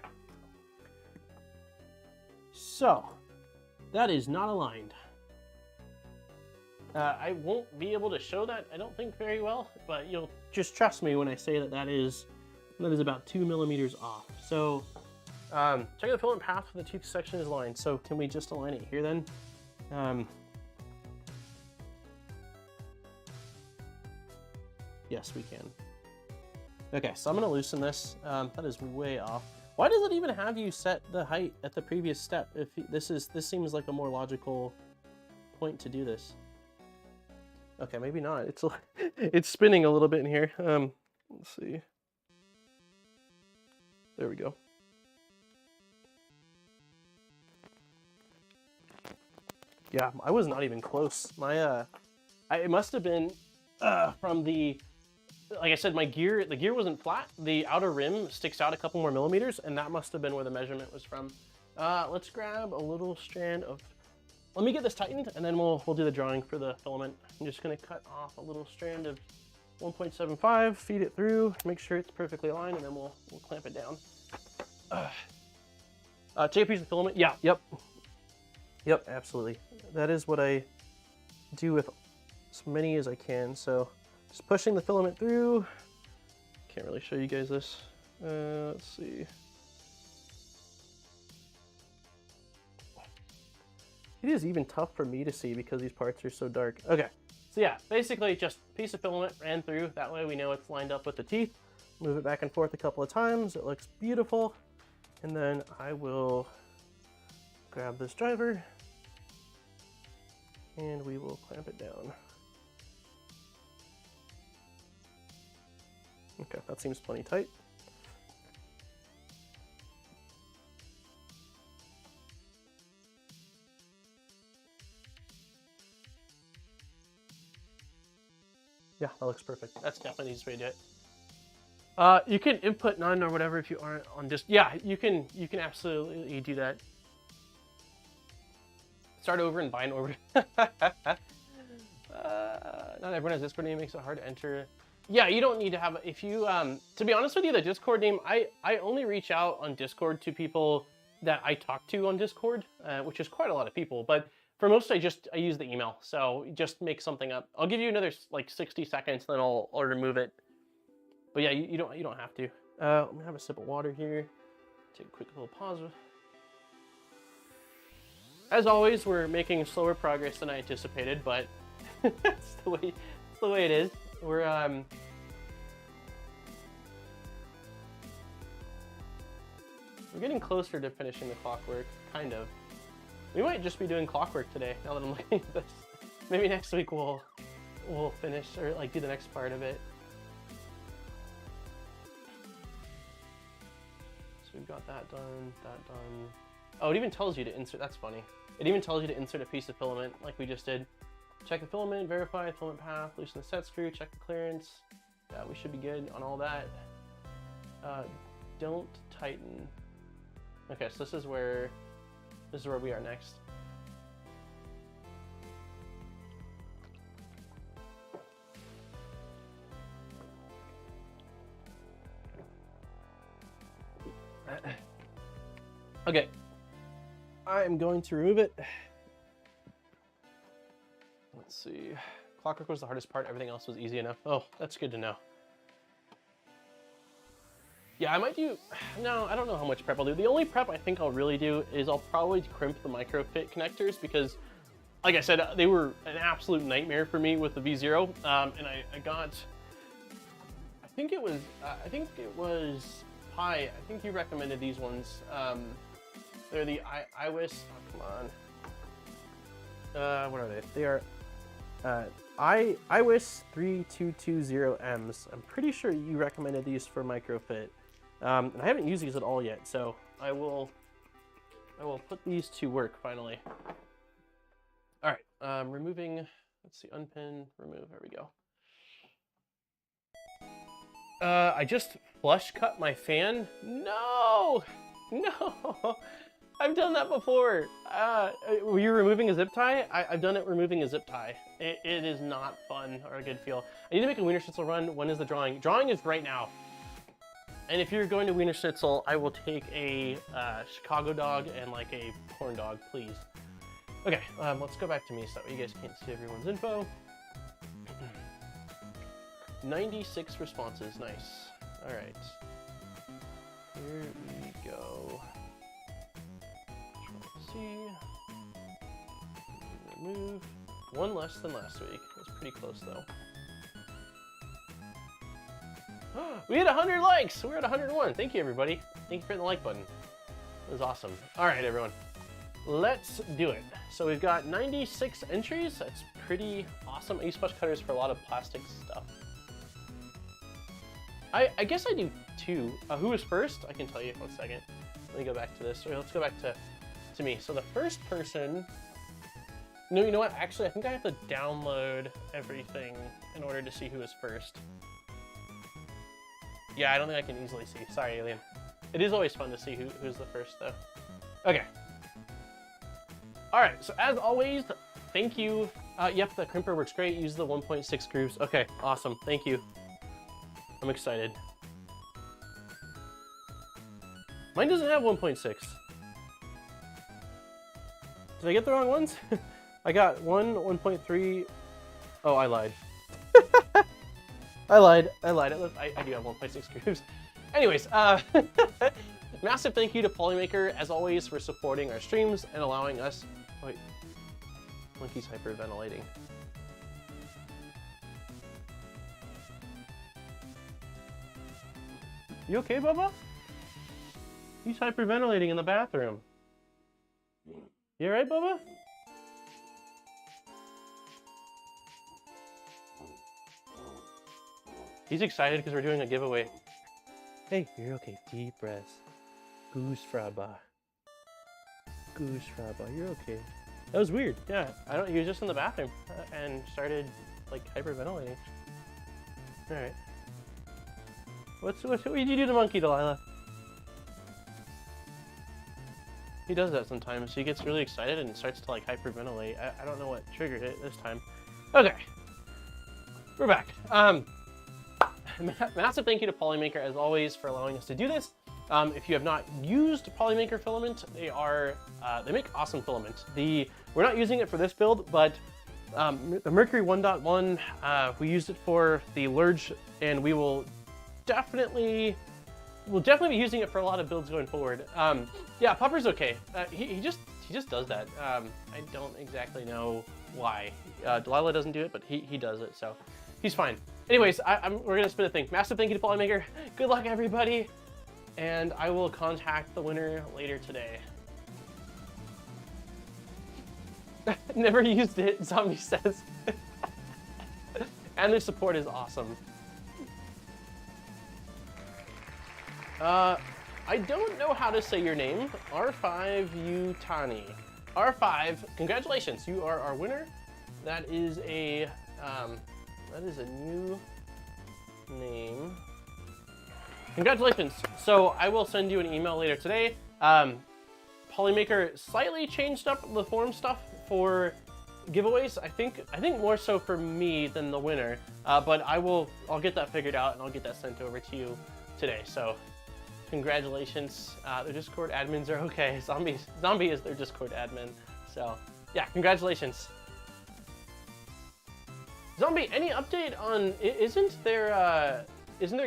So, that is not aligned. I won't be able to show that, I don't think, very well, but you'll just trust me when I say that that is about 2 millimeters off. So, check the filament path for the tooth section is aligned. So can we just align it here then? Yes, we can. Okay, so I'm gonna loosen this. That is way off. Why does it even have you set the height at the previous step? If this seems like a more logical point to do this. Okay, maybe not. It's spinning a little bit in here. Let's see. There we go. Yeah, I was not even close. My it must have been from the, like I said, the gear wasn't flat. The outer rim sticks out a couple more millimeters, and that must have been where the measurement was from. Let's grab a little strand of, let me get this tightened, and then we'll do the drawing for the filament. I'm just gonna cut off a little strand of 1.75, feed it through, make sure it's perfectly aligned, and then we'll clamp it down. Take a piece of filament. Yeah, yep, absolutely. That is what I do with as many as I can. So just pushing the filament through. Can't really show you guys this. Let's see. It is even tough for me to see because these parts are so dark. Okay, so yeah, basically just a piece of filament ran through. That way we know it's lined up with the teeth. Move it back and forth a couple of times. It looks beautiful. And then I will grab this driver and we will clamp it down. Okay, that seems plenty tight. Yeah, that looks perfect. That's definitely the easiest way to do it. You can input none or whatever if you aren't on disk. Yeah, you can absolutely do that. Start over and bind over. Not everyone has Discord name, makes it hard to enter. Yeah, you don't need to have, if you, to be honest with you, the Discord name, I only reach out on Discord to people that I talk to on Discord, which is quite a lot of people, but for most, I use the email. So just make something up. I'll give you another like 60 seconds, then I'll remove it. But yeah, you don't have to. Let me have a sip of water here. Take a quick little pause. As always, we're making slower progress than I anticipated, but it's the way it is. We're getting closer to finishing the clockwork, kind of. We might just be doing clockwork today, now that I'm looking at this. Maybe next week we'll finish, or like do the next part of it. So we've got that done, that done. Oh, it even tells you to insert, that's funny. It even tells you to insert a piece of filament like we just did. Check the filament, verify filament path, loosen the set screw, check the clearance. Yeah, we should be good on all that. Don't tighten. Okay, so this is where we are next. Okay, I'm going to remove it. Let's see. Clockwork was the hardest part. Everything else was easy enough. Oh, that's good to know. Yeah, I might do, no, I don't know how much prep I'll do. The only prep I think I'll really do is I'll probably crimp the micro fit connectors because, like I said, they were an absolute nightmare for me with the V0. And I got, I think it was Pi. I think you recommended these ones. They're the iWis, oh, come on. What are they? They are iWish3220Ms. I'm pretty sure you recommended these for microfit. And I haven't used these at all yet, so I will put these to work finally. All right, removing, let's see, unpin, remove, there we go. I just flush cut my fan. No, no, I've done that before. Were you removing a zip tie? I've done it removing a zip tie. It is not fun or a good feel. I need to make a Wiener Schnitzel run. When is the drawing? Drawing is right now. And if you're going to Wiener Schnitzel, I will take a Chicago dog and like a corn dog, please. Okay, let's go back to me so that you guys can't see everyone's info. 96 responses, nice. All right, here we go. Let's see, remove. One less than last week. That's pretty close though. We had 100 likes. We're at 101. Thank you, everybody. Thank you for hitting the like button. It was awesome. All right, everyone. Let's do it. So we've got 96 entries. That's pretty awesome. I use sponge cutters for a lot of plastic stuff. I guess I do too. Who was first? I can tell you. 1 second. Let me go back to this. Let's go back to me. So the first person. No, you know what? Actually, I think I have to download everything in order to see who was first. Yeah, I don't think I can easily see. Sorry, Alien. It is always fun to see who's the first, though. Okay. All right, so as always, thank you. Yep, the crimper works great. Use the 1.6 grooves. Okay, awesome. Thank you. I'm excited. Mine doesn't have 1.6. Did I get the wrong ones? I got 1.3. Oh, I lied. I lied. I do have 1.6 grooves. Anyways, massive thank you to Polymaker, as always, for supporting our streams and allowing us... Wait. Monkey's hyperventilating. You okay, Bubba? He's hyperventilating in the bathroom. You alright, Bubba? He's excited because we're doing a giveaway. Hey, you're okay. Deep breaths. Goose fraba. Goose fraba. You're okay. That was weird. Yeah, he was just in the bathroom and started like hyperventilating. All right. What did you do to Monkey, Delilah? He does that sometimes. He gets really excited and starts to like hyperventilate. I don't know what triggered it this time. Okay, we're back. Massive thank you to Polymaker, as always, for allowing us to do this. If you have not used Polymaker filament, they make awesome filament. We're not using it for this build, but the Mercury 1.1, we used it for the Lurge, and we'll definitely be using it for a lot of builds going forward. Yeah, Pupper's okay. He just does that. I don't exactly know why. Delilah doesn't do it, but he does it, so he's fine. Anyways, we're gonna spin a thing. Massive thank you to Polymaker. Good luck, everybody. And I will contact the winner later today. Never used it, Zombie says. And their support is awesome. I don't know how to say your name. R5 Utani. R5, congratulations, you are our winner. That is a new name. Congratulations. So I will send you an email later today. Polymaker slightly changed up the form stuff for giveaways. I think more so for me than the winner. But I'll get that figured out and I'll get that sent over to you today. So congratulations. Their Discord admins are okay. Zombie is their Discord admin. So yeah, congratulations. Zombie, any update on, isn't there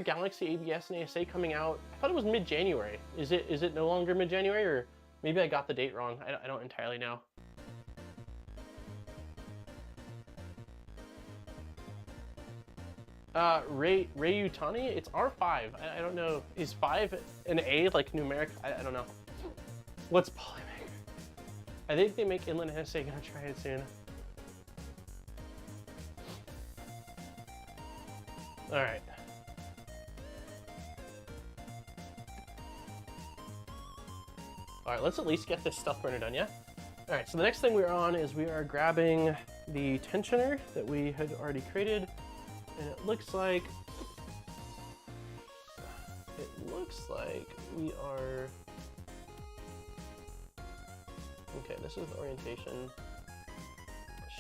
Galaxy ABS and ASA coming out? I thought it was mid-January. Is it no longer mid-January, or maybe I got the date wrong? I don't entirely know. Ray Utani, it's R5. I don't know. Is 5 an A, like numeric? I don't know. What's Polymaker? I think they make Inland SA. Gonna try it soon. All right. All right, let's at least get this StealthBurner done, yeah? All right, so the next thing we're on is we are grabbing the tensioner that we had already created, and it looks like we are, okay, this is the orientation,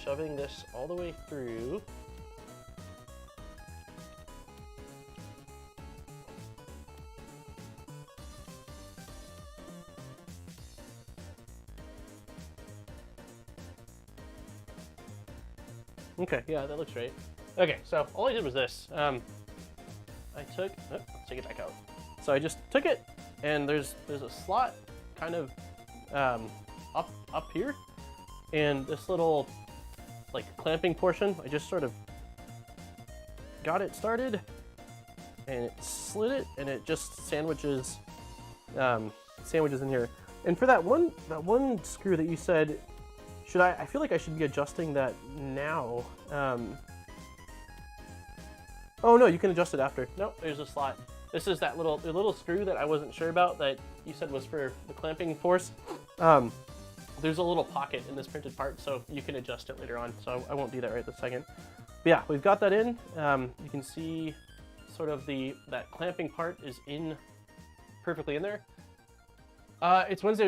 shoving this all the way through. Okay, yeah, that looks right. Okay, so all I did was this. I took, let's take it back out. So I just took it, and there's a slot kind of up here, and this little like clamping portion, I just sort of got it started, and it slid it, and it just sandwiches in here. And for that one screw that you said, I feel like I should be adjusting that now. Oh no, you can adjust it after. No, there's a slot. This is that little screw that I wasn't sure about that you said was for the clamping force. There's a little pocket in this printed part, so you can adjust it later on. So I won't do that right this second. But yeah, we've got that in. You can see sort of that clamping part is in perfectly in there. It's Wednesday.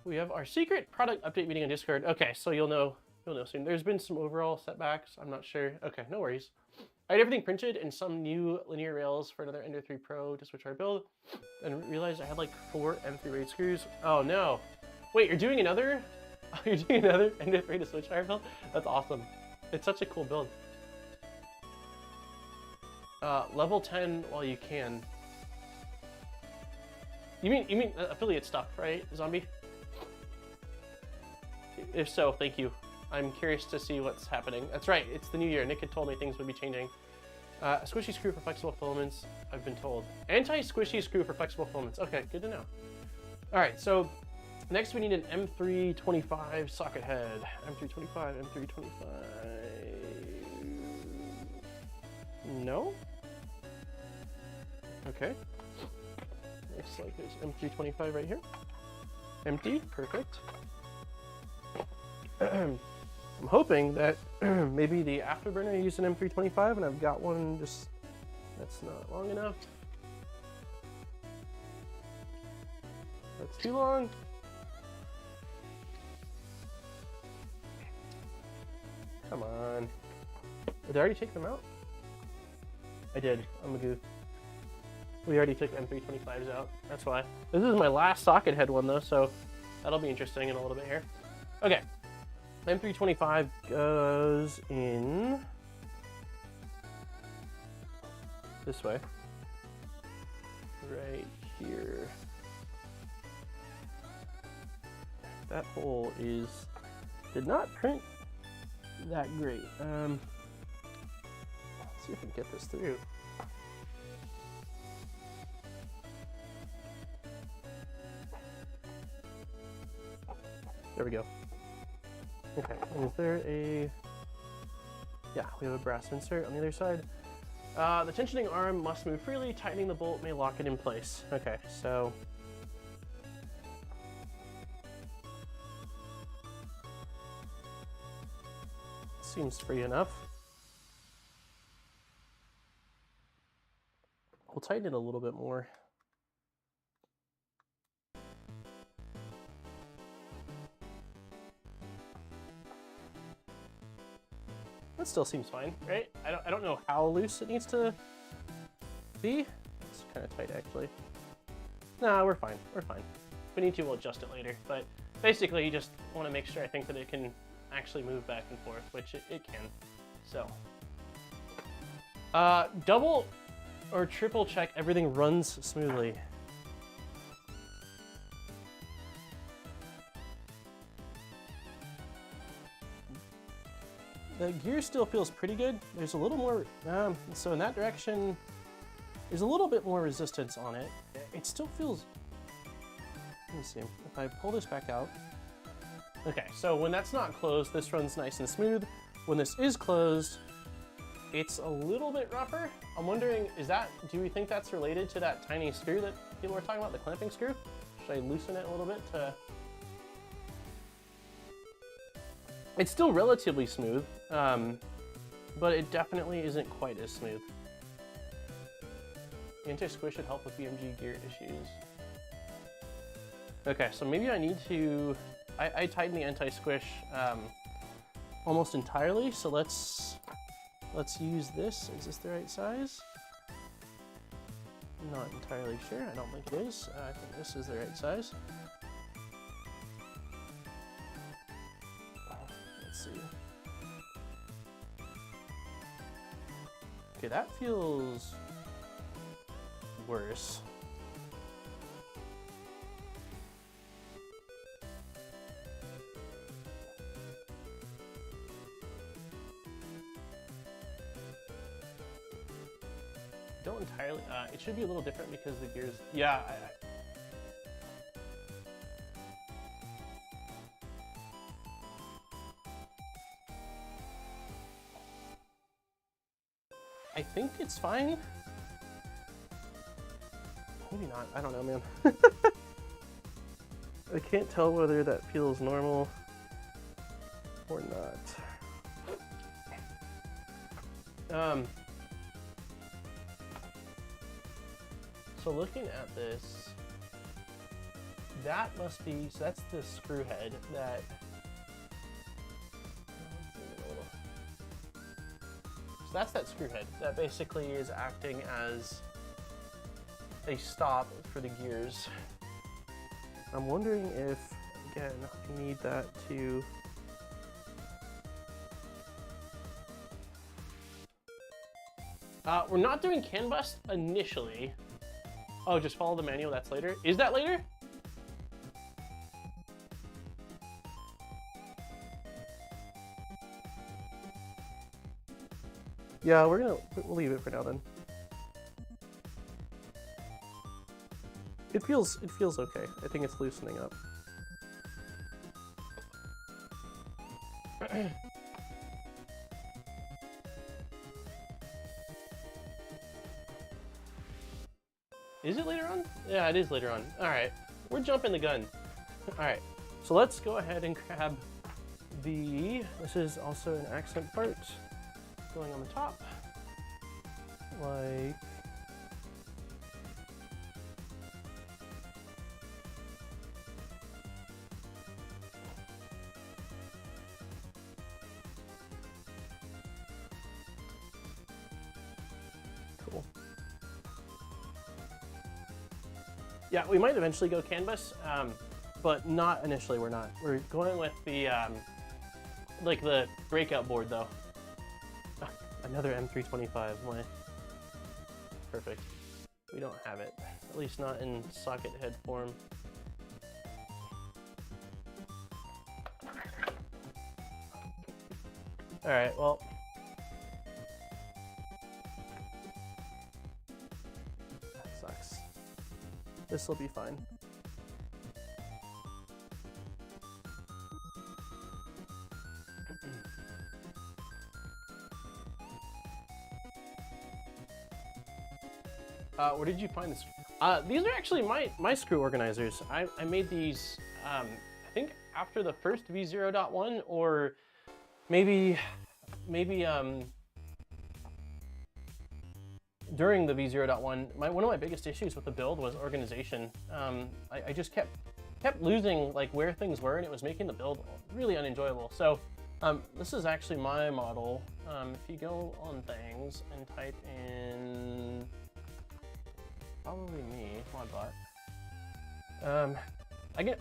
We have our secret product update meeting on Discord. Okay, so you'll know soon. There's been some overall setbacks. I'm not sure. Okay, no worries. I had everything printed and some new linear rails for another Ender 3 Pro to SwitchWire build, and realized I had like 4 M3 raid screws. Oh no! Wait, you're doing another? You're doing another Ender 3 to SwitchWire build? That's awesome. It's such a cool build. Level 10 while you can. You mean affiliate stuff, right, Zombie? If so, thank you. I'm curious to see what's happening. That's right, it's the new year. Nick had told me things would be changing. A squishy screw for flexible filaments, I've been told. Anti-squishy screw for flexible filaments. Okay, good to know. All right, so next we need an M325 socket head. M325, M325. No? Okay. Looks like there's M325 right here. Empty, perfect. I'm hoping that maybe the afterburner used an M325 and I've got one just that's not long enough. That's too long. Come on. Did I already take them out? I did. I'm a goof. We already took M325s out. That's why. This is my last socket head one though, so that'll be interesting in a little bit here. Okay. M325 goes in this way. Right here. That hole did not print that great. Let's see if we can get this through. There we go. Okay, is there a... Yeah, we have a brass insert on the other side. The tensioning arm must move freely. Tightening the bolt may lock it in place. Okay, so... Seems free enough. We'll tighten it a little bit more. That still seems fine, right? I don't know how loose it needs to be. It's kind of tight, actually. Nah, we're fine. We're fine. If we need to, we'll adjust it later. But basically, you just want to make sure, I think, that it can actually move back and forth, which it can. So, double or triple check everything runs smoothly. The gear still feels pretty good. There's a little more, so in that direction, there's a little bit more resistance on it. It still feels, let me see, if I pull this back out. Okay, so when that's not closed, this runs nice and smooth. When this is closed, It's a little bit rougher. I'm wondering, do we think that's related to that tiny screw that people were talking about, the clamping screw? Should I loosen it a little bit to... It's still relatively smooth, but it definitely isn't quite as smooth. Anti-squish should help with BMG gear issues. Okay, so maybe I need to... I tighten the anti-squish almost entirely, so let's use this. Is this the right size? I'm not entirely sure. I don't think it is. I think this is the right size. Let's see. Okay, that feels worse. Don't entirely, it should be a little different because the gears, yeah. I think it's fine. Maybe not, I don't know, man. I can't tell whether that feels normal or not. So looking at this, that must be, so that's the screw head that, so that's that screw head that basically is acting as a stop for the gears. I'm wondering if, again, I need that to, we're not doing CAN bus initially. Oh, just follow the manual, that's later? Is that later? Yeah, we'll leave it for now then. It feels okay. I think it's loosening up. Is it later on? Yeah, it is later on. All right, we're jumping the gun. All right, so let's go ahead and grab this is also an accent part going on the top. Like, cool. Yeah, we might eventually go canvas, but not initially. We're not. We're going with the like the breakout board though. Another M325. My perfect. We don't have it, at least not in socket head form. All right. Well. This will be fine. Where did you find this? These are actually my screw organizers. I made these, I think after the first V0.1 or maybe during the V0.1, one of my biggest issues with the build was organization. I just kept losing like where things were, and it was making the build really unenjoyable. So this is actually my model. If you go on things and type in, probably me, modbot.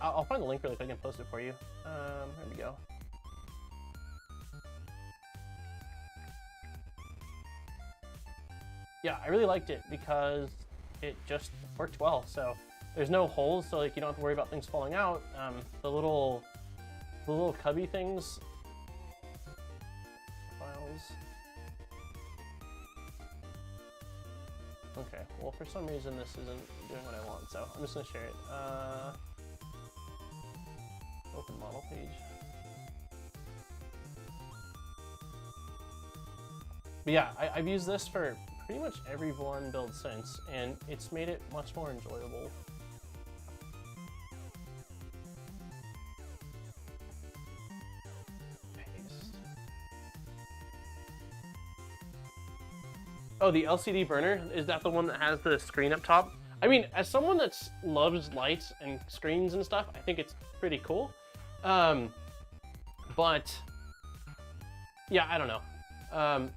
I'll find the link really quick and post it for you. Here we go. Yeah, I really liked it because it just worked well. So there's no holes, so like you don't have to worry about things falling out. The little cubby things, files. Okay, well for some reason this isn't doing what I want, so I'm just gonna share it. Open model page. But yeah, I've used this for pretty much every Voron build since, and it's made it much more enjoyable. Oh, the LCD burner, is that the one that has the screen up top? I mean, as someone that loves lights and screens and stuff, I think it's pretty cool. But yeah, I don't know.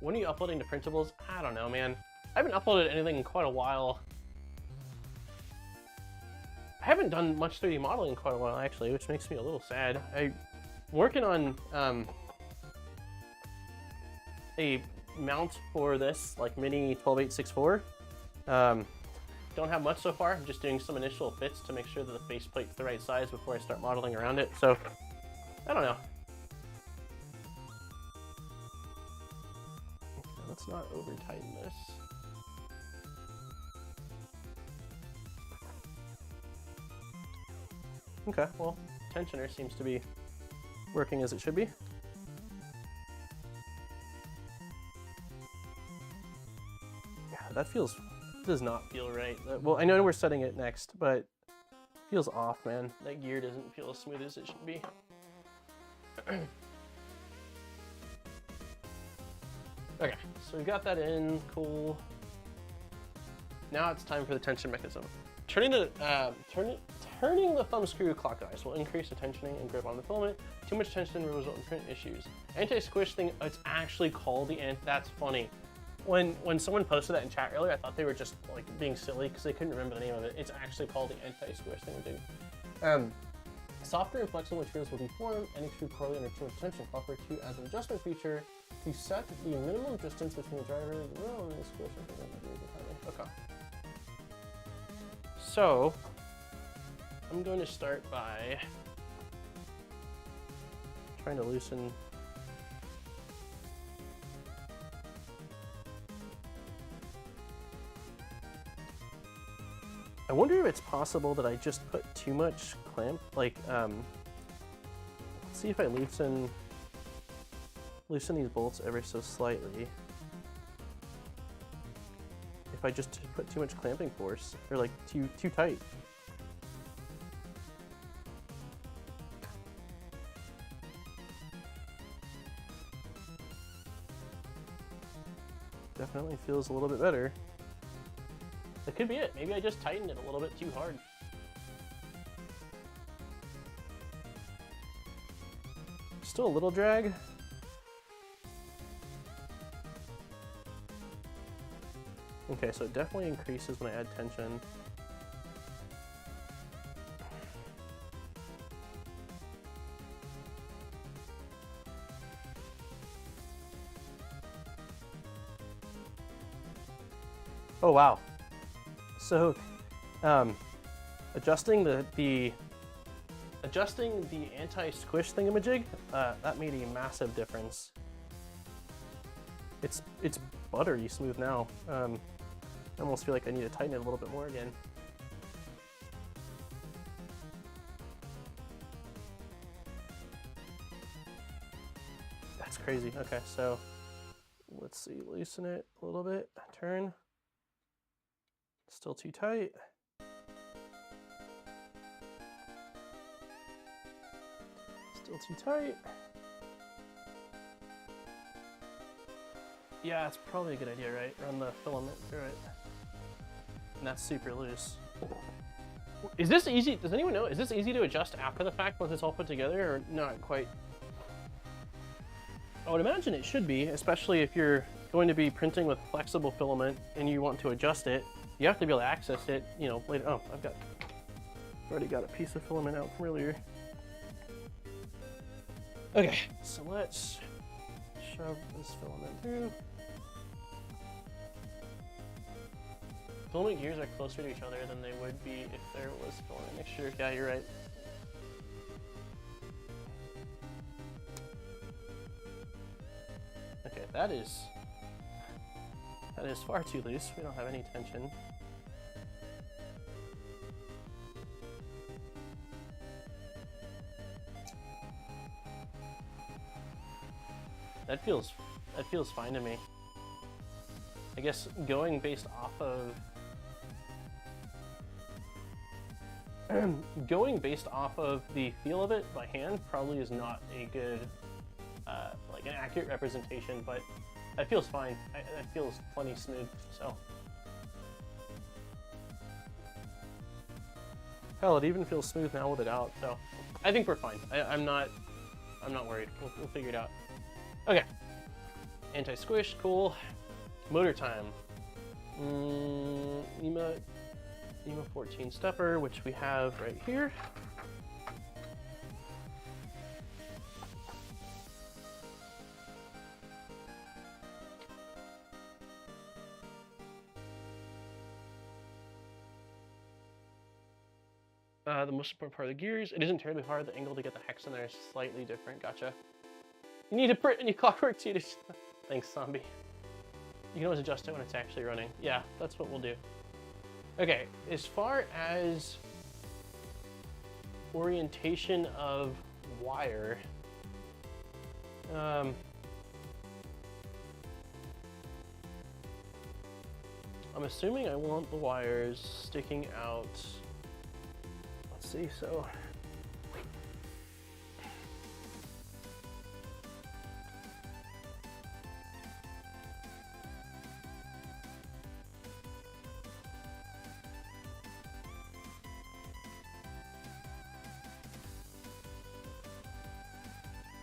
When are you uploading to printables? I don't know, man. I haven't uploaded anything in quite a while. I haven't done much 3D modeling in quite a while, actually, which makes me a little sad. I'm working on a mount for this, like mini 12864. Don't have much so far. I'm just doing some initial fits to make sure that the faceplate's the right size before I start modeling around it. So, I don't know. Okay, let's not over tighten this. Okay, well, tensioner seems to be working as it should be. Yeah, that does not feel right. Well, I know we're setting it next, but it feels off, man. That gear doesn't feel as smooth as it should be. Okay, so we've got that in, cool. Now it's time for the tension mechanism. Turning the thumb screw clockwise will increase the tensioning and grip on the filament. Too much tension will result in print issues. Anti-squish thing, it's actually called the that's funny. When someone posted that in chat earlier, I thought they were just like being silly because they couldn't remember the name of it. It's actually called the anti-squish thing. Softer and flexible materials will deform and extrude poorly under too much tension. Clockwork 2 adds an adjustment feature to set the minimum distance between the driver and the wheel and the squish. Okay. So I'm going to start by trying to loosen. I wonder if it's possible that I just put too much clamp, like, let's see if I loosen these bolts ever so slightly. If I just put too much clamping force, or like too tight. Definitely feels a little bit better. That could be it. Maybe I just tightened it a little bit too hard. Still a little drag. Okay, so it definitely increases when I add tension. Oh wow. So, adjusting the anti-squish thingamajig, that made a massive difference. It's buttery smooth now. I almost feel like I need to tighten it a little bit more again. That's crazy. Okay, so let's see, loosen it a little bit, turn. Still too tight. Still too tight. Yeah, it's probably a good idea, right? Run the filament through it. And that's super loose. Is this easy? Does anyone know? Is this easy to adjust after the fact once it's all put together, or not quite? I would imagine it should be, especially if you're going to be printing with flexible filament and you want to adjust it. You have to be able to access it, you know, later. Oh, I've already got a piece of filament out from earlier. Okay, so let's shove this filament through. Filament gears are closer to each other than they would be if there was filament mixture. Yeah, you're right. Okay, that is far too loose. We don't have any tension. That feels fine to me. I guess going based off of the feel of it by hand probably is not a good, like an accurate representation, but that feels fine. That feels plenty smooth, so. Hell, it even feels smooth now with it out, so I think we're fine. I'm not worried. We'll figure it out. Okay. Anti-squish, cool. Motor time. NEMA 14 stepper, which we have right here. The most important part of the gears. It isn't terribly hard. The angle to get the hex in there is slightly different. Gotcha. You need to print any clockwork too. Thanks, zombie. You can always adjust it when it's actually running. Yeah, that's what we'll do. Okay, as far as orientation of wire, I'm assuming I want the wires sticking out. Let's see, so.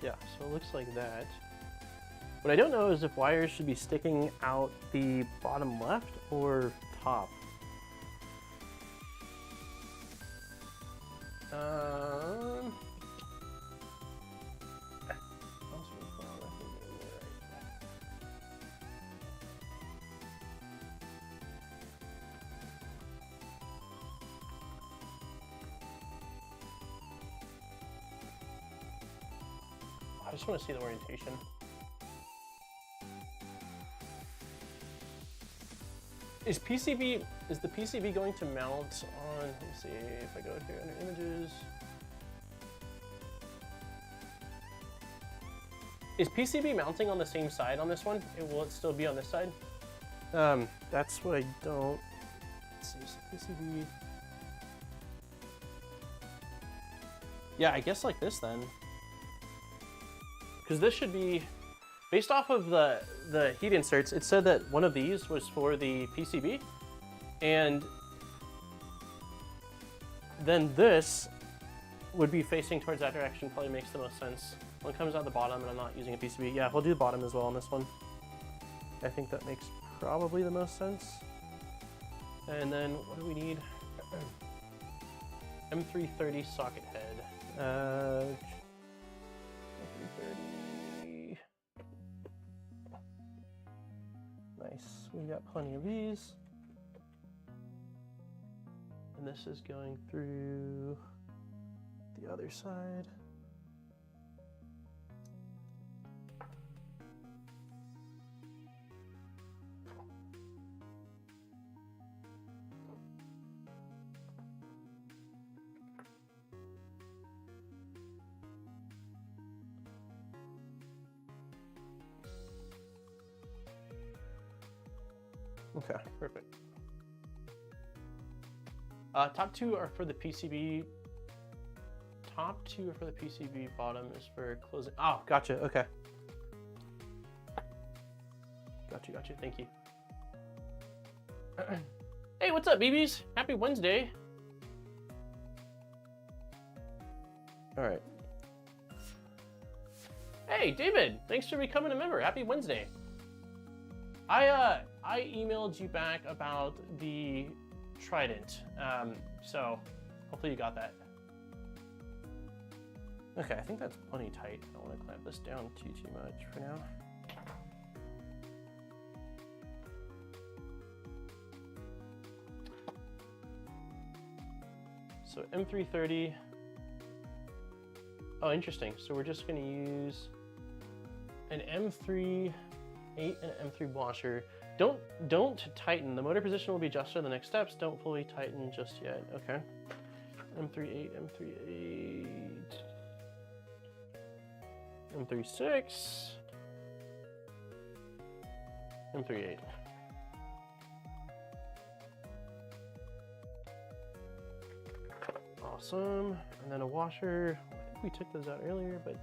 Yeah, so it looks like that. What I don't know is if wires should be sticking out the bottom left or top. I just want to see the orientation. Is the PCB going to mount on, let me see if I go here under images. Is PCB mounting on the same side on this one? Will it still be on this side? That's what I don't, let's see, so PCB. Yeah, I guess like this then. Because this should be, based off of the heat inserts, it said that one of these was for the PCB, and then this would be facing towards that direction. Probably makes the most sense. One comes out the bottom, and I'm not using a PCB. Yeah, we'll do the bottom as well on this one. I think that makes probably the most sense. And then what do we need? M330 socket head. M330. Nice. We've got plenty of these. And this is going through the other side. Okay, perfect. Top two are for the PCB. Top two are for the PCB. Bottom is for closing. Oh, gotcha. Okay. Gotcha. Thank you. Hey, what's up, BBs? Happy Wednesday. All right. Hey, David. Thanks for becoming a member. Happy Wednesday. I emailed you back about the Trident, so hopefully you got that. Okay, I think that's plenty tight. I don't want to clamp this down too much for now. So M330. Oh, interesting. So we're just going to use an M3 8 and an M3 washer. Don't tighten. The motor position will be adjusted in the next steps. Don't fully tighten just yet. Okay. M3 8, M3 8, M3 6, M3 8. Awesome. And then a washer. I think we took those out earlier, but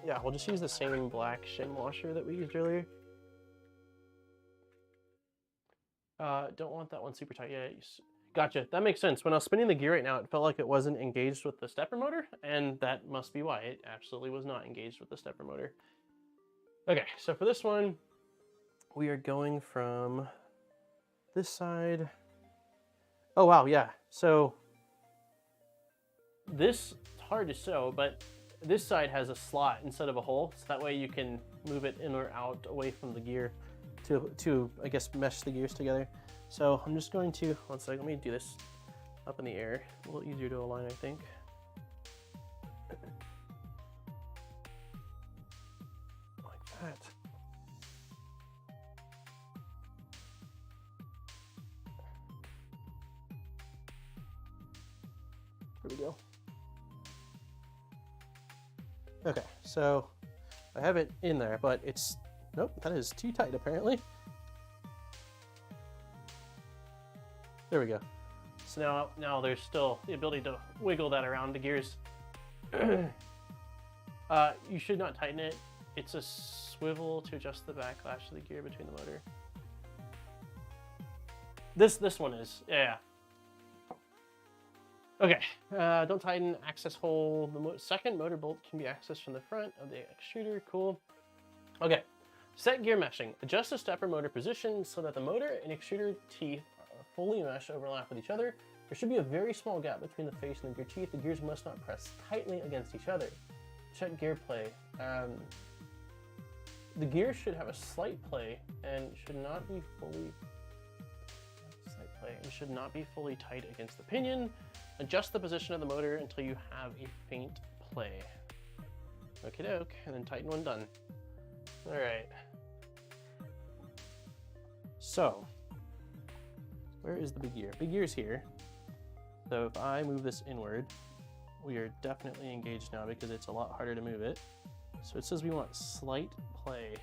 yeah, we'll just use the same black shim washer that we used earlier. Don't want that one super tight yet. Gotcha, that makes sense. When I was spinning the gear right now, it felt like it wasn't engaged with the stepper motor, and that must be why. It absolutely was not engaged with the stepper motor. Okay, so for this one, we are going from this side. Oh wow, yeah. So this, it's hard to sew, but this side has a slot instead of a hole, so that way you can move it in or out away from the gear to I guess, mesh the gears together. So I'm just going to, one second, let me do this up in the air. A little easier to align, I think. Like that. There we go. Okay, so I have it in there, but it's, nope, that is too tight apparently. There we go. So now there's still the ability to wiggle that around the gears. You should not tighten it. It's a swivel to adjust the backlash of the gear between the motor. This one is, yeah. Okay, don't tighten, access hole. The second motor bolt can be accessed from the front of the extruder, cool. Okay, set gear meshing. Adjust the stepper motor position so that the motor and extruder teeth fully mesh overlap with each other. There should be a very small gap between the face and the gear teeth. The gears must not press tightly against each other. Check gear play. The gears should have a slight play and should not be fully tight against the pinion. Adjust the position of the motor until you have a faint play. Okie doke, and then tighten when done. All right. So, where is the big gear? Big gear's here. So if I move this inward, we are definitely engaged now because it's a lot harder to move it. So it says we want slight play.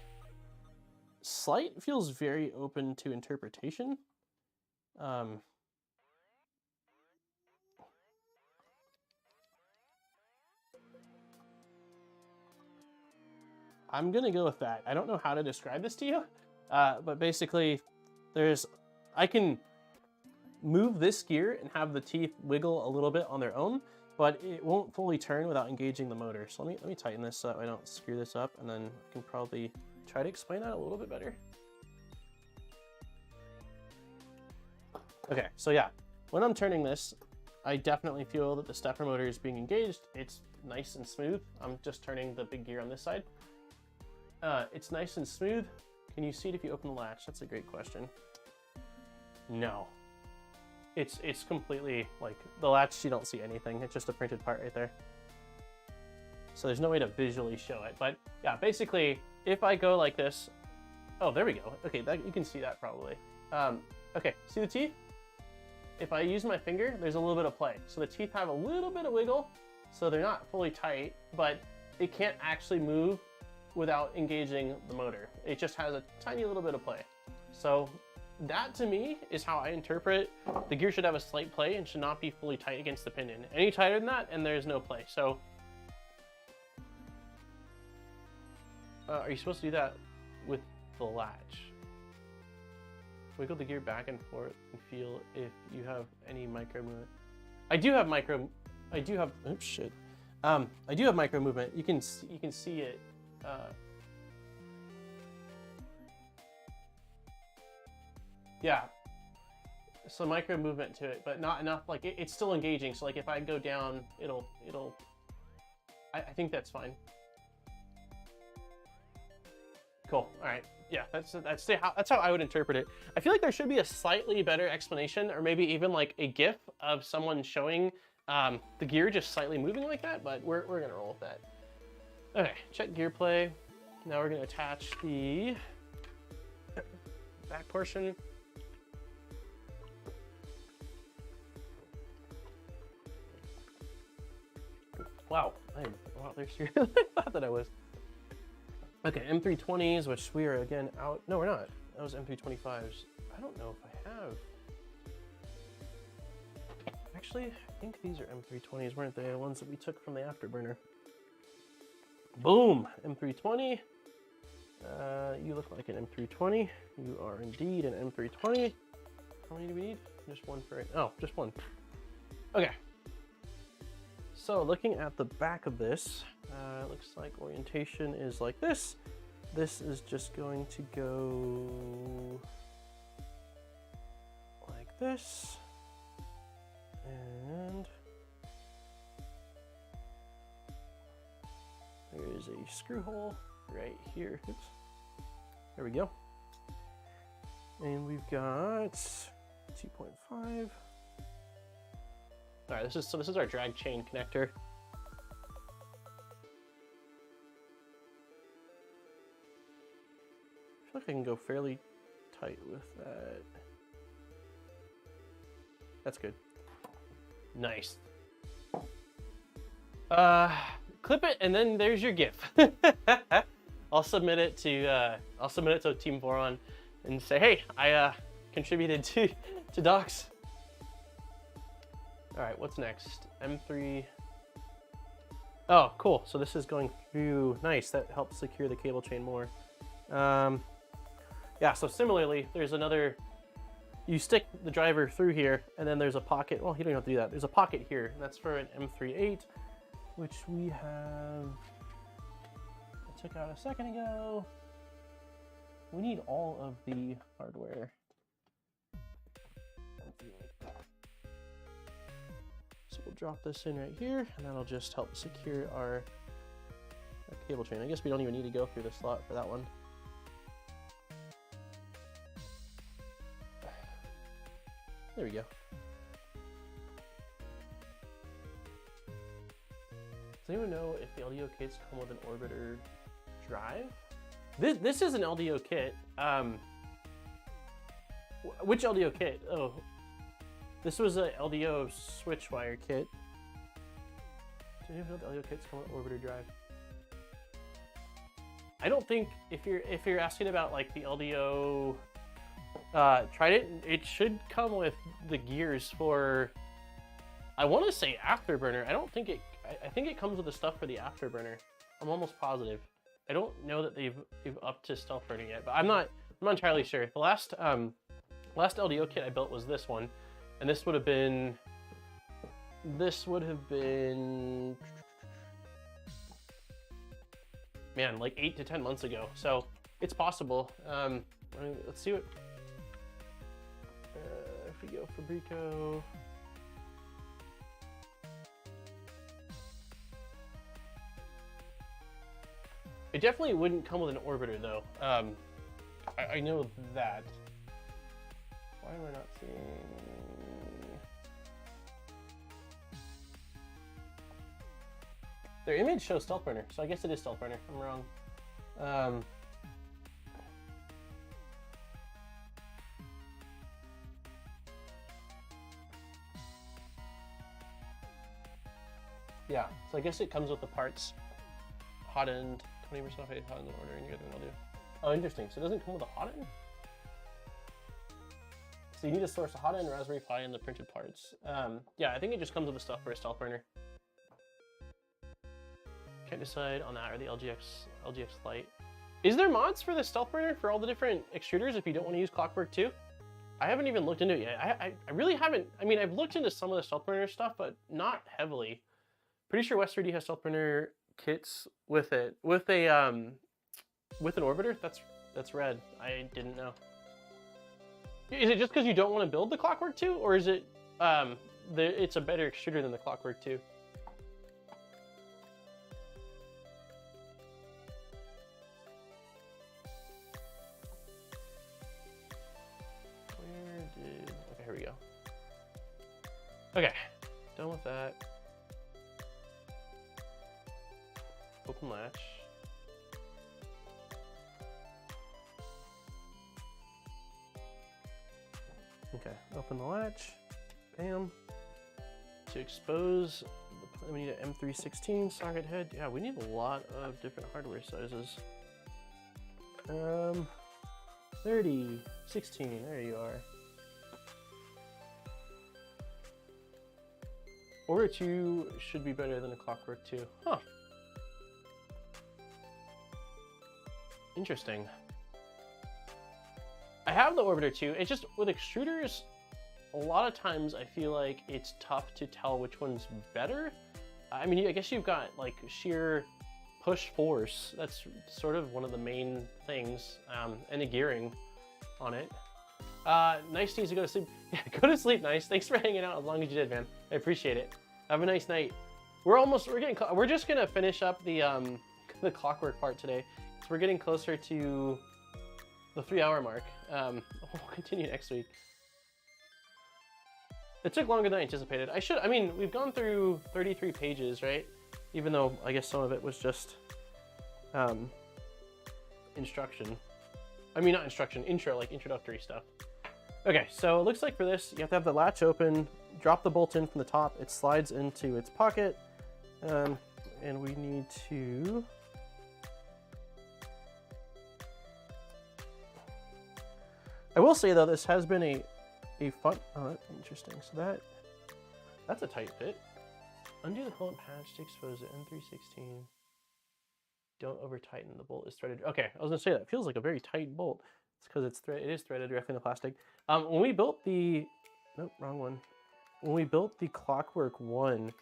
Slight feels very open to interpretation. I'm gonna go with that. I don't know how to describe this to you, but basically I can move this gear and have the teeth wiggle a little bit on their own, but it won't fully turn without engaging the motor. So let me tighten this so that I don't screw this up, and then I can probably try to explain that a little bit better. Okay, so yeah, when I'm turning this, I definitely feel that the stepper motor is being engaged. It's nice and smooth. I'm just turning the big gear on this side. It's nice and smooth. Can you see it if you open the latch? That's a great question. No. It's completely, like, the latch, you don't see anything. It's just a printed part right there. So there's no way to visually show it. But yeah, basically, if I go like this, oh, there we go. Okay, you can see that probably. Okay, see the teeth? If I use my finger, there's a little bit of play. So the teeth have a little bit of wiggle, so they're not fully tight, but it can't actually move without engaging the motor. It just has a tiny little bit of play. So that to me is how I interpret the gear should have a slight play and should not be fully tight against the pinion. Any tighter than that and there's no play. So are you supposed to do that with the latch? Wiggle the gear back and forth and feel if you have any micro movement. I do have micro movement. You can see it. Yeah, so micro movement to it, but not enough. Like it's still engaging. So like if I go down, I think that's fine. Cool. All right. Yeah, that's how I would interpret it. I feel like there should be a slightly better explanation, or maybe even like a GIF of someone showing the gear just slightly moving like that. But we're gonna roll with that. Okay, check gear play. Now we're gonna attach the back portion. Wow, there's I thought that I was. Okay, M320s, which we are again out. No, we're not. That was M325s. I don't know if I have. actually, I think these are M320s, weren't they? The ones that we took from the afterburner. Boom, M320. You look like an M320. You are indeed an M320. How many do we need? Just one for it. Oh, just one. Okay. So looking at the back of this, it looks like orientation is like this. This is just going to go like this. And there is a screw hole right here. Oops. There we go. And we've got 2.5. All right, this is our drag chain connector. I feel like I can go fairly tight with that. That's good. Nice. Clip it, and then there's your GIF. I'll submit it to Team Voron and say, hey, I contributed to docs. All right, what's next? M3. Oh, cool. So this is going through. Nice. That helps secure the cable chain more. Yeah. So similarly, there's another. You stick the driver through here, and then there's a pocket. Well, you don't have to do that. There's a pocket here. And that's for an M3.8, which we have. I took out a second ago. We need all of the hardware. So we'll drop this in right here, and that'll just help secure our cable chain. I guess we don't even need to go through the slot for that one. There we go. Does anyone know if the LDO kits come with an orbiter drive? This is an LDO kit. Which LDO kit? Oh, this was a LDO SwitchWire kit. Do you know if the LDO kits come with orbiter drive? I don't think if you're asking about like the LDO Trident, it should come with the gears for. I want to say afterburner. I don't think it. I think it comes with the stuff for the afterburner. I'm almost positive. I don't know that they've upped to StealthBurner yet, but I'm not entirely sure. The last LDO kit I built was this one, and this would have been man, like 8 to 10 months ago. So it's possible. Let's see what if we go Fabrico. It definitely wouldn't come with an orbiter though. I know that. Why am I not seeing? Their image shows StealthBurner, so I guess it is StealthBurner. I'm wrong. Yeah, so I guess it comes with the parts. Hotend, 20% off Hotend order, and you get an LDO. Oh, interesting. So it doesn't come with a Hotend? So you need to source a Hotend, Raspberry Pi, and the printed parts. Yeah, I think it just comes with the stuff for a StealthBurner. Can't decide on that or the LGX Lite. Is there mods for the StealthBurner for all the different extruders if you don't want to use Clockwork 2? I haven't even looked into it yet. I really haven't. I mean, I've looked into some of the StealthBurner stuff, but not heavily. Pretty sure West 3D has StealthBurner kits with it. With an orbiter? That's rad. I didn't know. Is it just because you don't want to build the Clockwork 2, or is it it's a better extruder than the Clockwork 2? Okay, here we go. Okay, done with that. Open latch. Okay, open the latch. Bam. To expose, we need an M316 socket head. Yeah, we need a lot of different hardware sizes. 30, 16, there you are. Order 2 should be better than a Clockwork 2. Huh. Interesting. I have the Orbiter 2. It's just with extruders, a lot of times I feel like it's tough to tell which one's better. I mean, I guess you've got like sheer push force. That's sort of one of the main things, and the gearing on it. Nice needs to go to sleep. Yeah, go to sleep, Nice. Thanks for hanging out as long as you did, man. I appreciate it. Have a nice night. We're just gonna finish up the Clockwork part today. So we're getting closer to the 3-hour mark. We'll continue next week. It took longer than I anticipated. I mean, we've gone through 33 pages, right? Even though I guess some of it was just instruction. I mean, not instruction, intro, like introductory stuff. Okay, so it looks like for this, you have to have the latch open, drop the bolt in from the top, it slides into its pocket, and we need to... I will say though, this has been a fun, oh, interesting. So that's a tight fit. Undo the filament patch to expose it, N316. Don't over tighten, the bolt is threaded. Okay, I was gonna say that feels like a very tight bolt. It's because it is threaded directly in the plastic. When we built the, nope, wrong one. When we built the Clockwork 1,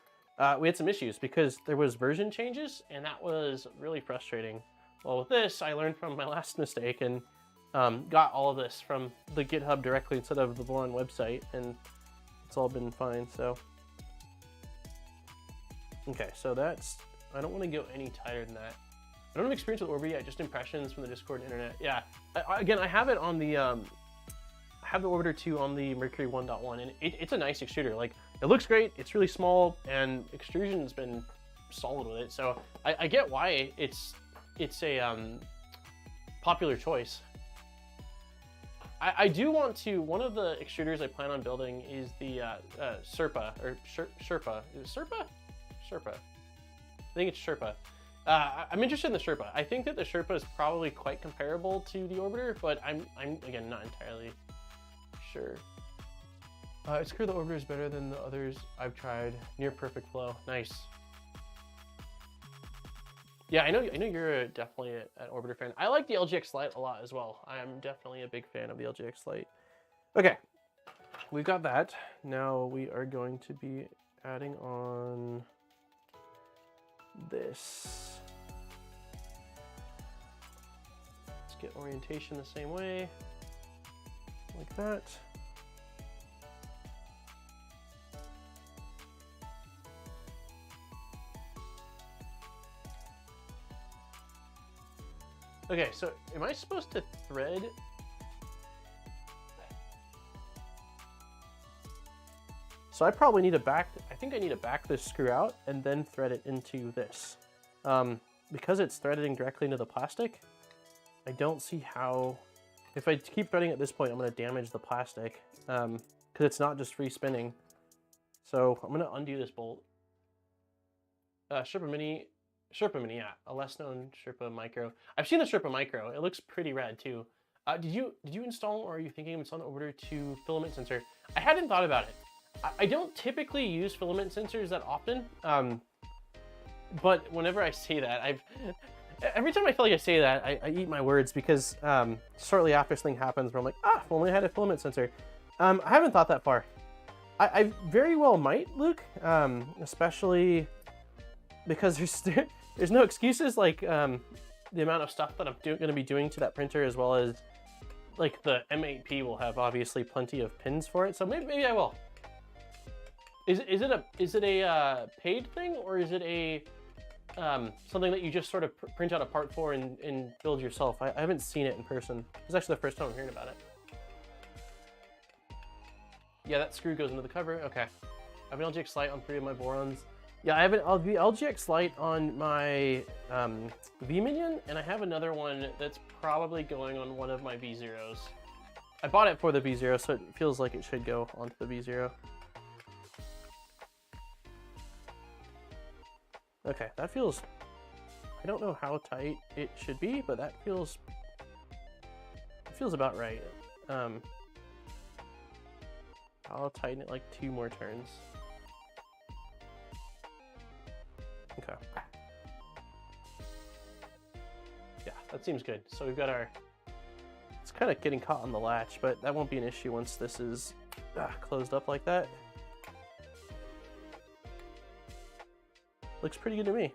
we had some issues because there was version changes and that was really frustrating. Well, with this, I learned from my last mistake and got all of this from the GitHub directly instead of the Voron website, and it's all been fine, so. Okay, so that's, I don't want to go any tighter than that. I don't have experience with Orbi yet, just impressions from the Discord and internet. Yeah, again, I have it on the, I have the Orbiter 2 on the Mercury 1.1, and it's a nice extruder. Like, it looks great, it's really small, and extrusion's been solid with it, so I get why it's a popular choice. I do want to, one of the extruders I plan on building is the Sherpa, or Sherpa. Is it Sherpa? Sherpa. I think it's Sherpa. I'm interested in the Sherpa. I think that the Sherpa is probably quite comparable to the Orbiter, but I'm again, not entirely sure. It's clear the Orbiter is better than the others I've tried. Near perfect flow. Nice. Yeah, I know you're definitely an Orbiter fan. I like the LGX Lite a lot as well. I am definitely a big fan of the LGX Lite. Okay, we've got that. Now we are going to be adding on this. Let's get orientation the same way, like that. Okay, so am I supposed to thread? So I probably need to I think I need to back this screw out and then thread it into this. Because it's threading directly into the plastic, I don't see how, if I keep threading at this point, I'm gonna damage the plastic, because it's not just free spinning. So I'm gonna undo this bolt. Sherpa Mini, yeah, a less known Sherpa Micro. I've seen the Sherpa Micro. It looks pretty rad too. Did you install, or are you thinking of installing Orbiter 2 filament sensor? I hadn't thought about it. I don't typically use filament sensors that often, but whenever I say that, every time I feel like I say that, I eat my words, because shortly after something happens where I'm like, if only I had a filament sensor. I haven't thought that far. I very well might, Luke, especially because there's no excuses, like the amount of stuff that I'm going to be doing to that printer, as well as like the M8P will have obviously plenty of pins for it. So maybe I will. Is it a paid thing, or is it a something that you just sort of print out a part for and build yourself? I haven't seen it in person. It's actually the first time I'm hearing about it. Yeah, that screw goes into the cover. Okay. I have an LGX Lite on 3 of my Vorons. Yeah, I have an LGX Lite on my V-Minion, and I have another one that's probably going on one of my V0s. I bought it for the V0, so it feels like it should go onto the V0. Okay, that feels, I don't know how tight it should be, but that feels, it feels about right. I'll tighten it like 2 more turns. Okay. Yeah, that seems good. So we've got our, it's kind of getting caught on the latch, but that won't be an issue once this is closed up like that. Looks pretty good to me.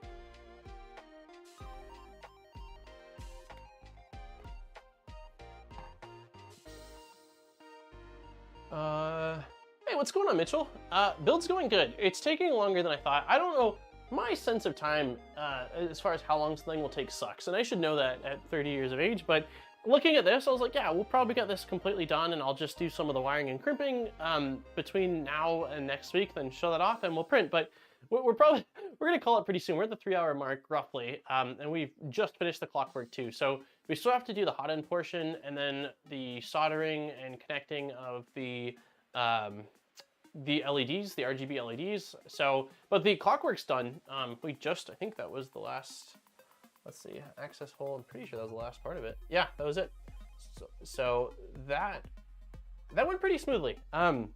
Hey, what's going on, Mitchell? Build's going good. It's taking longer than I thought. I don't know, my sense of time as far as how long something will take sucks, and I should know that at 30 years of age, but looking at this, I was like, yeah, we'll probably get this completely done, and I'll just do some of the wiring and crimping between now and next week, then show that off, and we'll print. But we're gonna call it pretty soon. We're at the 3-hour mark, roughly, and we've just finished the clockwork too. So we still have to do the hot end portion, and then the soldering and connecting of the LEDs, the RGB LEDs. So, but the clockwork's done. We just, I think that was the last, let's see, access hole. I'm pretty sure that was the last part of it. Yeah, that was it. So that went pretty smoothly. I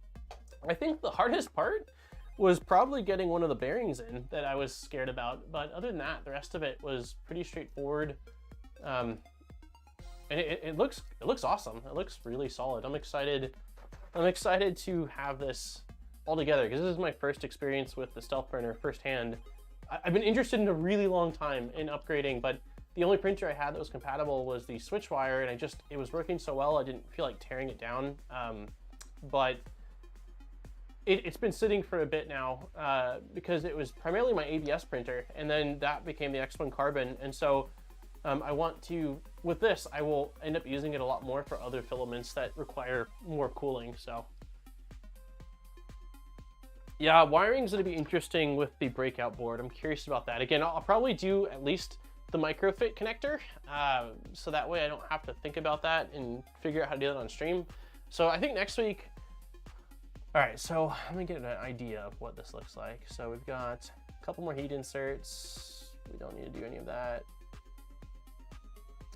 think the hardest part was probably getting one of the bearings in that I was scared about. But other than that, the rest of it was pretty straightforward. And it looks awesome. It looks really solid. I'm excited to have this all together because this is my first experience with the StealthBurner firsthand. I've been interested in a really long time in upgrading, but the only printer I had that was compatible was the SwitchWire, and it was working so well I didn't feel like tearing it down. But it's been sitting for a bit now because it was primarily my ABS printer, and then that became the X1 Carbon, and so I want to, with this, I will end up using it a lot more for other filaments that require more cooling, so. Yeah, wiring's gonna be interesting with the breakout board. I'm curious about that. Again, I'll probably do at least the microfit connector, so that way I don't have to think about that and figure out how to do that on stream. So I think next week, all right, so let me get an idea of what this looks like. So we've got a couple more heat inserts. We don't need to do any of that.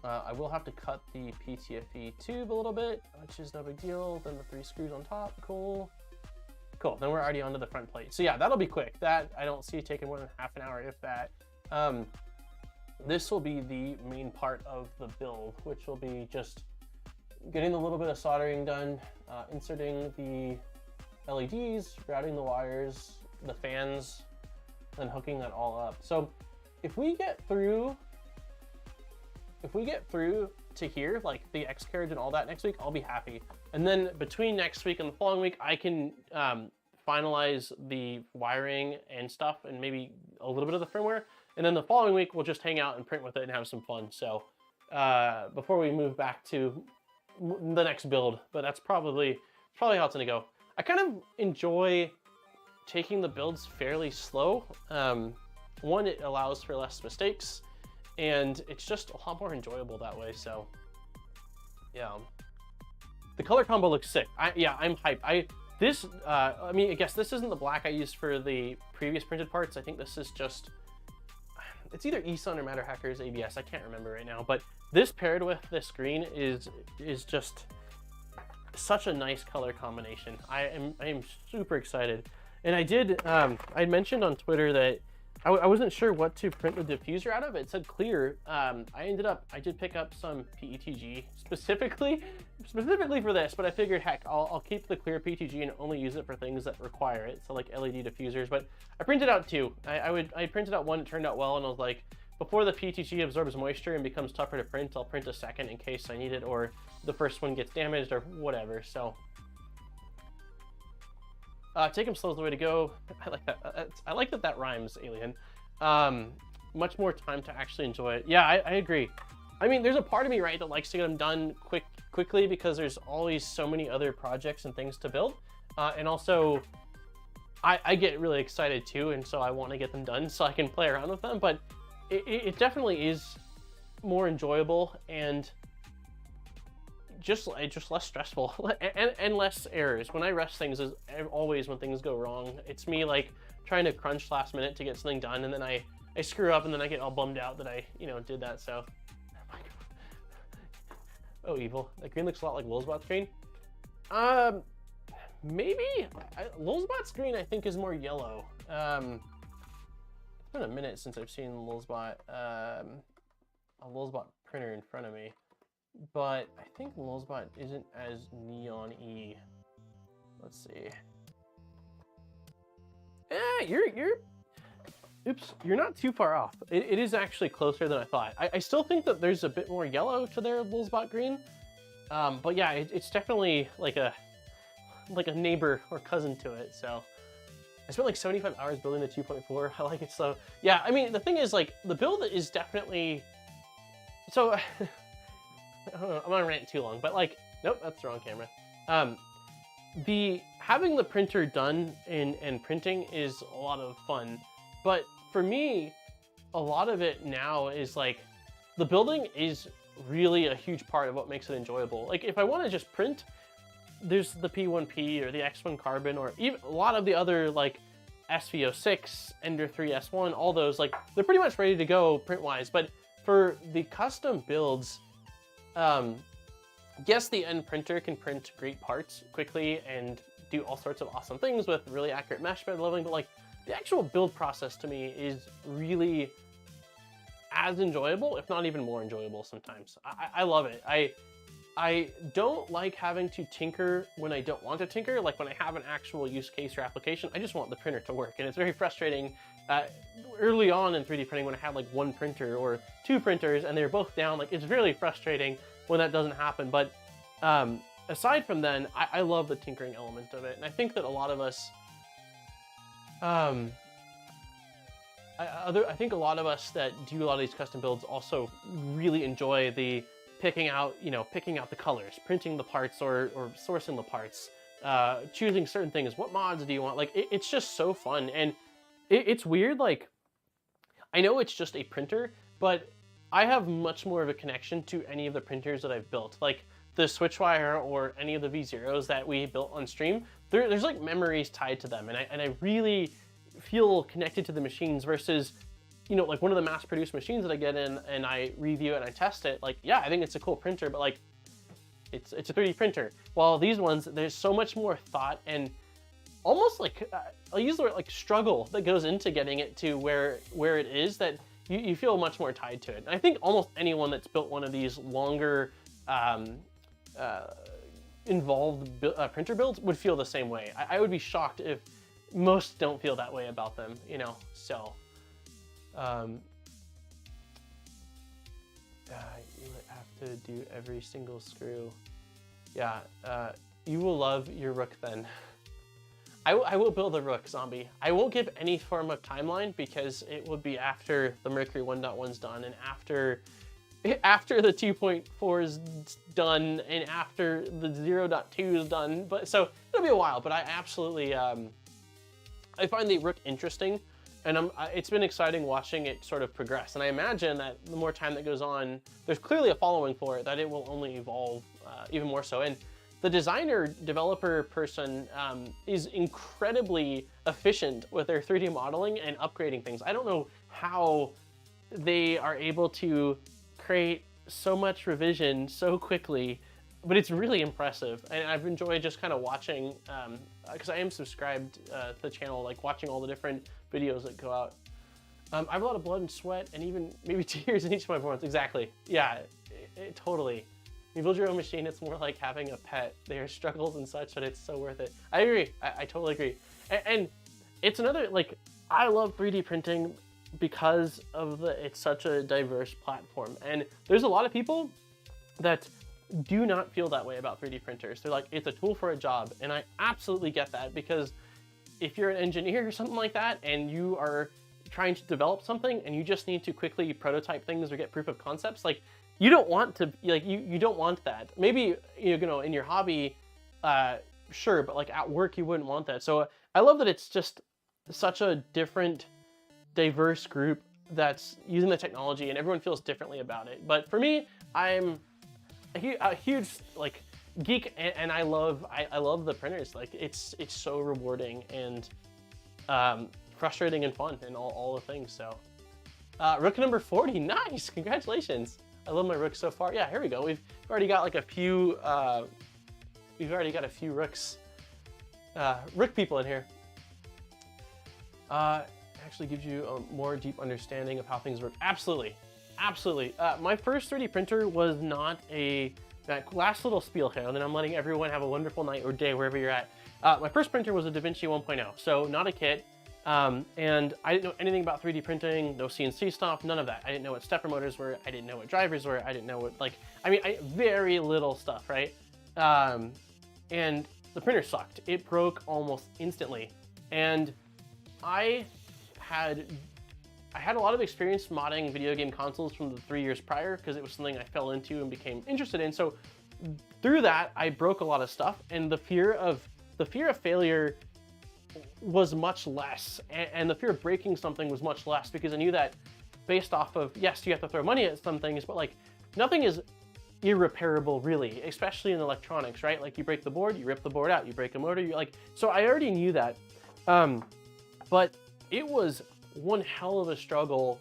I will have to cut the PTFE tube a little bit, which is no big deal. Then the 3 screws on top, cool. Cool, then we're already onto the front plate. So yeah, that'll be quick. That I don't see it taking more than half an hour, if that. This will be the main part of the build, which will be just getting a little bit of soldering done, inserting the LEDs, routing the wires, the fans, and hooking that all up. So if we get through to here, like the X-carriage and all that next week, I'll be happy. And then between next week and the following week, I can finalize the wiring and stuff and maybe a little bit of the firmware. And then the following week, we'll just hang out and print with it and have some fun. So before we move back to the next build, but that's probably how it's gonna go. I kind of enjoy taking the builds fairly slow. One, it allows for less mistakes, and it's just a lot more enjoyable that way. So yeah, the color combo looks sick. I'm hyped. I mean, I guess this isn't the black I used for the previous printed parts. I think this is just, it's either eSun or MatterHacker's ABS. I can't remember right now, but this paired with this green is just such a nice color combination. I am super excited. And I mentioned on Twitter that I wasn't sure what to print the diffuser out of. It said clear. I did pick up some PETG specifically for this, but I figured, heck, I'll keep the clear PETG and only use it for things that require it. So like LED diffusers, but I printed out 2. I printed out 1, it turned out well, and I was like, before the PETG absorbs moisture and becomes tougher to print, I'll print a second in case I need it, or the first one gets damaged or whatever. So take them slow is the way to go. I like that. I like that rhymes, Alien. Much more time to actually enjoy it. Yeah, I agree. I mean, there's a part of me, right, that likes to get them done quickly because there's always so many other projects and things to build. And also, I get really excited too, and so I want to get them done so I can play around with them. But it definitely is more enjoyable and just less stressful and less errors. When I rush things, is always when things go wrong. It's me like trying to crunch last minute to get something done, and then I screw up, and then I get all bummed out that I did that. So, oh, evil. That green looks a lot like Lulzbot's green. Maybe Lulzbot's green I think is more yellow. been a minute since I've seen Lulzbot, a Lulzbot printer in front of me, but I think Lulzbot isn't as neon-y. Let's see. You're not too far off. It is actually closer than I thought. I still think that there's a bit more yellow to their Lulzbot green, but yeah, it's definitely like a neighbor or cousin to it. So I spent like 75 hours building the 2.4. I like it so. Yeah, I mean, the thing is, like, the build is definitely, so, I don't know, I'm gonna rant too long, but like, nope, that's the wrong camera. Having the printer done and printing is a lot of fun, but for me, a lot of it now is like, the building is really a huge part of what makes it enjoyable. Like, if I want to just print, there's the P1P or the X1 Carbon, or even a lot of the other like SV06, Ender 3 S1, all those, like, they're pretty much ready to go print-wise. But for the custom builds, yes, the end printer can print great parts quickly and do all sorts of awesome things with really accurate mesh bed leveling, but like, the actual build process to me is really as enjoyable, if not even more enjoyable sometimes. I love it. I don't like having to tinker when I don't want to tinker. Like, when I have an actual use case or application, I just want the printer to work. And it's very frustrating early on in 3D printing when I had like one printer or two printers and they're both down. Like, it's really frustrating when that doesn't happen. But aside from then, I love the tinkering element of it. And I think that a lot of us, I think a lot of us that do a lot of these custom builds also really enjoy the picking out the colors, printing the parts or sourcing the parts, choosing certain things. What mods do you want? Like, it's just so fun. And it's weird. Like, I know it's just a printer, but I have much more of a connection to any of the printers that I've built. Like, the SwitchWire or any of the V0s that we built on stream, there's like memories tied to them. And I really feel connected to the machines versus, you know, like one of the mass-produced machines that I get in and I review it and I test it, like, yeah, I think it's a cool printer, but like, it's a 3D printer. While these ones, there's so much more thought and almost like, I'll use the word like struggle that goes into getting it to where it is, that you feel much more tied to it. And I think almost anyone that's built one of these longer, involved printer builds would feel the same way. I would be shocked if most don't feel that way about them, you know, so. You would have to do every single screw. Yeah, you will love your Rook then. I will build a Rook, Zombie. I won't give any form of timeline because it would be after the Mercury 1.1's done and after the 2.4 is done and after the 0.2 is done. But so it'll be a while, but I absolutely, I find the Rook interesting. And it's been exciting watching it sort of progress. And I imagine that the more time that goes on, there's clearly a following for it, that it will only evolve even more so. And the designer, developer person is incredibly efficient with their 3D modeling and upgrading things. I don't know how they are able to create so much revision so quickly, but it's really impressive. And I've enjoyed just kind of watching, because I am subscribed to the channel, like watching all the different videos that go out. I have a lot of blood and sweat and even maybe tears in each of my Vorons. Exactly. Yeah, totally. You build your own machine, it's more like having a pet. There are struggles and such, but it's so worth it. I agree. I totally agree. And it's another, like, I love 3D printing because of it's such a diverse platform. And there's a lot of people that do not feel that way about 3D printers. They're like, it's a tool for a job. And I absolutely get that, because if you're an engineer or something like that and you are trying to develop something and you just need to quickly prototype things or get proof of concepts, like, you don't want to, like, you don't want that. Maybe, you know, in your hobby, sure, but like at work, you wouldn't want that. So I love that it's just such a different, diverse group that's using the technology and everyone feels differently about it. But for me, I'm a huge, like, geek, and I love the printers. Like, it's so rewarding and frustrating and fun and all the things. So Rook number 40, nice, congratulations. I love my Rooks so far. Yeah, here we go. We've already got like a few Rooks, Rook people in here. actually gives you a more deep understanding of how things work. Absolutely, absolutely. My first 3D printer was not that last little spiel here, and then I'm letting everyone have a wonderful night or day wherever you're at. My first printer was a DaVinci 1.0, so not a kit. And I didn't know anything about 3D printing, no CNC stuff, none of that. I didn't know what stepper motors were, I didn't know what drivers were, I didn't know what, very little stuff, right? And the printer sucked. It broke almost instantly. And I had a lot of experience modding video game consoles from the 3 years prior because it was something I fell into and became interested in. So through that, I broke a lot of stuff, and the fear of failure was much less, and the fear of breaking something was much less, because I knew that based off of, yes, you have to throw money at some things, but like nothing is irreparable really, especially in electronics, right? Like you break the board, you rip the board out, you break a motor, you're like, so I already knew that. But it was one hell of a struggle.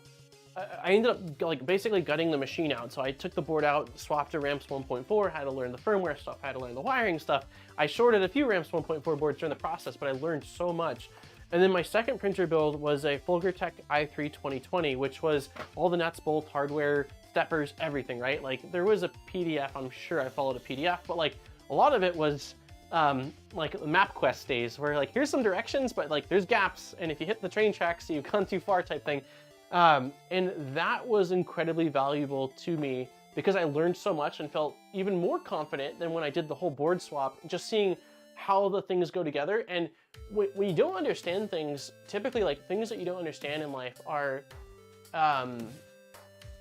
I ended up like basically gutting the machine out. So I took the board out, swapped to Ramps 1.4, had to learn the firmware stuff, had to learn the wiring stuff. I shorted a few Ramps 1.4 boards during the process, but I learned so much. And then my second printer build was a Fulgertech i3 2020, which was all the nuts, bolts, hardware, steppers, everything, right? Like there was a PDF, I'm sure I followed a PDF, but like a lot of it was like MapQuest days where like, here's some directions, but like there's gaps. And if you hit the train tracks, you've gone too far type thing. And that was incredibly valuable to me because I learned so much and felt even more confident than when I did the whole board swap, just seeing how the things go together. And when you don't understand things, typically like things that you don't understand in life are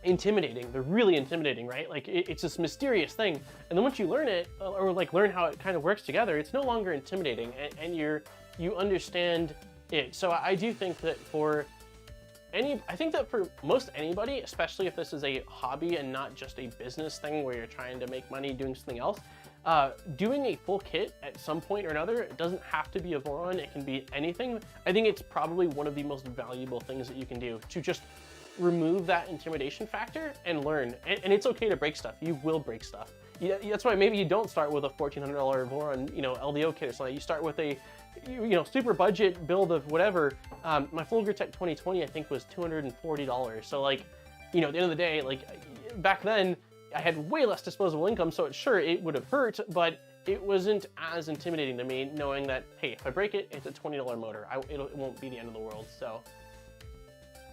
intimidating. They're really intimidating, right? Like it's this mysterious thing. And then once you learn it, or like learn how it kind of works together, it's no longer intimidating, and you understand it. So I do think that I think that for most anybody, especially if this is a hobby and not just a business thing where you're trying to make money doing something else, doing a full kit at some point or another, it doesn't have to be a Voron, it can be anything. I think it's probably one of the most valuable things that you can do to just remove that intimidation factor and learn. And it's okay to break stuff. You will break stuff. That's why maybe you don't start with a $1,400 Voron, LDO kit or something. You start with a super budget build of whatever. My Fulgertech 2020, I think, was $240. So like, at the end of the day, like back then I had way less disposable income. So it would have hurt, but it wasn't as intimidating to me knowing that, hey, if I break it, it's a $20 motor. It won't be the end of the world. So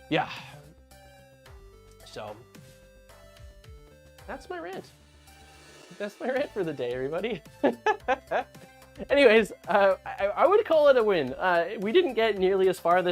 yeah. So that's my rant. That's my rant for the day, everybody. Anyways, I would call it a win. We didn't get nearly as far.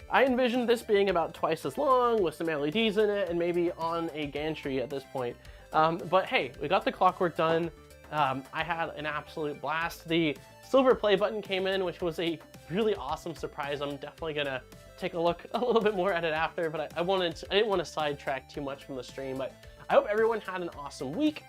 I envisioned this being about twice as long with some LEDs in it and maybe on a gantry at this point. But hey, we got the clockwork done. I had an absolute blast. The silver play button came in, which was a really awesome surprise. I'm definitely gonna take a look a little bit more at it after, but I didn't want to sidetrack too much from the stream. But I hope everyone had an awesome week.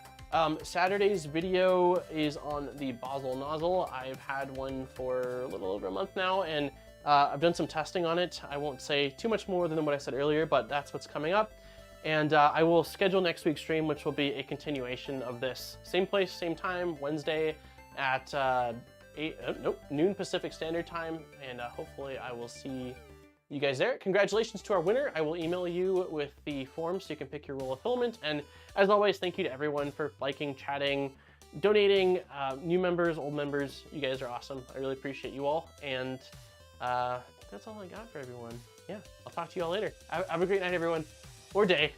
Saturday's video is on the Basel nozzle. I've had one for a little over a month now, and I've done some testing on it. I won't say too much more than what I said earlier, but that's what's coming up. And I will schedule next week's stream, which will be a continuation of this. Same place, same time, Wednesday at noon Pacific Standard Time, and hopefully I will see you guys there. Congratulations to our winner. I will email you with the form so you can pick your roll of filament. And as always, thank you to everyone for liking, chatting, donating, new members, old members. You guys are awesome. I really appreciate you all. And that's all I got for everyone. Yeah, I'll talk to you all later. Have a great night, everyone, or day.